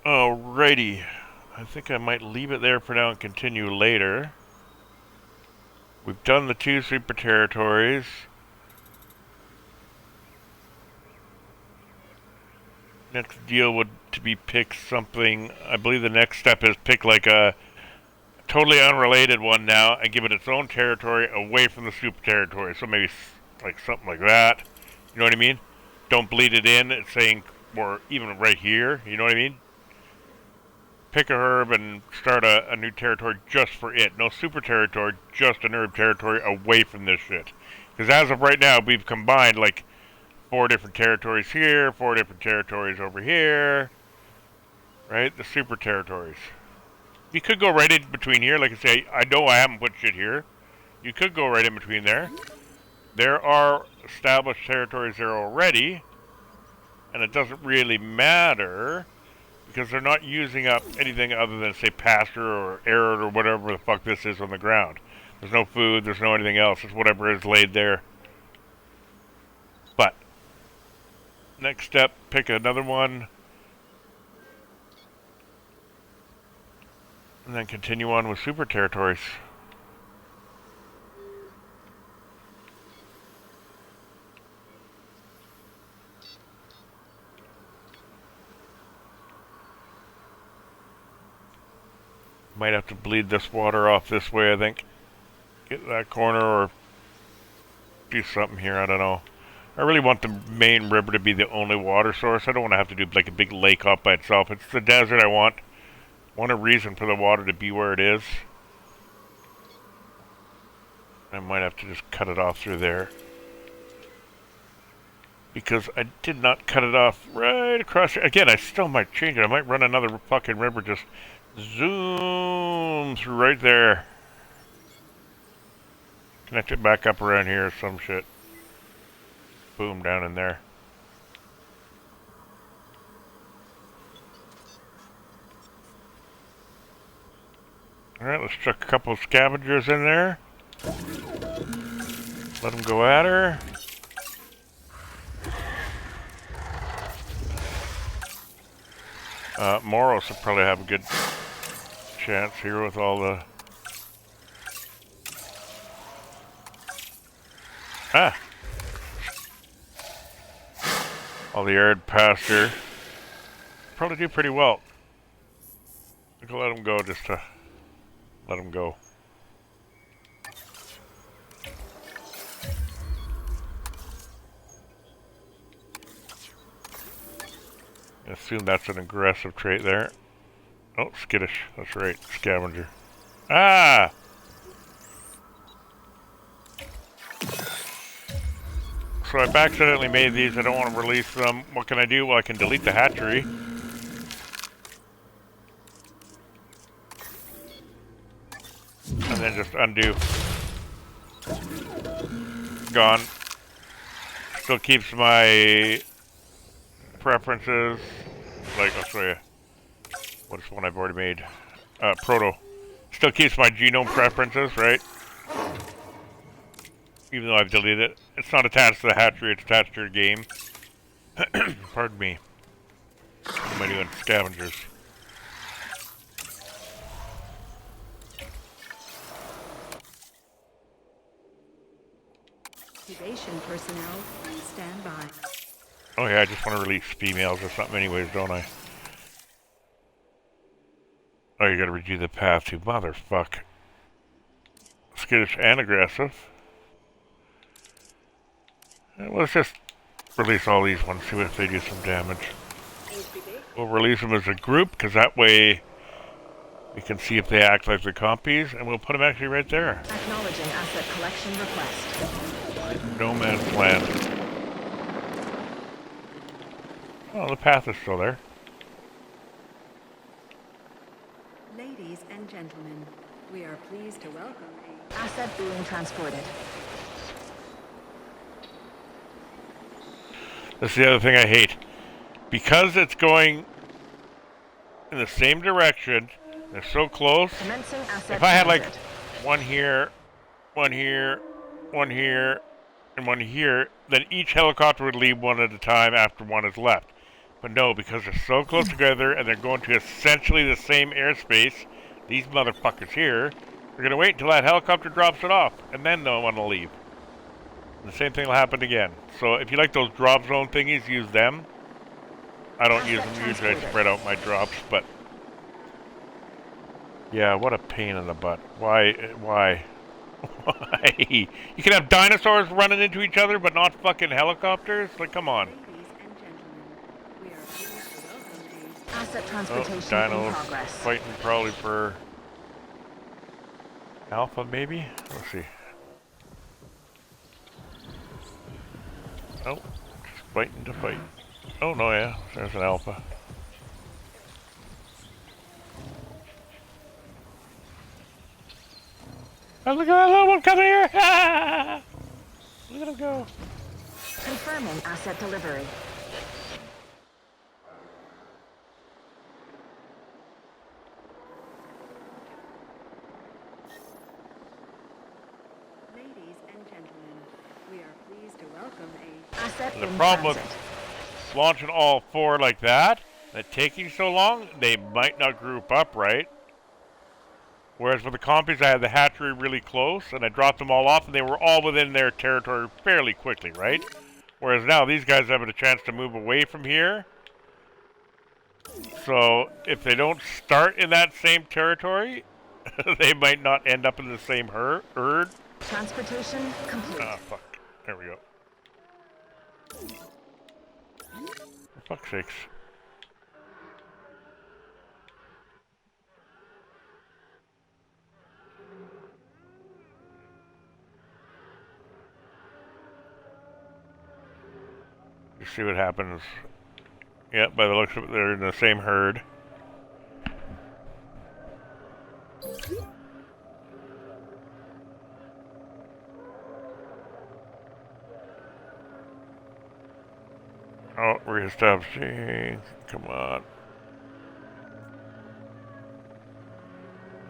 alrighty. I think I might leave it there for now and continue later. We've done the 2 super territories. Next deal would to be pick something. I believe the next step is pick like a totally unrelated one now and give it its own territory away from the super territory. So maybe like something like that. You know what I mean? Don't bleed it in. It's saying, or even right here. You know what I mean? Pick a herb and start a new territory just for it. No super territory, just an herb territory away from this shit. Because as of right now, we've combined like 4 different territories here, 4 different territories over here. Right? The super territories. You could go right in between here. Like I say, I know I haven't put shit here. You could go right in between there. There are established territories there already. And it doesn't really matter, because they're not using up anything other than, say, pasture or air or whatever the fuck this is on the ground. There's no food, there's no anything else. It's whatever is laid there. But, next step, pick another one. And then continue on with super territories. Might have to bleed this water off this way, I think. Get that corner or do something here, I don't know. I really want the main river to be the only water source. I don't want to have to do like a big lake off by itself. It's the desert I want. Want a reason for the water to be where it is. I might have to just cut it off through there. Because I did not cut it off right across here. Again, I still might change it. I might run another fucking river just zoom through right there. Connect it back up around here or some shit. Boom, down in there. Alright, let's chuck a couple of scavengers in there. Let them go at her. Moros will probably have a good chance here with all the... all the arid pasture. Probably do pretty well. I can let them go just to let them go. I assume that's an aggressive trait there. Oh, skittish. That's right. Scavenger. Ah! So I've accidentally made these. I don't want to release them. What can I do? Well, I can delete the hatchery. And then just undo. Gone. Still keeps my preferences. Like, I'll show you. What's one I've already made? Proto. Still keeps my genome preferences, right? Even though I've deleted it. It's not attached to the hatchery, it's attached to your game. Pardon me. What am I doing? Scavengers. Incubation personnel, please stand by. Oh yeah, I just want to release females or something anyways, don't I? Oh, you gotta redo the path too. Motherfuck. Skittish and aggressive. Let's just release all these ones, see if they do some damage. We'll release them as a group, because that way we can see if they act like the compies, and we'll put them actually right there. Acknowledging asset collection request. No man's land. Oh, the path is still there. Ladies and gentlemen, we are pleased to welcome a... Asset being transported. That's the other thing I hate. Because it's going in the same direction, they're so close. Commencing asset If I had like transit. one here, one here, one here, and one here, then each helicopter would leave one at a time after one is left. But no, because they're so close together and they're going to essentially the same airspace, these motherfuckers here, they're going to wait until that helicopter drops it off, and then no one will leave. And the same thing will happen again. So if you like those drop zone thingies, use them. I don't use them, usually I spread out my drops, but... Yeah, what a pain in the butt. Why? Why? You can have dinosaurs running into each other, but not fucking helicopters? Like, come on. Ladies and gentlemen, we are pleased to welcome a... Asset Oh, transportation in dinos progress. fighting probably for Alpha, maybe? Let's see. Oh, just fighting to fight. Oh, no, yeah, there's an Alpha. Oh, look at that little one coming here! Ah! Look at him go. Confirming asset delivery. Ladies and gentlemen, we are pleased to welcome a... Asset The in problem with transit. launching all four like that, and taking so long, they might not group up right. Whereas with the compies, I had the hatchery really close, and I dropped them all off, and they were all within their territory fairly quickly, right? Whereas now, these guys have a chance to move away from here. So, if they don't start in that same territory, they might not end up in the same herd. Transportation complete. Ah, fuck. There we go. For fuck's sakes. You see what happens. Yep, by the looks of it, they're in the same herd. Oh, reestablishing. Come on.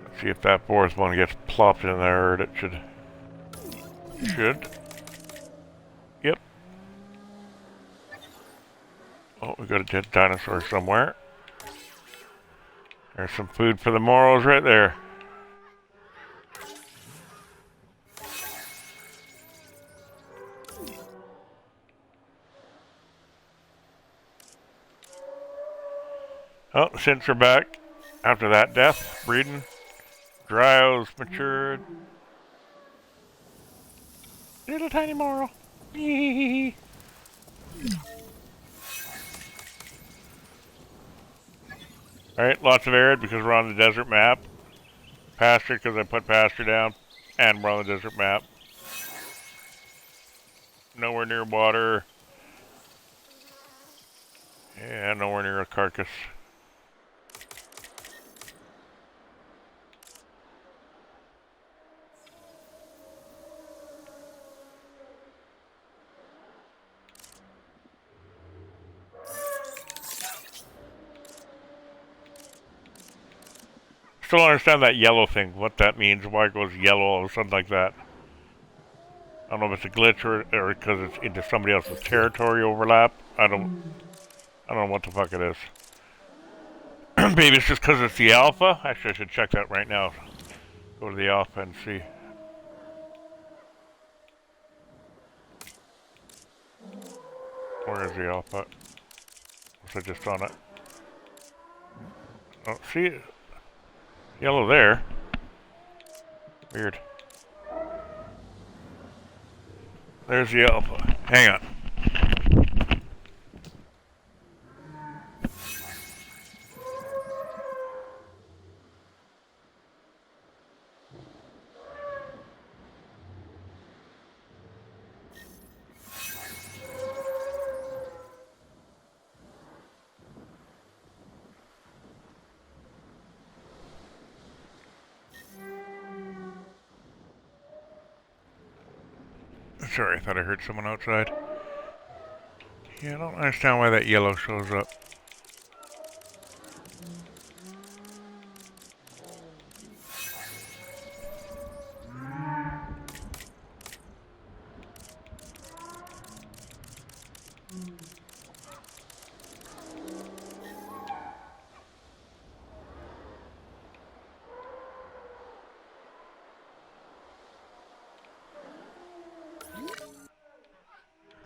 Let's see if that fourth one gets plopped in the herd. It should. Should. Yep. Oh, we got a dead dinosaur somewhere. There's some food for the morals right there. Oh, the synths are back. After that death, breeding. Dryo's matured. Little tiny moral. Alright, lots of arid because we're on the desert map. Pasture because I put pasture down. And we're on the desert map. Nowhere near water. Yeah, nowhere near a carcass. Still don't understand that yellow thing, what that means, why it goes yellow or something like that. I don't know if it's a glitch or because it's into somebody else's territory overlap. I don't know what the fuck it is. Maybe it's just because it's the alpha. Actually, I should check that right now. Go to the alpha and see. Where is the alpha? Was I just on it? Oh, see it? Yellow there. Weird. There's the alpha. Hang on. Sorry, I thought I heard someone outside. Yeah, I don't understand why that yellow shows up.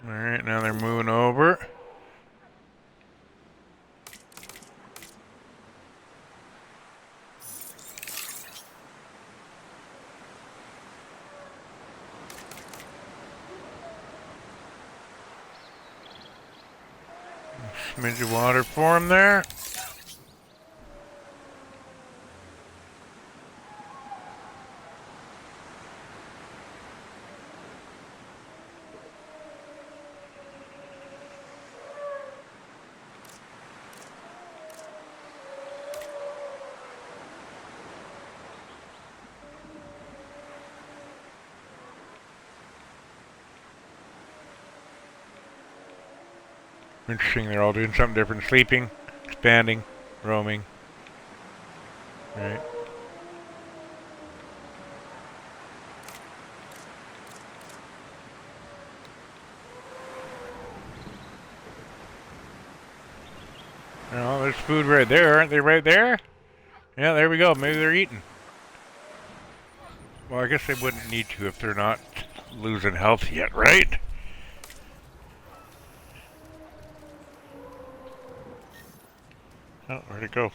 Alright, now they're moving over. Smidge of water for him there. Interesting, they're all doing something different. Sleeping, expanding, roaming. Right. Oh, there's food right there, aren't they right there? Yeah, there we go. Maybe they're eating. Well, I guess they wouldn't need to if they're not losing health yet, right? Oh, where'd it go?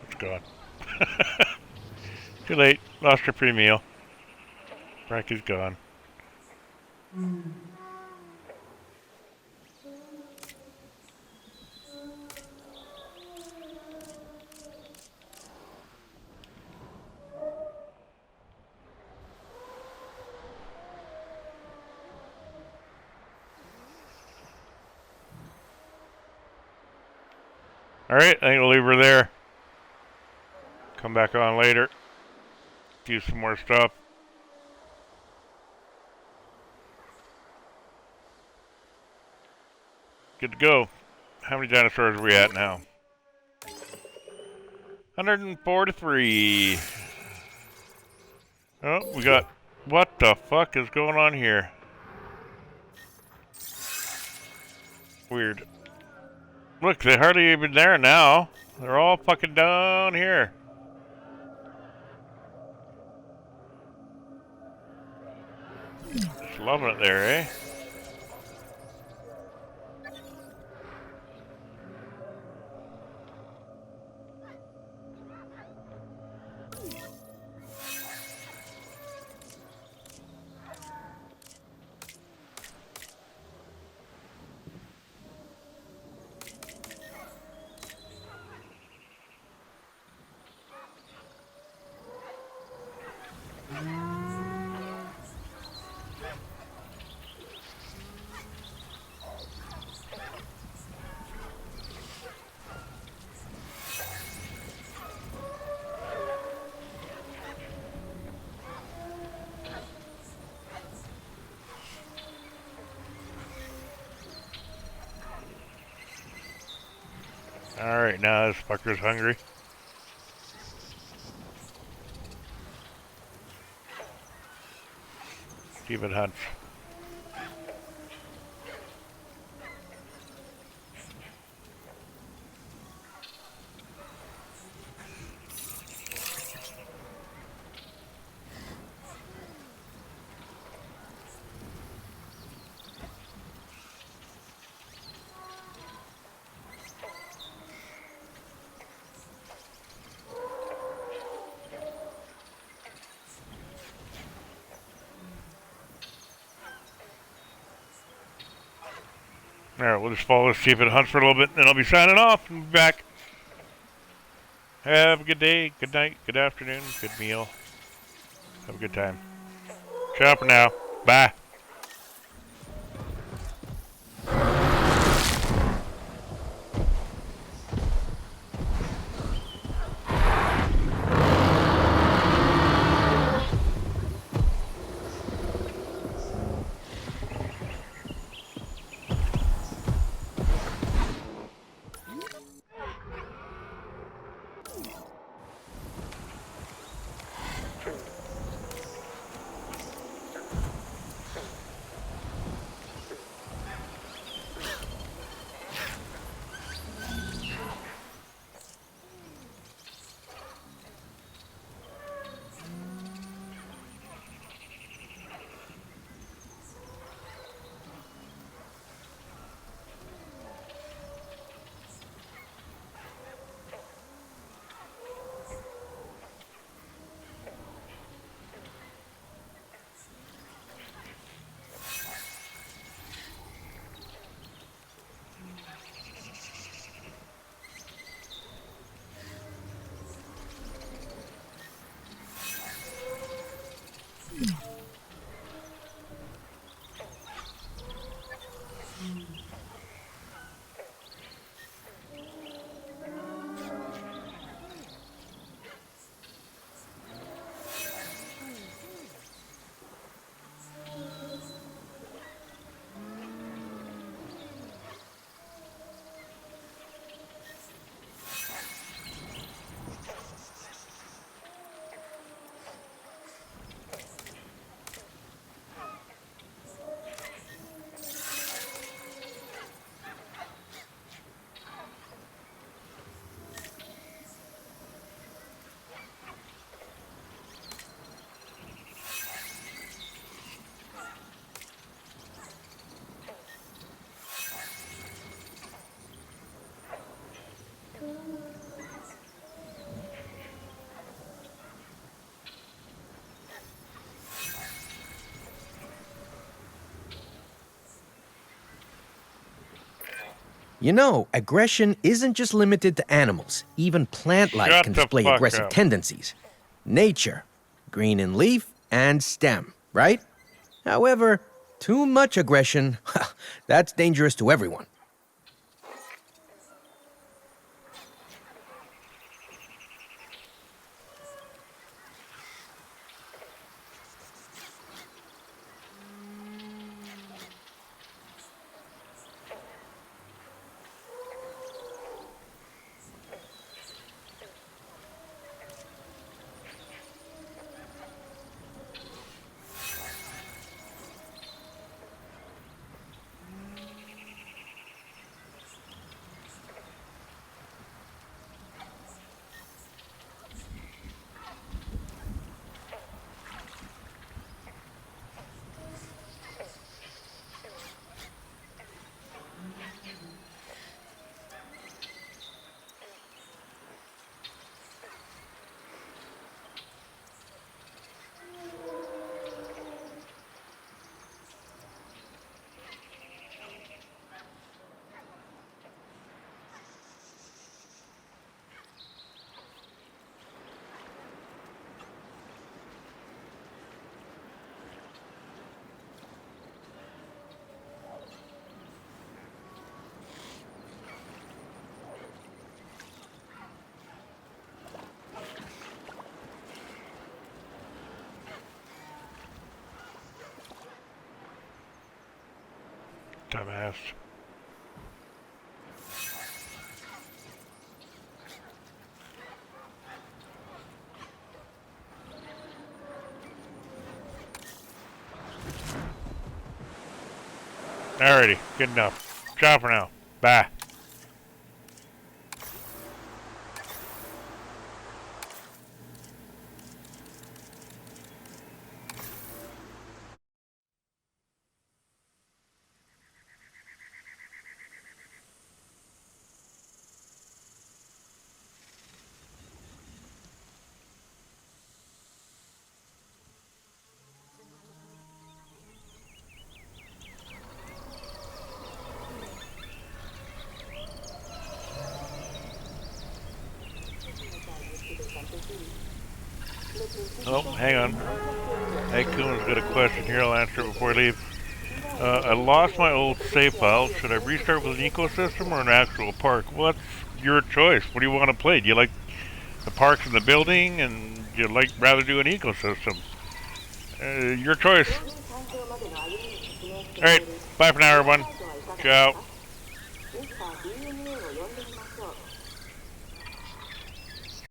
It's gone. Too late. Lost her free meal. Frankie's gone. Alright, I think we'll leave her there. Come back on later. Do some more stuff. Good to go. How many dinosaurs are we at now? 143. Oh, we got... What the fuck is going on here? Weird. Look, they're hardly even there now. They're all fucking down here. Just loving it there, eh? Alright, now this fucker's hungry. Keep it hunts. Alright, we'll just follow this, see if it hunts for a little bit, and then I'll be signing off and be back. Have a good day, good night, good afternoon, good meal. Have a good time. Ciao for now. Bye. You know, aggression isn't just limited to animals. Even plant life Shut can the display fuck aggressive up. tendencies. Nature, green in leaf and stem, right? However, too much aggression, that's dangerous to everyone. Dumbass. Alrighty, good enough. Ciao for now. Bye. Oh, hang on. Hey, Kuma's got a question here. I'll answer it before I leave. I lost my old save file. Should I restart with an ecosystem or an actual park? What's your choice? What do you want to play? Do you like the parks in the building, and do you like rather do an ecosystem? Your choice. Alright, bye for now, everyone. Ciao.